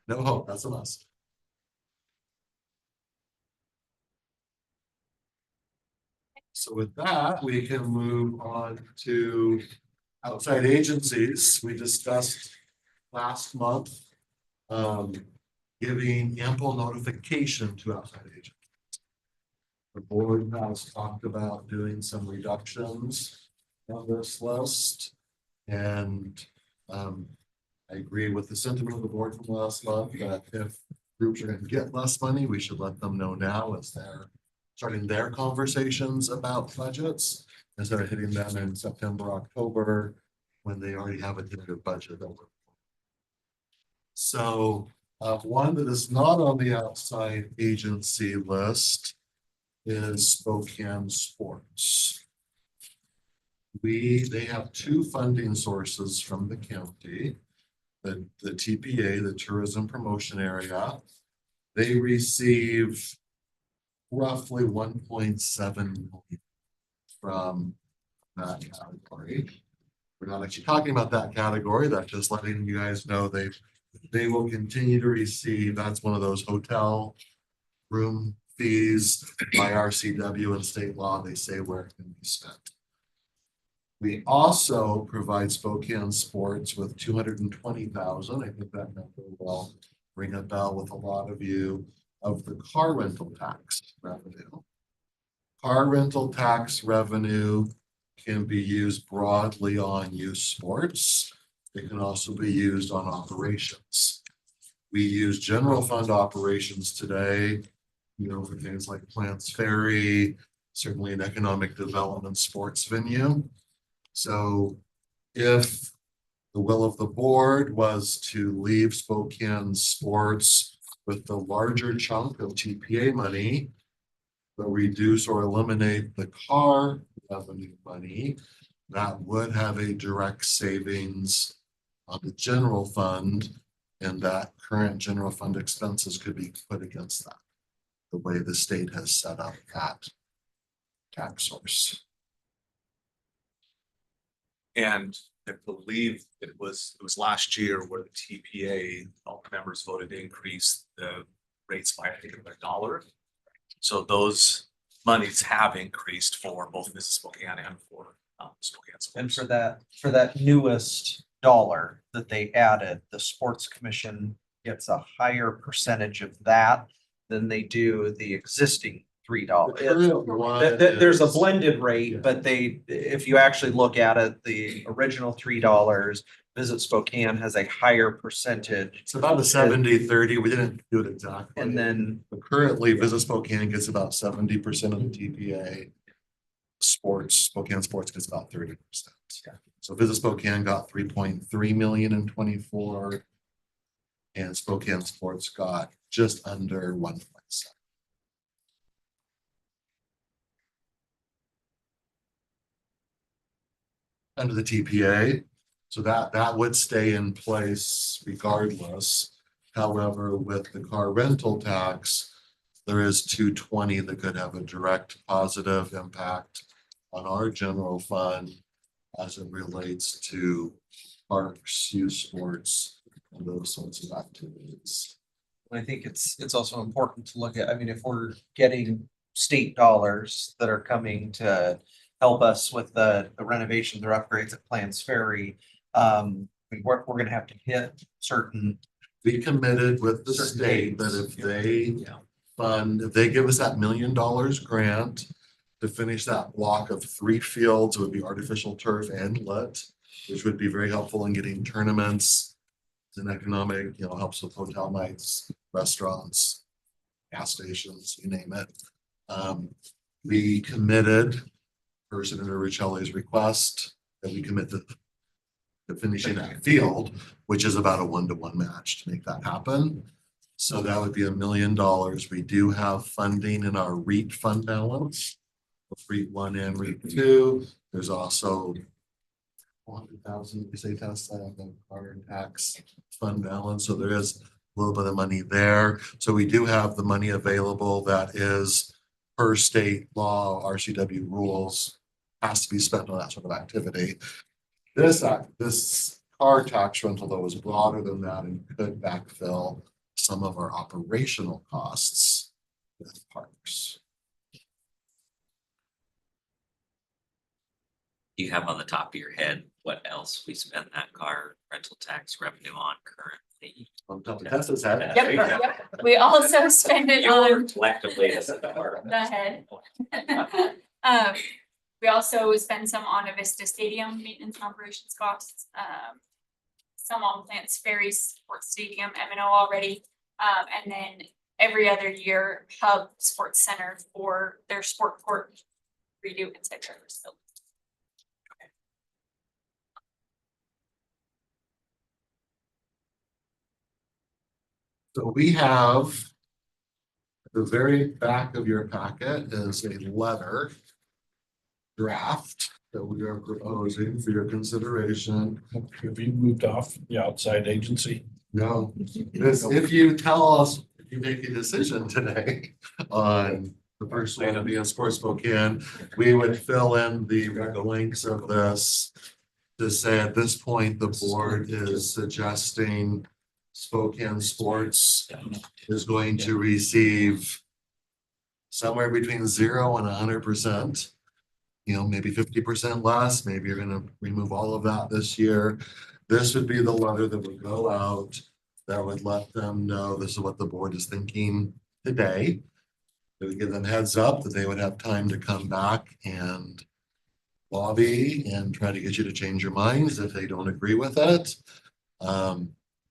No hope, that's a must. So with that, we can move on to outside agencies. We discussed last month giving ample notification to outside agents. The board has talked about doing some reductions on this list. And I agree with the sentiment of the board from last month that if groups are going to get less money, we should let them know now as they're starting their conversations about budgets instead of hitting them in September, October, when they already have a tentative budget. So one that is not on the outside agency list is Spokane Sports. They have two funding sources from the county. The TPA, the Tourism Promotion Area, they receive roughly 1.7 million from that category. We're not actually talking about that category. That's just letting you guys know they will continue to receive. That's one of those hotel room fees by RCW and state law. They say where it can be spent. We also provide Spokane Sports with 220,000. I think that number will ring a bell with a lot of you, of the car rental tax revenue. Car rental tax revenue can be used broadly on youth sports. It can also be used on operations. We use general fund operations today, for things like Plants Ferry, certainly an economic development sports venue. So if the will of the board was to leave Spokane Sports with the larger chunk of TPA money, but reduce or eliminate the car revenue money, that would have a direct savings on the general fund, and that current general fund expenses could be put against that, the way the state has set up that tax source. And I believe it was last year where the TPA, all the members voted to increase the rates by, I think, $1. So those monies have increased for both Mrs. Spokane and for Spokane Sports. And for that newest dollar that they added, the sports commission gets a higher percentage of that than they do the existing $3. There's a blended rate, but if you actually look at it, the original $3, Visit Spokane has a higher percentage. It's about a 70-30. We didn't do it exactly. And then But currently Visit Spokane gets about 70% of the TPA. Spokane Sports gets about 30%. So Visit Spokane got 3.3 million in 24. And Spokane Sports got just under 1.7. Under the TPA, so that would stay in place regardless. However, with the car rental tax, there is 220 that could have a direct positive impact on our general fund as it relates to parks, youth sports, and those sorts of activities. I think it's also important to look at, if we're getting state dollars that are coming to help us with the renovations or upgrades at Plants Ferry, we're gonna have to hit certain. We committed with the Certain state dates. that if they give us that $1 million grant to finish that block of 3 fields, it would be artificial turf and lit, which would be very helpful in getting tournaments. It's an economic, helps with hotel nights, restaurants, gas stations, you name it. We committed, per Senator Riccielli's request, that we commit to finishing that field, which is about a 1-to-1 match to make that happen. So that would be $1 million. We do have funding in our REIT fund balance, REIT 1 and REIT 2. There's also 400,000, you say, Tessa, the carbon tax fund balance. So there is a little bit of money there. So we do have the money available that is per state law, RCW rules, has to be spent on that sort of activity. This car tax rental though is broader than that and could backfill some of our operational costs with parks. You have on the top of your head what else we spend that car rental tax revenue on currently? On top of Tessa's head. Yep. We also spend it on Collectively as a department. the head. We also spend some on Avista Stadium maintenance and operations costs, some on Plants Ferry Sports Stadium, M&O already. And then every other year, Hub Sports Center for their sport court redo inside Trevor's Field. So we have at the very back of your packet is a letter draft that we are proposing for your consideration. Have you moved off the outside agency? No, this, if you tell us, if you make a decision today on the first one of the Sports Spokane, we would fill in the links of this to say at this point, the board is suggesting Spokane Sports is going to receive somewhere between 0 and 100%. You know, maybe 50% less, maybe you're gonna remove all of that this year. This would be the letter that would go out that would let them know this is what the board is thinking today. It would give them heads up that they would have time to come back and lobby and try to get you to change your minds if they don't agree with it.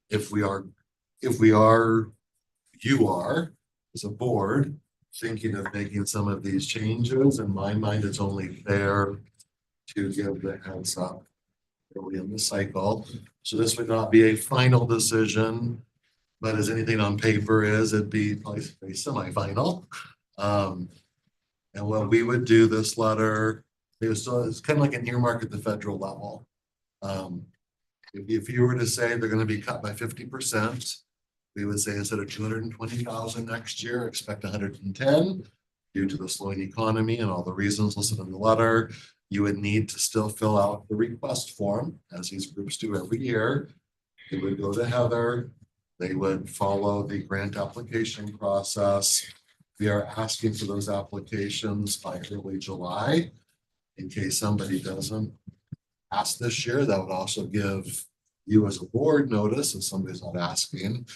If you are, as a board, thinking of making some of these changes, in my mind, it's only fair to give the heads up early in the cycle. So this would not be a final decision, but as anything on paper is, it'd be probably a semi-final. And what we would do this letter, it's kind of like an earmark at the federal level. If you were to say they're gonna be cut by 50%, we would say instead of 220,000 next year, expect 110 due to the slowing economy and all the reasons listed in the letter. You would need to still fill out the request form, as these groups do every year. It would go to Heather. They would follow the grant application process. We are asking for those applications by early July. In case somebody doesn't ask this year, that would also give you as a board notice if somebody's not asking.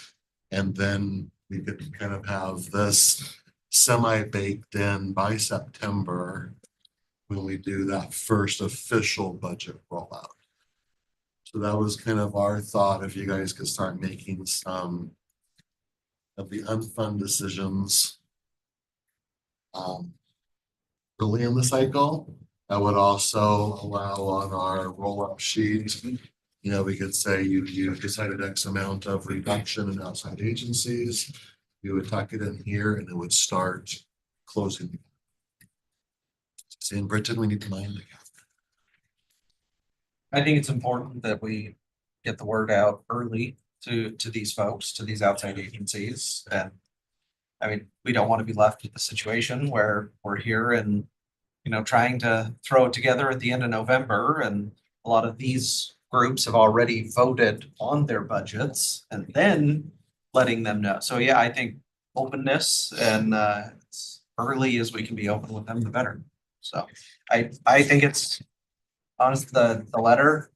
And then we could kind of have this semi-baked in by September when we do that first official budget rollout. So that was kind of our thought, if you guys could start making some of the unfun decisions early in the cycle. That would also allow on our roll-up sheet, you know, we could say you decided X amount of reduction in outside agencies. You would tuck it in here and it would start closing. In Britain, we need to mind. I think it's important that we get the word out early to these folks, to these outside agencies. And I mean, we don't want to be left with the situation where we're here and, you know, trying to throw it together at the end of November. And a lot of these groups have already voted on their budgets and then letting them know. So yeah, I think openness and as early as we can be open with them, the better. So I think it's honest, the letter,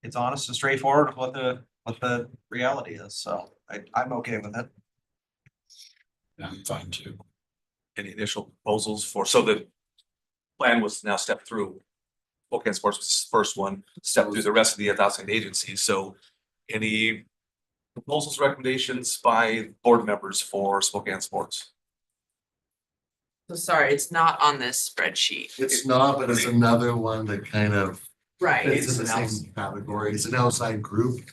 it's honest and straightforward with what the reality is. So I'm okay with it. Yeah, I'm fine too. Any initial proposals for, so the plan was now step through. Spokane Sports was the first one, step through the rest of the outside agencies. So any proposals, recommendations by board members for Spokane Sports? So sorry, it's not on this spreadsheet. It's not, but it's another one that kind of Right. fits in the same category. It's an outside group.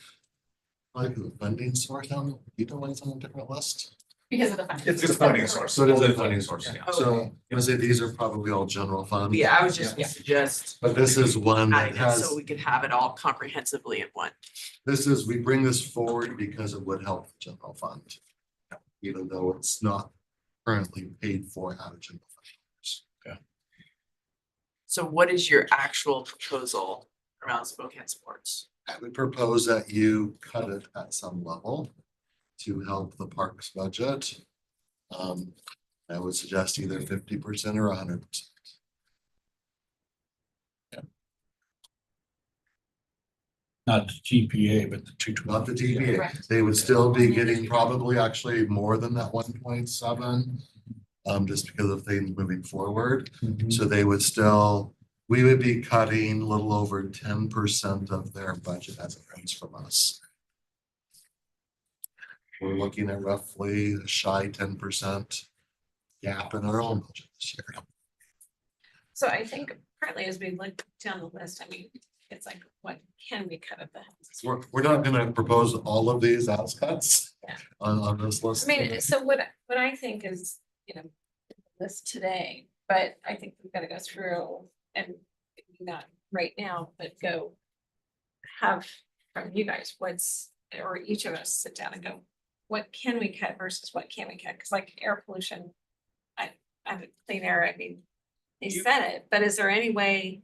Like the funding source, you don't want it's on a different list. Because of the funding. It's a funding source. So it is a It's funding source. So I say these are probably all general funds. Yeah, I was just gonna suggest But this is one that adding it has, so we could have it all comprehensively in one. we bring this forward because it would help the general fund. Even though it's not currently paid for out of general fund. So what is your actual proposal around Spokane sports? I would propose that you cut it at some level to help the parks budget. I would suggest either 50% or 100%. Not the GPA, but the 220. Not the TPA. Correct. They would still be getting probably actually more than that 1.7. Just because of things moving forward. So they would still, we would be cutting a little over 10% of their budget as it comes from us. We're looking at roughly a shy 10% gap in our own budget this year. So I think currently as we look down the list, I mean, it's like, what can we cut at the? We're not gonna propose all of these as cuts Yeah. on this I list. mean, so what I think is, this today, but I think we've got to go through and maybe not right now, but go have from you guys, or each of us sit down and go, what can we cut versus what can't we cut? Cause like air pollution, I'm clean air, I mean, they said it, but is there any way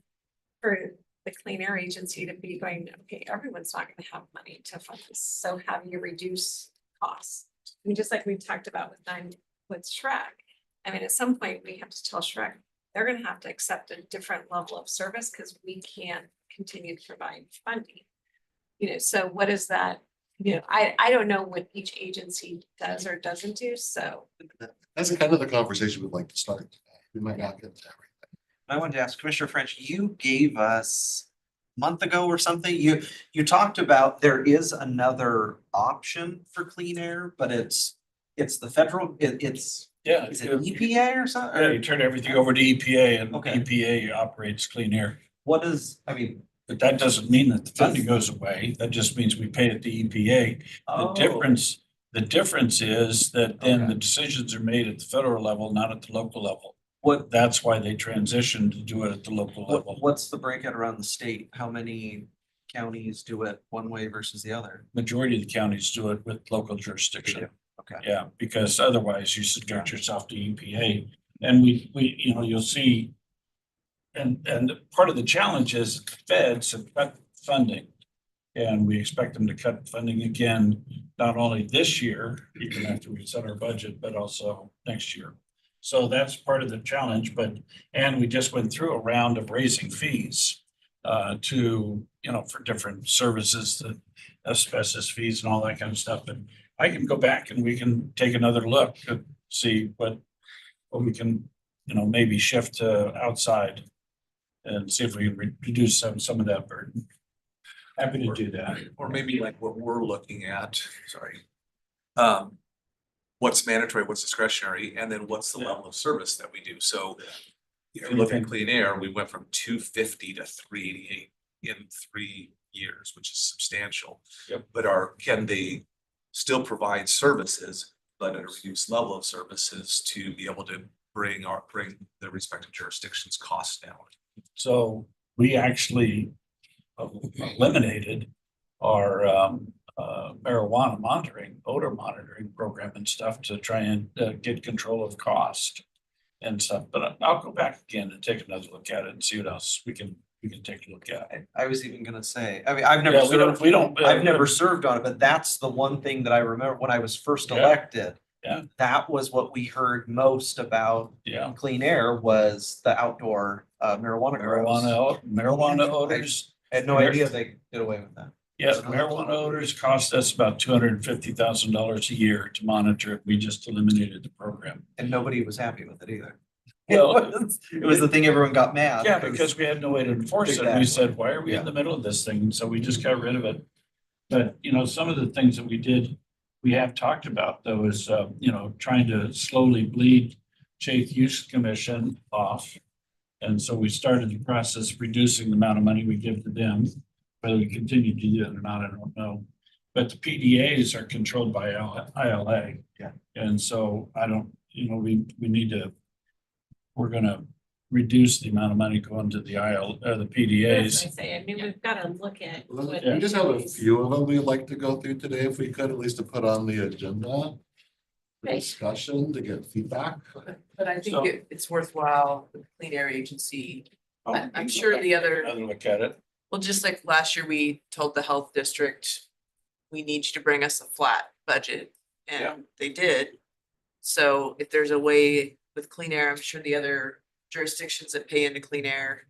for the Clean Air Agency to be going, okay, everyone's not gonna have money to fund this, so how do you reduce costs? I mean, just like we talked about with Shrek, I mean, at some point, we have to tell Shrek, they're gonna have to accept a different level of service, because we can't continue to provide funding. So what is that? I don't know what each agency does or doesn't do, so. That's kind of the conversation we'd like to start. We might not get to everything. I wanted to ask Commissioner French, you gave us a month ago or something, you talked about there is another option for clean air, but it's the federal, it's, Yeah. is it EPA or something? Yeah, you turn everything over to EPA and Okay. EPA operates clean air. What is, I mean, But that doesn't mean that the funding goes away. That just means we pay it to EPA. oh, The difference is that then Okay. the decisions are made at the federal level, not at the local level. what, That's why they transitioned to do it at the local level. what's the breakout around the state? How many counties do it one way versus the other? Majority of the counties do it with local jurisdiction. Okay. Yeah, because otherwise you subject yourself to EPA. And you'll see. And part of the challenge is the feds have cut funding. And we expect them to cut funding again, not only this year, even after we set our budget, but also next year. So that's part of the challenge, and we just went through a round of raising fees for different services, the asbestos fees and all that kind of stuff. And I can go back and we can take another look to see what we can, maybe shift to outside and see if we can reduce some of that burden. Happy to do that. Or maybe like what we're looking at, sorry. What's mandatory, what's discretionary, and then what's the level of service that we do, so. If you look at clean air, we went from 250 to 388 in 3 years, which is substantial. Yep. But can they still provide services, but at a reduced level of services to be able to bring the respective jurisdictions' costs down? So we actually eliminated our marijuana odor monitoring program and stuff to try and get control of cost and stuff. But I'll go back again and take another look at it and see what else we can take a look at. I was even gonna say, I mean, I've never Yeah, served, we don't. I've never served on it, but that's the one thing that I remember when I was first Yeah. elected. Yeah. That was what we heard most about Yeah, clean air was the outdoor marijuana grows. marijuana odors. I had no idea they did away with that. Yeah, marijuana odors cost us about $250,000 a year to monitor it. We just eliminated the program. And nobody was happy with it either. Well, It was the thing everyone got mad. Yeah, because we had no way to enforce it. We Exactly. said, why are we in the middle of this thing? And so we just got rid of it. But, some of the things that we have talked about though is, trying to slowly bleed Chafe Use Commission off. And so we started the process of reducing the amount of money we give to them. Whether we continue to do that or not, I don't know. But the PDAs are controlled by ILA. Yeah. And so I don't, we're gonna reduce the amount of money going to the the PDAs. I mean, we've got to look at. what We just have a these- few of them we'd like to go through today, if we could, at least to put on the agenda. For Okay. discussion, to get feedback. But I So- think it's worthwhile, the Clean Air Agency I'm sure the other, Another look at it. well, just like last year, we told the health district, we need you to bring us a flat budget, Yeah. and they did. So if there's a way with Clean Air, I'm sure the other jurisdictions that pay into Clean Air,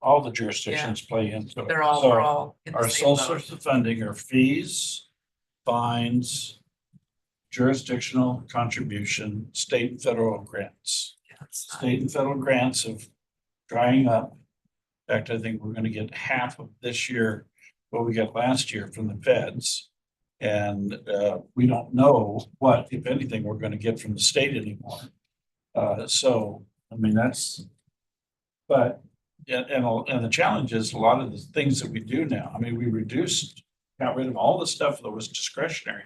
All the jurisdictions play into it. they're all, So we're all in the our same sole boat. source of funding are fees, fines, jurisdictional contribution, state and federal grants. Yeah, it's not- State and federal grants of drying up. In fact, I think we're gonna get half of this year, what we got last year from the feds. And we don't know what, if anything, we're gonna get from the state anymore. So, I mean, that's, but, yeah, and the challenge is a lot of the things that we do now, I mean, we got rid of all the stuff that was discretionary.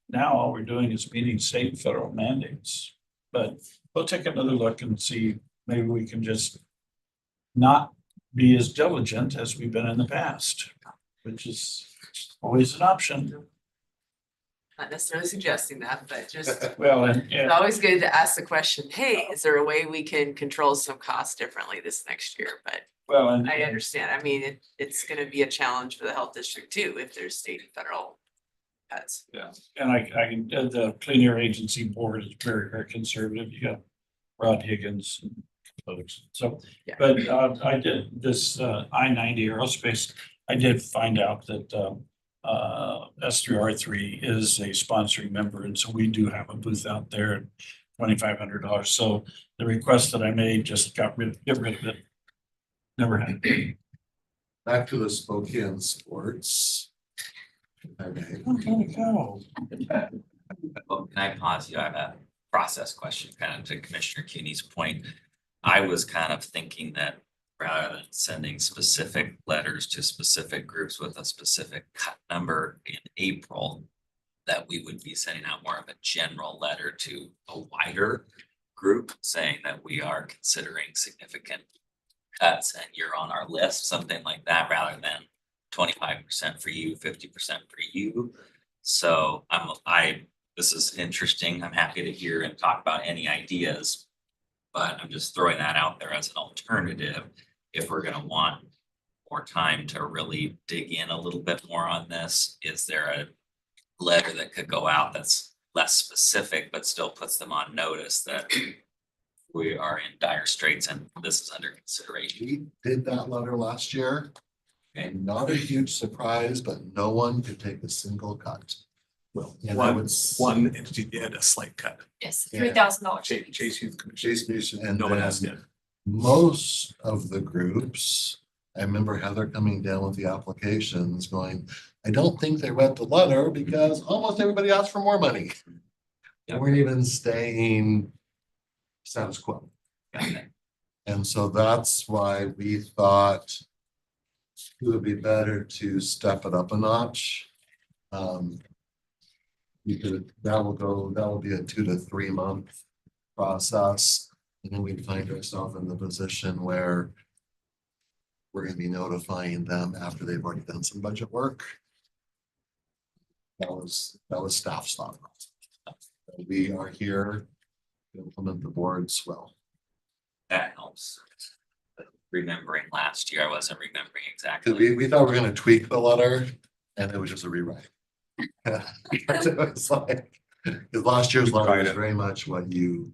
Now all we're doing is meeting state and federal mandates. But we'll take another look and see, maybe we can just not be as diligent as we've been in the past, which is always an option. Not necessarily suggesting that, but just, Well, and it's always good to ask the question, hey, is there a way we can control some costs differently this next year? But well, and I understand. I mean, it's gonna be a challenge for the health district too, if there's state and federal cuts. yeah, and I can, the Clean Air Agency Board is very, very conservative. You got Rod Higgins and folks. So, Yeah. but I did this I-90 aerospace. I did find out that S3R3 is a sponsoring member, and so we do have a booth out there at $2,500. So the request that I made just get rid of it. Never had. Back to the Spokane sports. Okay. Okay, go. Oh, can I pause you? I have a process question, kind of to Commissioner Cuny's point. I was kind of thinking that rather than sending specific letters to specific groups with a specific cut number in April, that we would be sending out more of a general letter to a wider group saying that we are considering significant cuts and you're on our list, something like that, rather than 25% for you, 50% for you. So this is interesting. I'm happy to hear and talk about any ideas. But I'm just throwing that out there as an alternative. If we're gonna want more time to really dig in a little bit more on this, is there a letter that could go out that's less specific, but still puts them on notice that we are in dire straits and this is under consideration? We did that letter last year. And not a huge surprise, but no one could take a single cut. Well, And I one, would s- one entity did a slight cut. Yes, Yeah. $3,000. Chase Youth Commission. Chase Mission, and No one else then did. most of the groups, I remember Heather coming down with the applications going, I don't think they read the letter because almost everybody asked for more money. They weren't even staying status quo. And so that's why we thought it would be better to step it up a notch. That will be a 2 to 3 month process. And then we'd find ourselves in the position where we're gonna be notifying them after they've already done some budget work. That was staff's thought. We are here to implement the board's well. That helps. But remembering last year, I wasn't remembering Cause exactly. we thought we were gonna tweak the letter and it was just a rewrite. It was like, 'cause last year's letter was very much what you.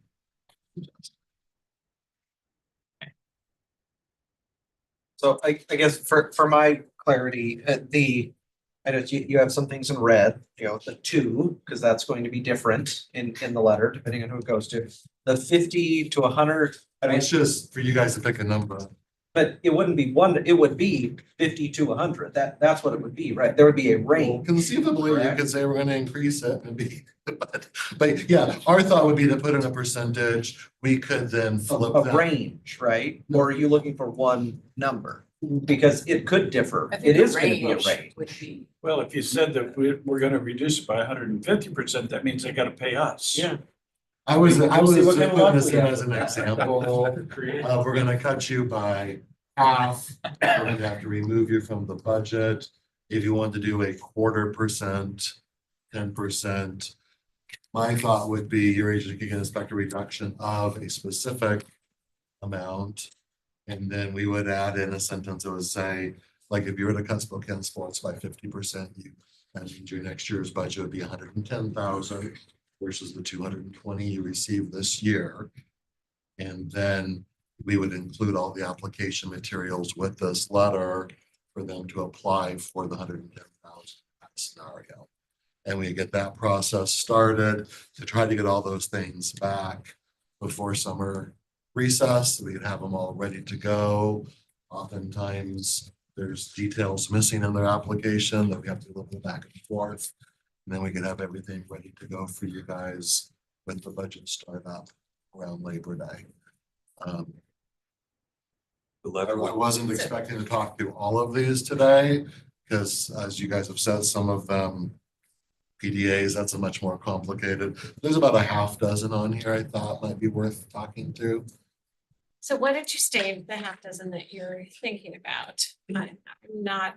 So I guess for my clarity, I know you have some things in red, the 2, because that's going to be different in the letter, depending on who it goes to. The 50 to 100, I mean, It's just for you guys to pick a number. but it wouldn't be one, it would be 50 to 100. That's what it would be, right? There would be a range. Conceivably, you Correct. could say we're gonna increase it and be, but yeah, our thought would be to put in a percentage. We could then flip A that. range, right? Or are you looking for one number? Because it could differ. I think It the is gonna be a range range. would be, Well, if you said that we're gonna reduce it by 150%, that means they gotta pay us. Yeah. I was We'll just see what putting kind of luck this we in have. as an example. We're gonna cut you by half. We're gonna have to remove you from the budget. If you want to do a 1/4%, 10%. My thought would be your agency can expect a reduction of a specific amount. And then we would add in a sentence that would say, like, if you were to cut Spokane Sports by 50%, that means your next year's budget would be 110,000 versus the 220 you received this year. And then we would include all the application materials with this letter for them to apply for the 110,000 scenario. And we get that process started to try to get all those things back before summer recess. We could have them all ready to go. Oftentimes, there's details missing in their application that we have to do a little back and forth. And then we could have everything ready to go for you guys when the budget start up around Labor Day. I wasn't expecting to talk through all of these today, because as you guys have said, some of them PDAs, that's a much more complicated. There's about a half dozen on here I thought might be worth talking through. So what did you say, the half dozen that you're thinking about? I'm not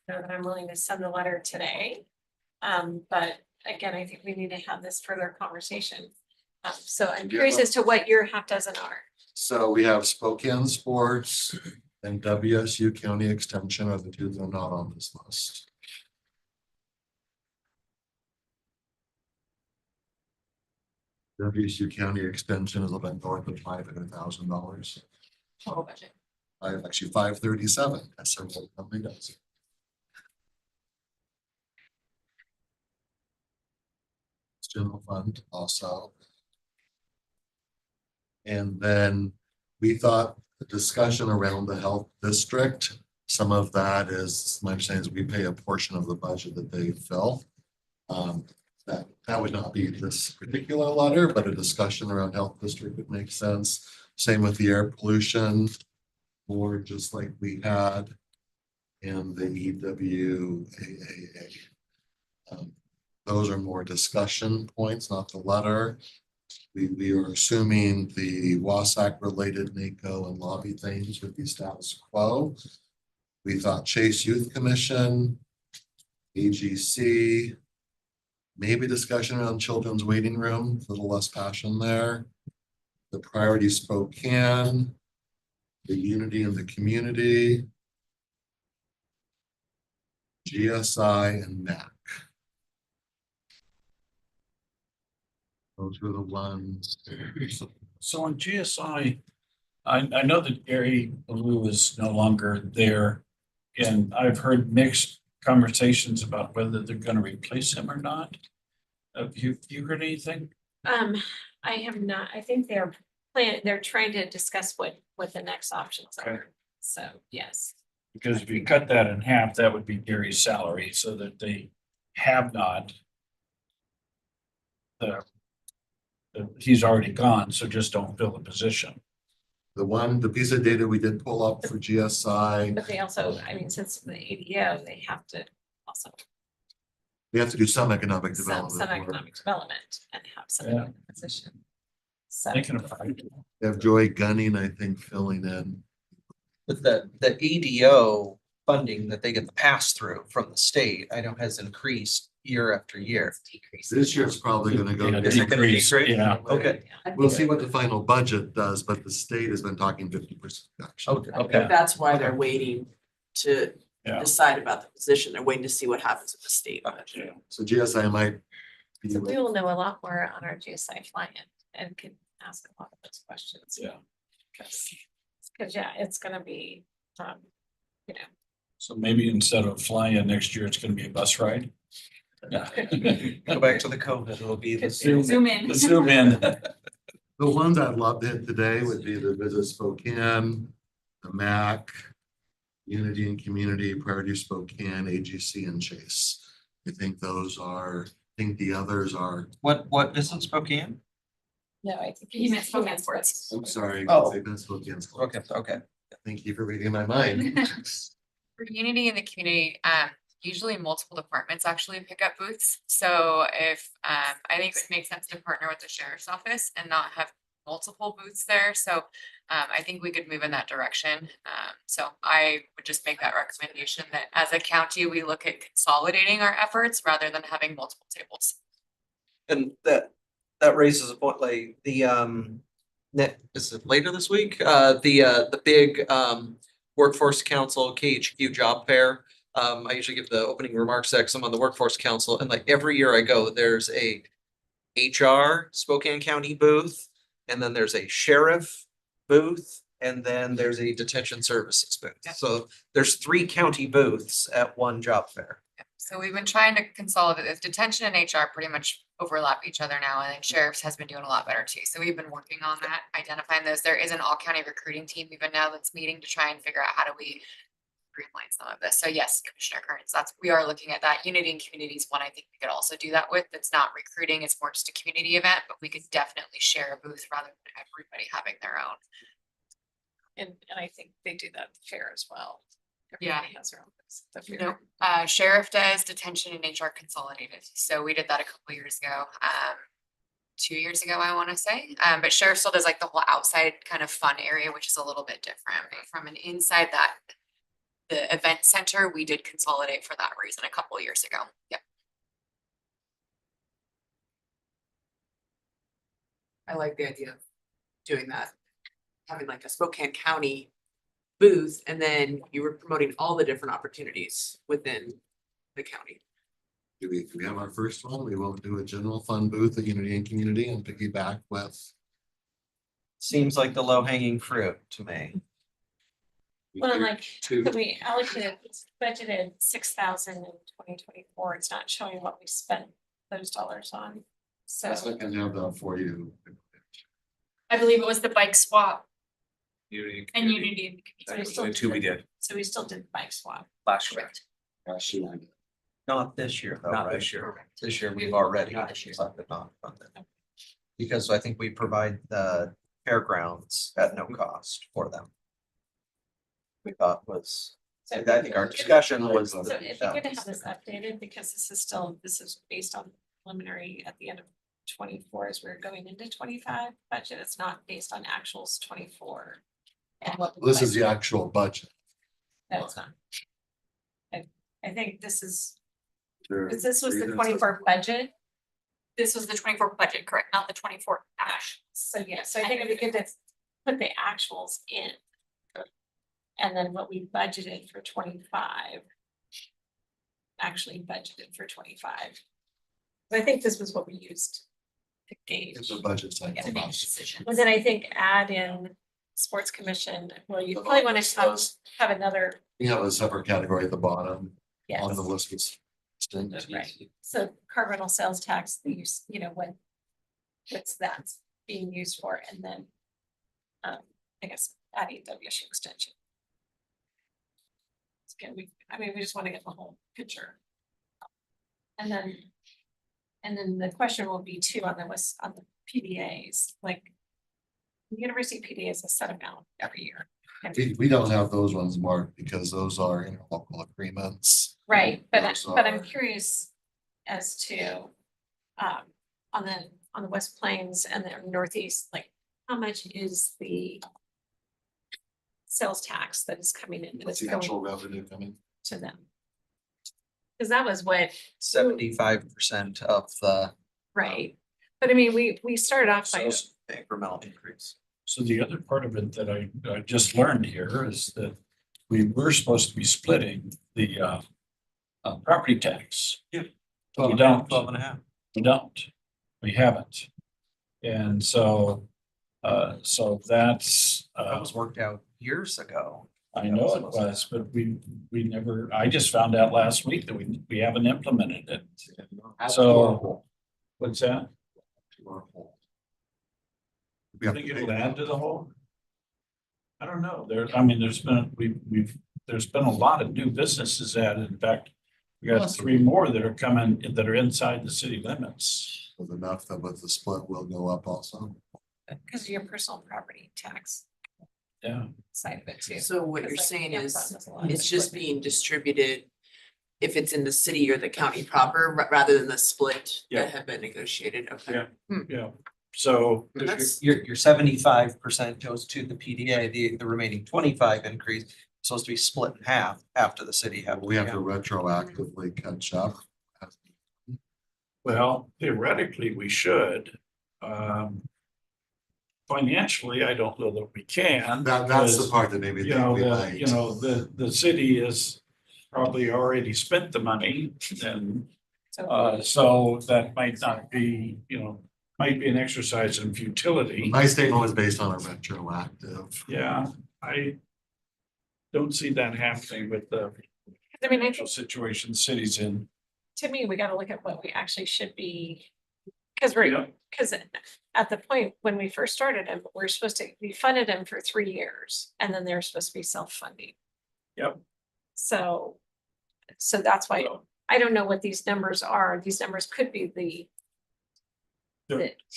know that I'm willing to send the letter today. But again, I think we need to have this further conversation. So I'm curious as to what your half dozen are. So we have Spokane Sports and WSU County Extension are the two that are not on this list. WSU County Extension is about north of $500,000. Total budget. Actually 537. That's what the company does. It's general fund also. And then we thought the discussion around the health district, some of that is, my understanding is we pay a portion of the budget that they fill. That would not be this particular letter, but a discussion around health district would make sense. Same with the air pollution board, just like we had in the EWAAA. Those are more discussion points, not the letter. We are assuming the WASAC related NACO and lobby things would be status quo. We thought Chase Youth Commission, AGC, maybe discussion around children's waiting room, a little less passion there. The Priority Spokane, the Unity in the Community, GSI and MAC. Those were the ones. So on GSI, I know that Gary Blue is no longer there. And I've heard mixed conversations about whether they're gonna replace him or not. Have you heard anything? I have not, I think they're trying to discuss what the next options Okay. are. So, yes. Because if you cut that in half, that would be Gary's salary, so that they have not. He's already gone, so just don't fill the position. The piece of data we did pull up for GSI, But they also, I mean, since the ADO, they have to also we have to do some economic some development. work. economic development and have some Yeah. position. So. Thinking about it. We have Joy Gunning, I think, filling in. With the ADO funding that they get the pass through from the state, I know has increased year after year. This year it's probably gonna go. Yeah, Is it gonna decrease, decrease? yeah. Okay. We'll see what the final budget does, but the state has been talking 50% reduction. Okay. I think that's why they're waiting to Yeah. decide about the position. They're waiting to see what happens with the state budget. So GSI might be. So we will know a lot more on our GSI fly-in and can ask a lot of those questions. Yeah. Cause yeah, it's gonna be, you know. So maybe instead of flying next year, it's gonna be a bus ride. Yeah. Go back to the COVID, it'll be the Zoom in. The zoom in. The ones I'd love to hit today would be the Visit Spokane, the MAC, Unity and Community, Priority Spokane, AGC and Chase. I think those are, I think the others are, What is in Spokane? No, I think. He meant Spokane Sports. I'm sorry. Oh. I've been Spokane. Okay. Thank you for reading my mind. For Unity in the community, usually multiple departments actually pick up booths. So if, I think it would make sense to partner with the sheriff's office and not have multiple booths there. So I think we could move in that direction. So I would just make that recommendation that as a county, we look at consolidating our efforts rather than having multiple tables. And that raises a point, like the is it later this week? The big Workforce Council KHQ job fair. I usually give the opening remarks section. I'm on the Workforce Council, and like every year I go, there's a HR Spokane County booth, and then there's a sheriff booth, and then there's a detention services booth. So there's 3 county booths at one job fair. So we've been trying to consolidate this. Detention and HR pretty much overlap each other now, and then sheriffs has been doing a lot better too. So we've been working on that, identifying those. There is an all county recruiting team even now that's meeting to try and figure out how do we streamline some of this. So yes, Commissioner Kearns, we are looking at that. Unity and Community is one I think we could also do that with. It's not recruiting, it's more just a community event, but we could definitely share a booth rather than everybody having their own. And I think they do that fair as well. Yeah. Everybody has their own booths at the fair. No, sheriff does detention and HR consolidated. So we did that a couple years ago. 2 years ago, I want to say. But sheriff still does like the whole outside kind of fun area, which is a little bit different. But from an inside that, the event center, we did consolidate for that reason a couple years ago. Yep. I like the idea of doing that. Having like a Spokane County booth, and then you were promoting all the different opportunities within the county. Do we have our first one? We will do a general fund booth at Unity and Community and piggyback with. Seems like the low hanging fruit to me. Well, like, Two. we allocated, budgeted 6,000 in 2024. It's not showing what we spent those dollars on. So Yes, I can have that for you. I believe it was the bike swap Unity and Community. Unity and So we still Only 2 we did, did so we still did bike swap. last year. Not this year, though, Not right? this year. This year, we've already. Not this year. decided not to fund it. Because I think we provide the fairgrounds at no cost for them. We thought was, So I think our discussion was. So if you're gonna have this updated, because this is based on preliminary at the end of 24 as we're going into 25 budget. It's not based on actuals 24. And what This is the actual budget. No, it's not. I think this is, There- because this was the 24 budget. this was the 24 budget, correct? Not the 24 cash. So yeah, so I think it'd be good to put the actuals in. And then what we budgeted for 25. Actually budgeted for 25. But I think this was what we used to gauge. It's a budget Yeah, cycle. to make not- decisions. But then I think add in sports commission, well, you probably want to have another, We have a separate category at the bottom on yes, the list. Was distinct. right. So car rental sales tax, the use, what's that being used for, and then I guess adding WSU extension. Again, we just want to get the whole picture. And then the question will be too on the PDAs, like. The university PDA is a set amount every year. And- We don't have those ones marked because those are interlocal agreements. Right, but Those I'm are- curious as to, on the West Plains and the Northeast, like, how much is the sales tax that is coming in, What's that's the actual going revenue coming? to them? Cause that was what, 75% of the right, but I mean, we started off by, incremental increase. So the other part of it that I just learned here is that we were supposed to be splitting the property tax. Yeah. We don't. 12 and a half. We don't. We haven't. And so that's, That was worked out years ago. I know it was, but we never, I just found out last week that we haven't implemented it. So, what's that? We I have to think pay it'll add to the whole. I don't know. There's been a lot of new businesses added. In fact, we got 3 more that are coming, that are inside the city limits. With enough that with the split will go up also. because of your personal property tax Yeah. side of it too. So what 'Cause, you're like, saying Amazon is, does a lot of it's just equipment. being distributed. If it's in the city or the county proper, rather than the split Yeah. that have been negotiated, okay. Yeah. So That's, Your 75% goes to the PDA, the remaining 25 increase is supposed to be split in half after the city have. We have to retroactively catch up. well, theoretically, we should. financially, I don't know that we can. That's the because, part that made me You think know, we might. the city has probably already spent the money and so that might not be, might be an exercise in futility. My statement was based on a retroactive. Yeah, I don't see that happening with the I mean, financial situation cities in. to me, we gotta look at what we actually should be. Cause we're, Yeah. cause at the point when we first started them, we're supposed to, we funded them for 3 years and then they're supposed to be self-funding. Yep. So that's why So, I don't know what these numbers are. These numbers could be the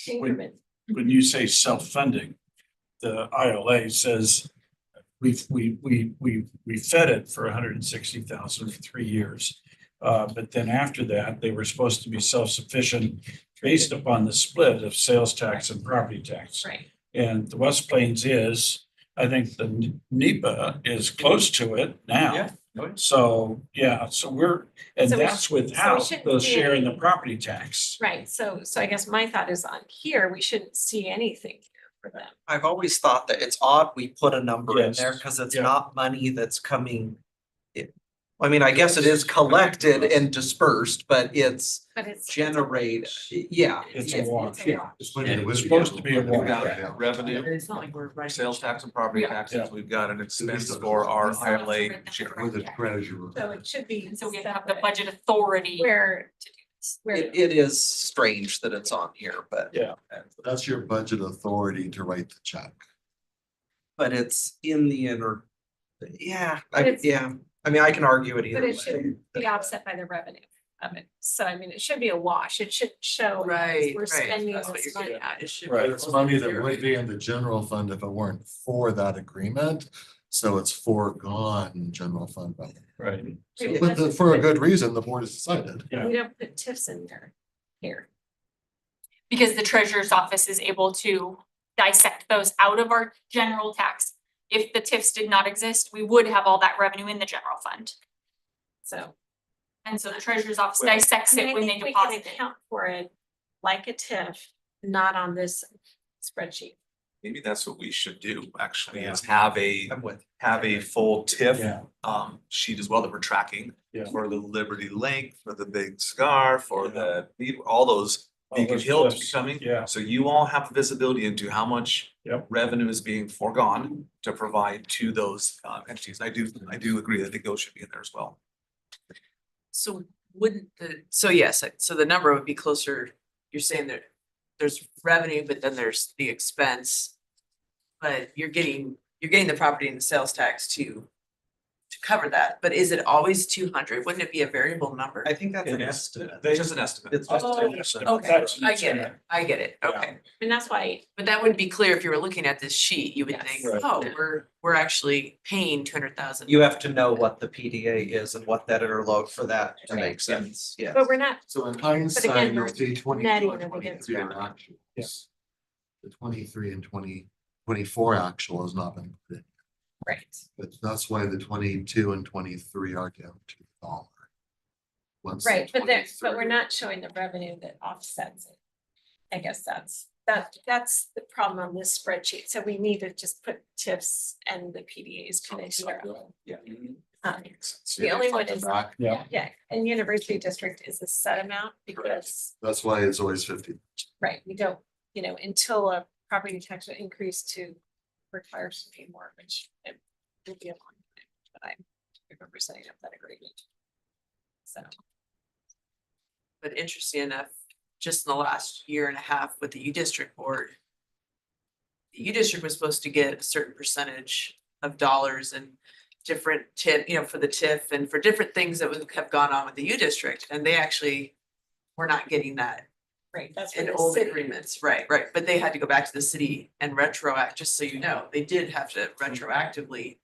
increment. When you say self-funding, the ILA says we fed it for 160,000 for 3 years. But then after that, they were supposed to be self-sufficient based upon the split of sales tax and property tax. Right. And the West Plains is, I think the NEPA is close to it now. Yeah. So, yeah, so we're, and So we that's sh- so we without shouldn't the see share in any- the property tax. Right, so I guess my thought is on here, we shouldn't see anything for them. I've always thought that it's odd we put a number in there Yes. because it's Yeah. not money that's coming. I mean, I guess it is collected and dispersed, but it's But it's. generated, yeah. It's a wash. Yeah. It's supposed to be a We've wash. got revenue, It's not like we're writing. sales tax and property Yeah. taxes. We've got an expense for our ILA share. With the treasurer. So it should be. So we have the budget authority. Where, where, It is strange that it's on here, but. Yeah. That's your budget authority to write the check. But it's in the inner, yeah, But it's- yeah, I mean, I can argue it either but way. it shouldn't be offset by the revenue of it. So I mean, it should be a wash. It should show. Right, We're right. spending That's what this you're money getting at. It should Right. be. It's money that would be in the general fund if it weren't for that agreement. So it's foregone general fund money. Right. Maybe But that's- for a good reason, the board has decided. Yeah. We don't put tips in there, here. Because the treasurer's office is able to dissect those out of our general tax. If the TIFs did not exist, we would have all that revenue in the general fund. So. And so the treasurer's office Well, dissects I mean, it I when they think we can deposit it. account for it like a TIF, not on this spreadsheet. Maybe that's what we should do, actually, Yeah. is have a, I'm with. have a full TIF Yeah. sheet as well that we're tracking. Yeah. For the Liberty Lake, for the Big Scar, for the, all those All Beacon those Hill cliffs. coming. Yeah. So you all have visibility into how much Yep. revenue is being foregone to provide to those entities. I do agree. I think those should be in there as well. So wouldn't so yes, so the number would be closer, you're saying that there's revenue, but then there's the expense. But you're getting the property and the sales tax to cover that, but is it always 200? Wouldn't it be a variable number? I think that's an It is. estimate. It's just an estimate. It's just Oh, an estimate. Okay, That's- I get it, Yeah. okay. And that's why, But that wouldn't be clear if you were looking at this sheet, you would Yes. think, Right. oh, we're actually paying 200,000. You have to know what the PDA is and what that interload for that to Right. make sense, yes. but we're not, So in hindsight, again, you'll we're see 22 netting and them against 23 are revenue. actuals. The 23 and 2024 actual has not been put in. right. But that's why the 22 and 23 are down to the dollar. Once the Right, but we're 23 not showing the revenue that offsets it. I guess that's the problem on this spreadsheet. So we need to just put TIFs and the PDAs kind of together. Yeah. The only one is, Back. Yeah. yeah, and University District is a set amount because, That's why it's always 50. right, we don't, until a property tax increase to require us to pay more, which it will be a long time, but I remember setting up that agreement. So. But interesting enough, just in the last year and a half with the U District board. The U District was supposed to get a certain percentage of dollars and different tip, for the TIF and for different things that would have gone on with the U District, and they actually were not getting that Right, that's in where the old city, agreements, right, but they had to go back to the city and retroact, just so you know, they did have to retroactively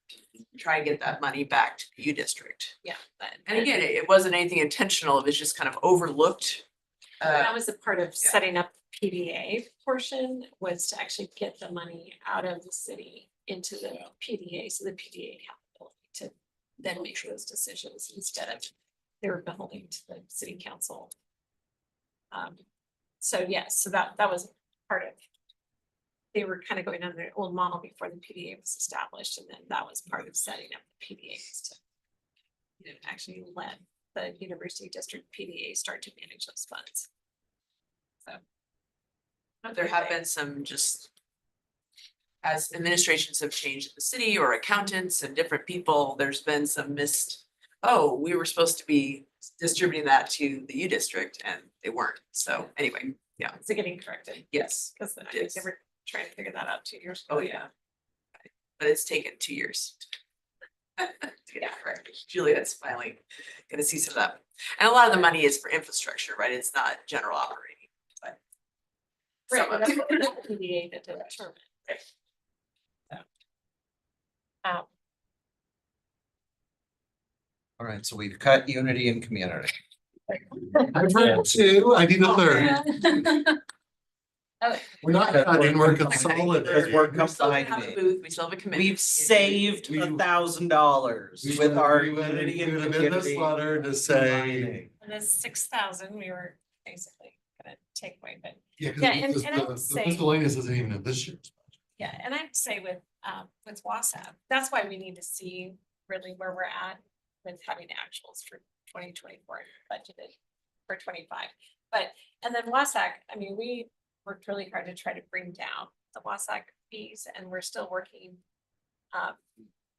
try and get that money back to the U District. yeah, but. And again, it wasn't anything intentional, it was just kind of overlooked. That was a part of setting up the PDA portion, was to actually get the money out of the city into the PDA, so the PDA had the ability to then make those decisions instead of they were beholden to the city council. So yes, so that was part of they were kind of going on their old model before the PDA was established, and then that was part of setting up the PDAs to actually let the university district PDA start to manage those funds. So. There have been some just. As administrations have changed in the city or accountants and different people, there's been some missed. Oh, we were supposed to be distributing that to the U district and they weren't. So anyway, yeah, Is it getting corrected? yes, Because I It think is. they were trying to figure that out 2 years ago. oh yeah. But it's taken 2 years. To get it corrected. Juliet's finally gonna see some of that. And a lot of the money is for infrastructure, right? It's not general operating, but. Right, some but of that's it. what the PDA that determine. So. All right, so we've cut unity and community. I've heard two, I need a third. We're not cutting, we're consolidating. Because we're We still combined. have a booth, we still have a committee. We've saved $1,000 with our unity and We would have been this community. letter to say. combining. And the 6,000, we were basically gonna take away, but Yeah, Yeah, and- because and I would the say- miscellaneous isn't even in this year's. yeah, and I'd say with WASAP, that's why we need to see really where we're at with having actuals for 2024 budgeted for 25. But, and then WASAC, I mean, we worked really hard to try to bring down the WASAC fees, and we're still working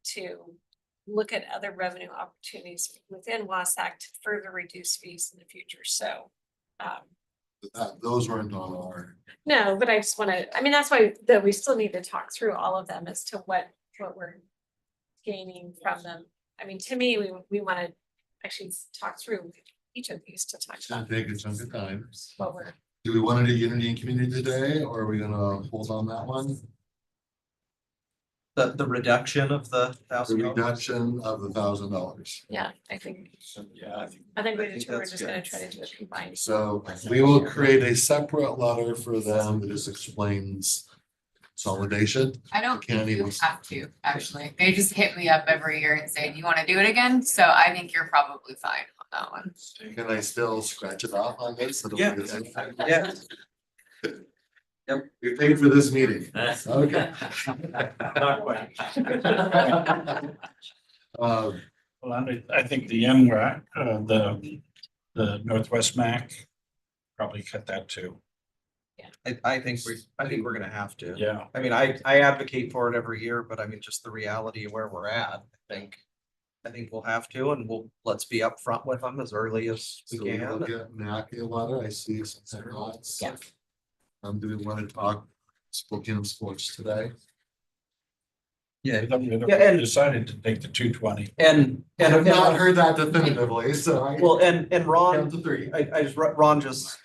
to look at other revenue opportunities within WASAC to further reduce fees in the future. So Those weren't on our. no, but I just wanna, I mean, that's why that we still need to talk through all of them as to what we're gaining from them. I mean, to me, we wanna actually talk through each of these to talk It's gonna about take a chunk of time. what we're. Do we want to do unity and community today, or are we gonna hold on that one? The reduction of the The $1,000. reduction of the $1,000. Yeah, I think, Yeah, I think. I think I think we're that's just gonna good. try to do it combined. So we will create a separate letter for them that just explains consolidation. I don't Can't think you even- have to, actually. They just hit me up every year and say, do you wanna do it again? So I think you're probably fine on that one. Can I still scratch it off on this? Yeah. Yeah. Yep. We paid for this meeting. Okay. Not quite. Um, Well, I think the NWAC, the Northwest MAC, probably cut that too. I think we're gonna have to. Yeah. I mean, I advocate for it every year, but I mean, just the reality of where we're at, I think we'll have to, and let's be upfront with them as early as we So we can. look at NAC letter, I see some thoughts. Yeah. Do we want to talk Spokane sports today? Yeah. We and- decided to take the 220. And, I have not and, heard that definitively, so I. well, and Ron, Count to three. Ron just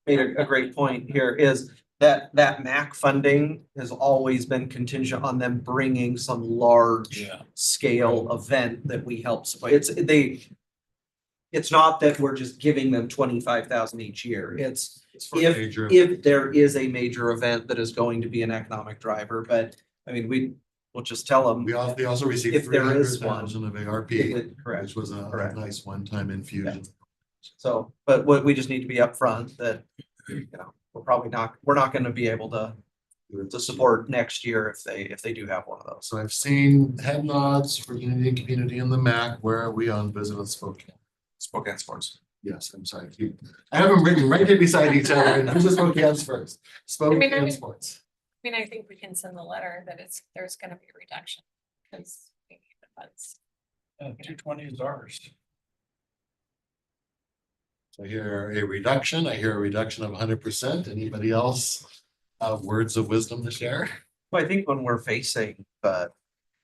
made a great point here is that MAC funding has always been contingent on them bringing some large Yeah. scale event that we help support. It's not that we're just giving them 25,000 each year. It's for major- if there is a major event that is going to be an economic driver, but I mean, we'll just tell them. They also received If there is 300,000 of ARP, Correct. which was a Correct. nice one-time infusion. So, but what we just need to be upfront that, we're not gonna be able to support next year if they do have one of those. So I've seen head nods for unity and community in the MAC. Where are we on Visit Spokane? Spokane Sports. Yes, I'm sorry. I have them written right here beside each other and Visit Spokane's first. Spokane mean- Sports. I mean, I think we can send the letter that there's gonna be a reduction, because we need the funds. 220 is ours. So I hear a reduction. I hear a reduction of 100%. Anybody else have words of wisdom to share? Well, I think when we're facing,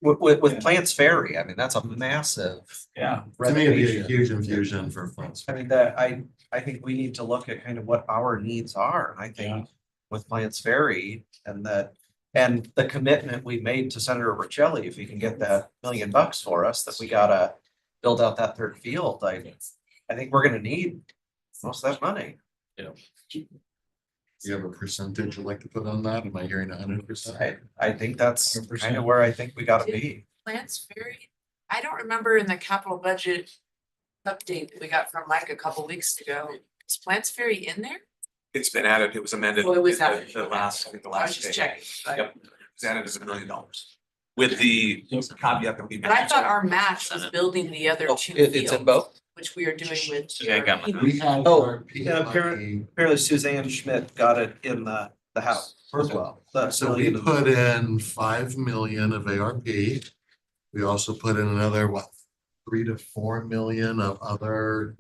with Plants Ferry, I mean, that's a massive. Yeah. To me, it'd be a renovation. huge infusion for funds. I mean, I think we need to look at kind of what our needs are, and I think with Plants Ferry and the commitment we made to Senator Riccelli, if he can get that $1 million for us, that we gotta build out that third field, I think we're gonna need most of that money. Do you have a percentage you'd like to put on that? Am I hearing 100%? I think that's 100%. kind of where I think we gotta be. Plants Ferry, I don't remember in the capital budget update that we got from Mike a couple weeks ago. Is Plants Ferry in there? It's been added, it was amended. Oh, it was in the- added, The okay. last, I think the I last was just day. checking. Right? Yep, it was added as $1 million. With the caveat that we. But I thought our match was building the other two It's in fields, both? which we are doing with. Yeah, I got my- We had Oh, our yeah, apparently Suzanne Schmidt got it in the house as well. So we put in 5 million of ARP. We also put in another, what, 3 to 4 million of other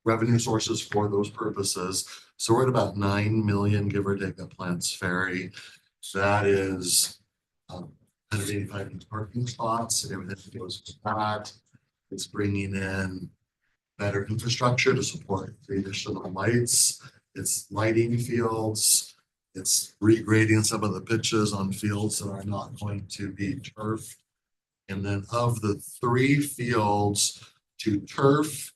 revenue sources for those purposes. So we're at about 9 million, give or take, at Plants Ferry. So that is 185 new parking spots, and everything that goes with that. It's bringing in better infrastructure to support the additional lights. It's lighting fields. It's regrading some of the pitches on fields that are not going to be turf. And then of the 3 fields to turf,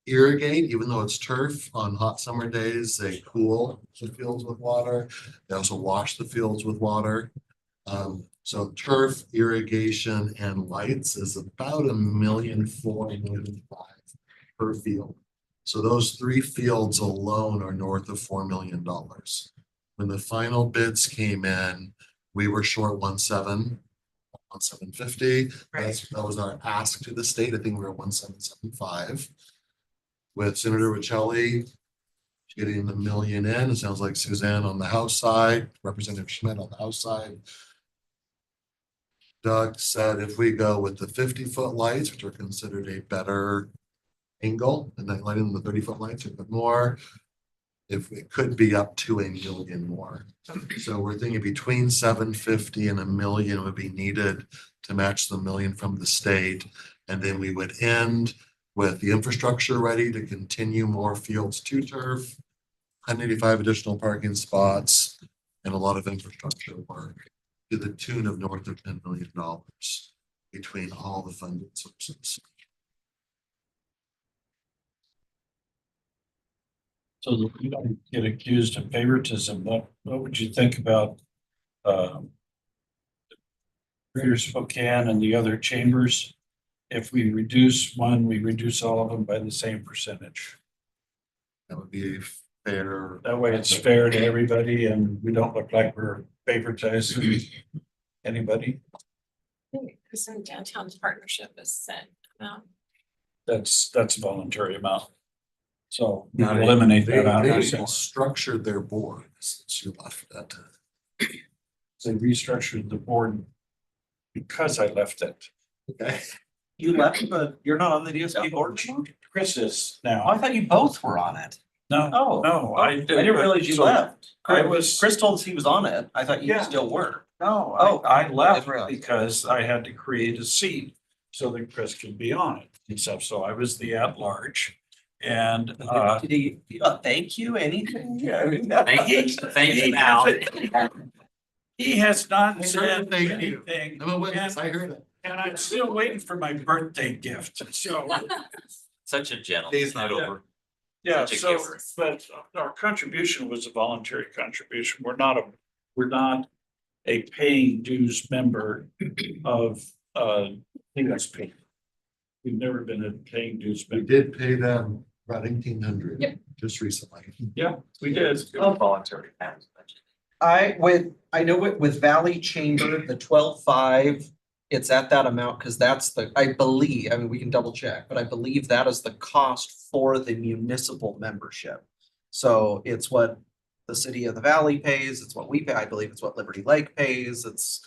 irrigate, even though it's turf, on hot summer days, they cool the fields with water. They also wash the fields with water. So turf, irrigation, and lights is about $1.4 million, $1.5 million per field. So those 3 fields alone are north of $4 million. When the final bids came in, we were short 1.750. That was our ask to the state. I think we were 1.775. With Senator Riccelli getting the $1 million in, it sounds like Suzanne on the House side, Representative Schmidt on the House side. Doug said if we go with the 50-foot lights, which are considered a better angle, and then lighting the 30-foot lights a bit more, if it could be up to $1 million more. So we're thinking between 750 and $1 million would be needed to match the $1 million from the state. And then we would end with the infrastructure ready to continue more fields to turf, 185 additional parking spots, and a lot of infrastructure work to the tune of north of $10 million between all the funding sources. So that you don't get accused of favoritism, what would you think about Greater Spokane and the other chambers? If we reduce one, we reduce all of them by the same percentage. That would be fair. That way it's fair to everybody and we don't look like we're favoritizing anybody. Because in downtown's partnership is set. That's a voluntary amount. So we Not eliminate They that out of they our structured their board since you left that. They restructured the board because I left it. Okay. You left, but you're not on the DSP board anymore? Chris is Oh, I now. thought you both were on it. No, Oh. no, I didn't realize you So left. I was. Chris told us he was on it. I thought you Yeah. still were. No, Oh, I left didn't realize. because I had to create a seat so that Chris could be on it and stuff. So I was the at-large. And Did he, thank you, anything? Thank you, Al. he has not I heard said thank you. anything. I'm a witness, I heard it. And I'm still waiting for my birthday gift. So, Such a gentleman. Day's not over. yeah, Such a so, giver. but our contribution was a voluntary contribution. We're not a paying dues member of DSP. We've never been a paying dues We member. did pay them about 1,800 Yep. just recently. Yeah, we did. Voluntary. I know with Valley Chamber, the 12.5, it's at that amount because that's I believe, I mean, we can double check, but I believe that is the cost for the municipal membership. So it's what the city of the Valley pays, it's what we pay, I believe it's what Liberty Lake pays, it's,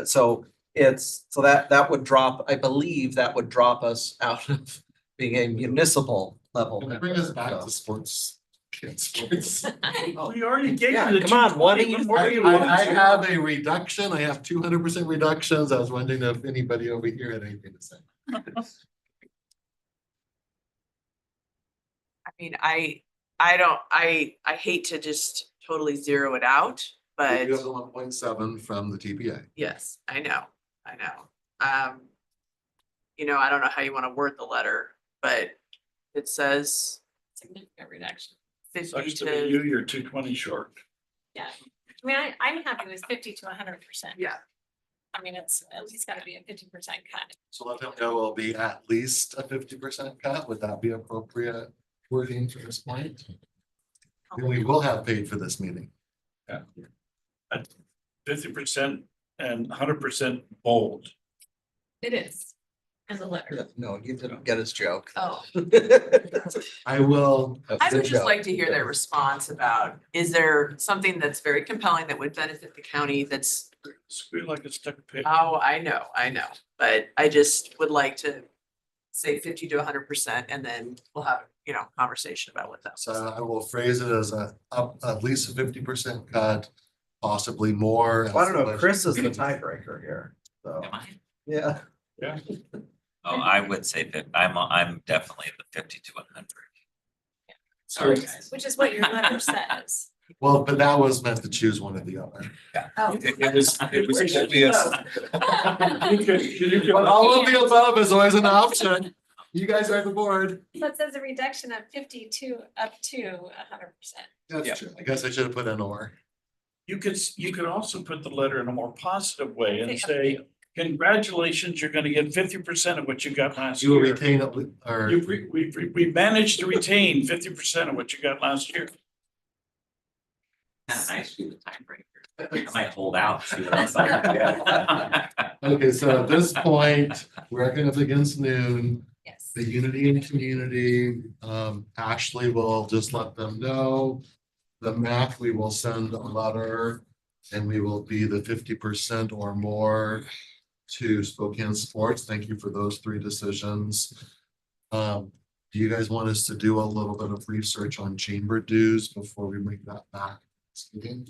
so that would drop, I believe that would drop us out of being a municipal level. Can we bring us back to sports? Kids, sports. We already gave Yeah, you the. come on, what do 220. you- What more do you I want? have a reduction. I have 200% reductions. I was wondering if anybody over here had anything to say. I mean, I hate to just totally zero it out, We but do have the 1.7 from the TPA. yes, I know. I don't know how you want to word the letter, but it says Significant reduction. 50 Sucks to be to, you, you're 220 short. Yeah. I mean, I'm happy with 50 to 100%. yeah. I mean, it's at least gotta be a 50% cut. So let them know it'll be at least a 50% cut. Would that be appropriate wording for this point? then we will have paid for this meeting. 50% and 100% bold. It is. In the letter. No, you didn't get his joke. Oh. I will. I would just like to hear their response about, is there something that's very compelling that would benefit the county that's, Squeal like a stuck pig. oh, I know, but I just would like to say 50 to 100% and then we'll have, conversation about what that's. So I will phrase it as at least a 50% cut, possibly more. Well, I don't know, Chris is the tiebreaker here, so. Am I? Yeah. Oh, I would say that I'm definitely the 50 to 100. Sorry, guys. Which is what your letter says. Well, but that was meant to choose one or the other. Oh. It was obvious. But all of the above is always an option. You guys are the board. So it says a reduction of 50 to up to 100%. That's true. I guess I should have put an or. You could also put the letter in a more positive way and say, congratulations, you're gonna get 50% of what you got last You will year. retain it, or We managed to retain 50% of what you got last year. Yeah, nice to be the tiebreaker. I might hold out. See what else I can get. okay, so at this point, we're up against noon. Yes. The unity and community, Ashley will just let them know. The math, we will send a letter and we will be the 50% or more to Spokane Sports. Thank you for those three decisions. Do you guys want us to do a little bit of research on chamber dues before we bring that back? Kind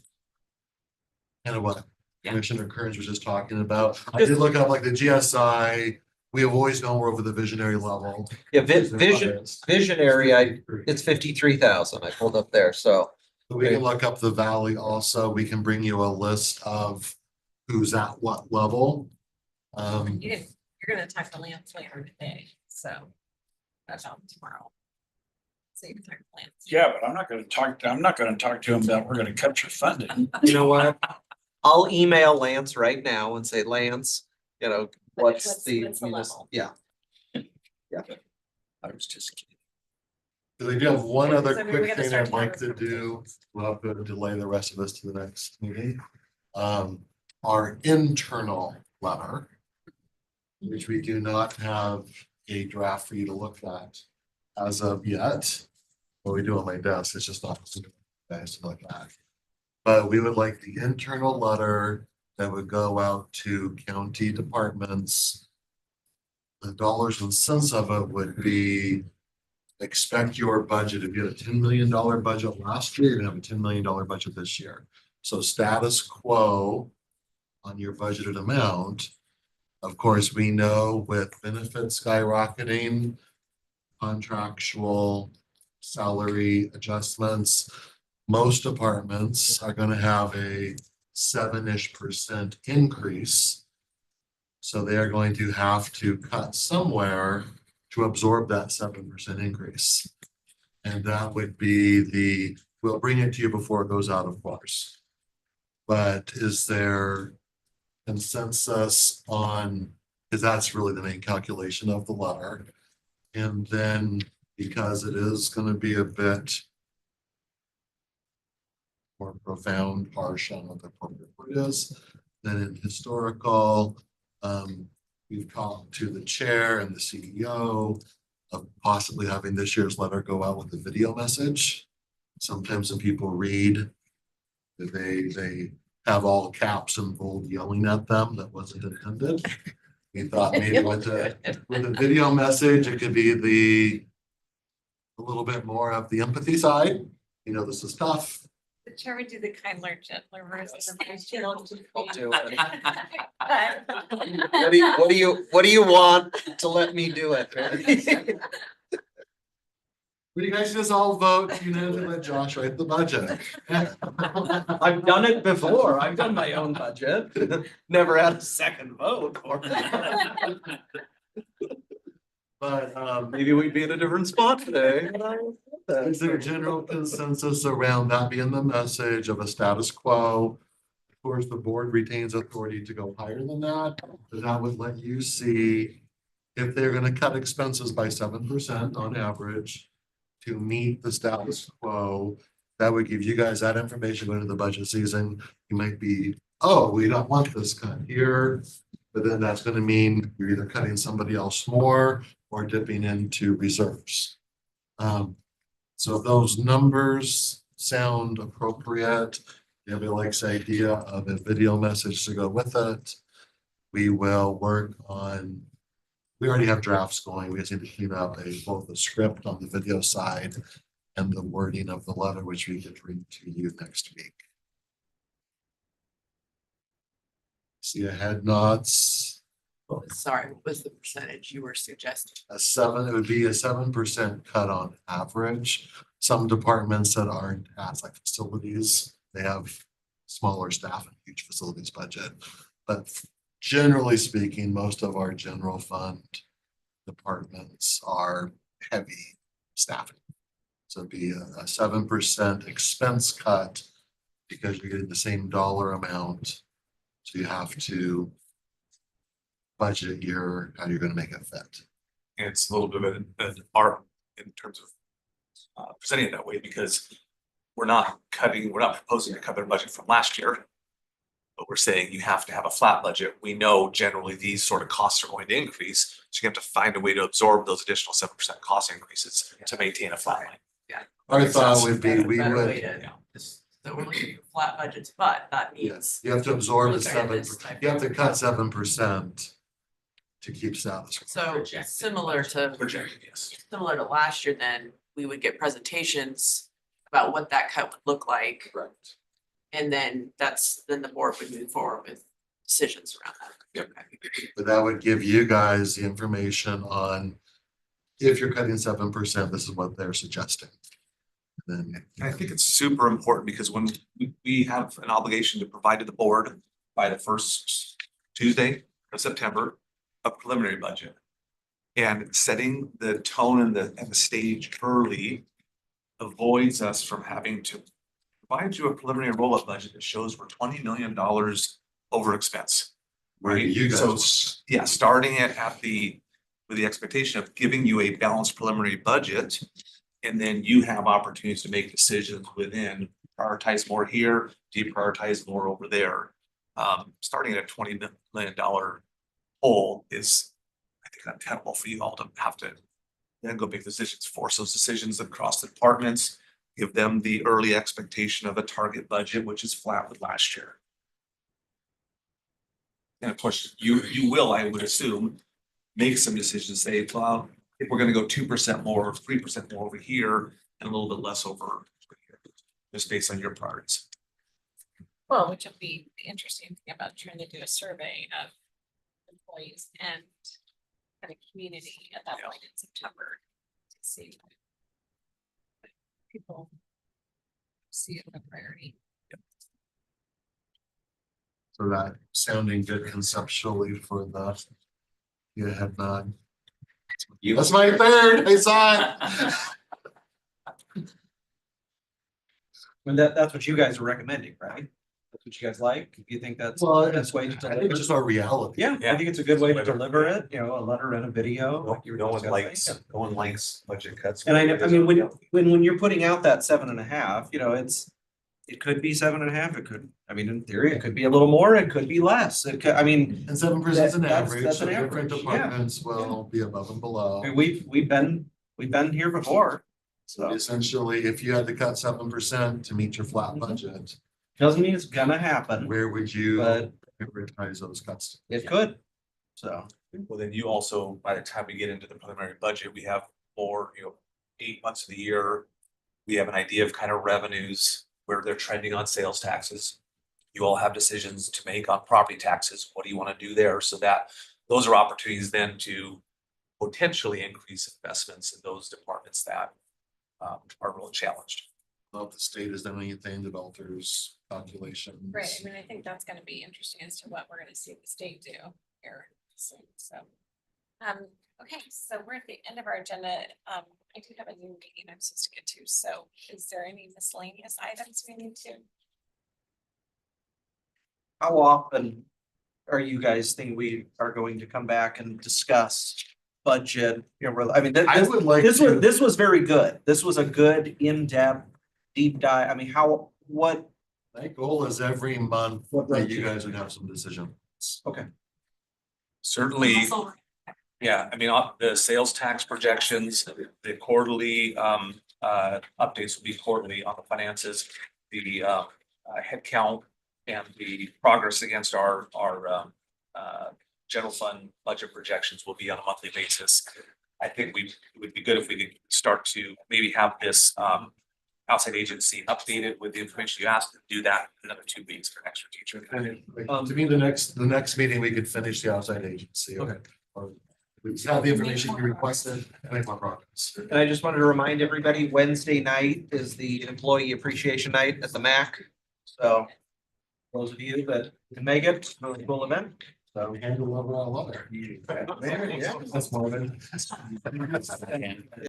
of what Commissioner Kearns was just talking about. I did look up like the GSI. We have always known we're over the visionary level. Yeah, visionary, it's 53,000. I pulled up there, so. We can look up the valley also. We can bring you a list of who's at what level. You're gonna talk to Lance later today, so that's out tomorrow. So you can talk to Lance. Yeah, but I'm not gonna talk to him about, we're gonna cut your funding. You know what? I'll email Lance right now and say, Lance, what's the level? yeah. I was just kidding. I do have one other So we quick gotta thing start I'd like tomorrow. to do. We'll have to delay the rest of this to the next meeting. Our internal letter, which we do not have a draft for you to look at as of yet. What we do on my desk, it's just not for you guys to look at. But we would like the internal letter that would go out to county departments. The dollars and cents of it would be, expect your budget. If you had a $10 million budget last year, you're gonna have a $10 million budget this year. So status quo on your budgeted amount. Of course, we know with benefits skyrocketing, contractual salary adjustments, most departments are gonna have a 7-ish% increase. So they are going to have to cut somewhere to absorb that 7% increase. And that would be we'll bring it to you before it goes out, of course. But is there consensus on, because that's really the main calculation of the letter. And then because it is going to be a bit more profound, harsh on what the appropriate word is, then in historical, we've talked to the chair and the CEO of possibly having this year's letter go out with a video message. Sometimes when people read, they have all caps and bold yelling at them. That wasn't intended. We thought maybe with a video message, it could be a little bit more of the empathy side. This is tough. The chair would do the kindler, gentler version of my shield. I'll do it. What do you want to let me do it? Will you guys just all vote unanimously, let Josh write the budget? I've done it before. I've done my own budget. Never had a second vote for it. But Maybe we'd be in a different spot today. is there a general consensus around that being the message of a status quo? Of course, the board retains authority to go higher than that, but that would let you see if they're gonna cut expenses by 7% on average to meet the status quo, That would give you guys that information going into the budget season. You might be, oh, we don't want this cut here. But then that's gonna mean you're either cutting somebody else more or dipping into reserves. So if those numbers sound appropriate, you have a likes idea of a video message to go with it. We will work on, we already have drafts going. We just need to clean up both the script on the video side and the wording of the letter, which we could read to you next week. See a head nods. Sorry, what was the percentage you were suggesting? It would be a 7% cut on average. Some departments that aren't as like facilities, they have smaller staff and huge facilities budget. But generally speaking, most of our general fund departments are heavy staffing. So it'd be a 7% expense cut because you're getting the same dollar amount. So you have to budget how you're gonna make it fit. And it's a little bit of an art in terms of presenting it that way, because we're not proposing to cut their budget from last year. But we're saying you have to have a flat budget. We know generally these sort of costs are going to increase, so you have to find a way to absorb those additional 7% cost increases to maintain a flat line. Yeah. Our thought would be, we Better way would, to- So we're looking for flat budgets, but that means. yes, you have to absorb the Look at 7%, this type you have to of- cut 7% to keep status. So similar to, Projected, yes. similar to last year, then we would get presentations about what that cut would look like. Correct. And then then the board would move forward with decisions around that. Yep. But that would give you guys the information on if you're cutting 7%, this is what they're suggesting. Then I think it's super important because when we have an obligation to provide to the board by the first Tuesday of September, a preliminary budget. And setting the tone and the stage early avoids us from having to provide you a preliminary roll-up budget that shows we're $20 million over expense. where Right? you guys. So, yeah, starting it with the expectation of giving you a balanced preliminary budget. And then you have opportunities to make decisions within, prioritize more here, deprioritize more over there. Starting at a $20 million hole is, I think, untenable for you all to have to then go make decisions, force those decisions across the departments, give them the early expectation of a target budget, which is flat with last year. And of course, you will, I would assume, make some decisions, say, well, if we're gonna go 2% more or 3% more over here and a little bit less over here, just based on your priorities. Well, which would be the interesting thing about trying to do a survey of employees and kind of community at that point in September to see what people see as a priority. So that sounding good conceptually for the, you have not. That's my third, I saw it. And that's what you guys are recommending, right? That's what you guys like? If you think that's Well, the best way to I deliver think it's just our reality. Yeah, I think it's a good way to deliver it, you know, a letter and a video. like you were discussing. No one likes budget cuts. And I mean, when you're putting out that 7.5, you know, it could be 7.5, it could, I mean, in theory, it could be a little more, it could be less, it could, I mean. And 7% is an That's average, so an different average, yeah. departments will be above and below. I mean, we've been here before, so Essentially, if you had to cut 7% to meet your flat budget, doesn't mean it's gonna happen, where would you but prioritize those cuts? it could, so. Well, then you also, by the time we get into the preliminary budget, we have more, 8 months of the year. We have an idea of kind of revenues, where they're trending on sales taxes. You all have decisions to make on property taxes. What do you want to do there? So that those are opportunities then to potentially increase investments in those departments that are really challenged. Well, if the state has done anything that alters calculations. Right, I mean, I think that's gonna be interesting as to what we're gonna see the state do here soon, so. Okay, so we're at the end of our agenda. I do have a new meeting I'm supposed to get to, so is there any miscellaneous items we need to? How often are you guys think we are going to come back and discuss budget? You know, I mean, I would like this to. was very good. This was a good in-depth deep dive, I mean, what? My goal is every month that you guys would have some decisions. Okay. Certainly, yeah, I mean, the sales tax projections, the quarterly updates will be quarterly on the finances. The headcount and the progress against our general fund budget projections will be on a monthly basis. I think it would be good if we could start to maybe have this outside agency updated with the information you asked, to do that in another 2 weeks for extra teacher. To me, the next meeting, we could finish the outside agency. Okay. Or we have the information you requested and make more progress. And I just wanted to remind everybody, Wednesday night is the employee appreciation night at the MAC. So those of you that can make it, really cool event. So we handle overall level. That's more than.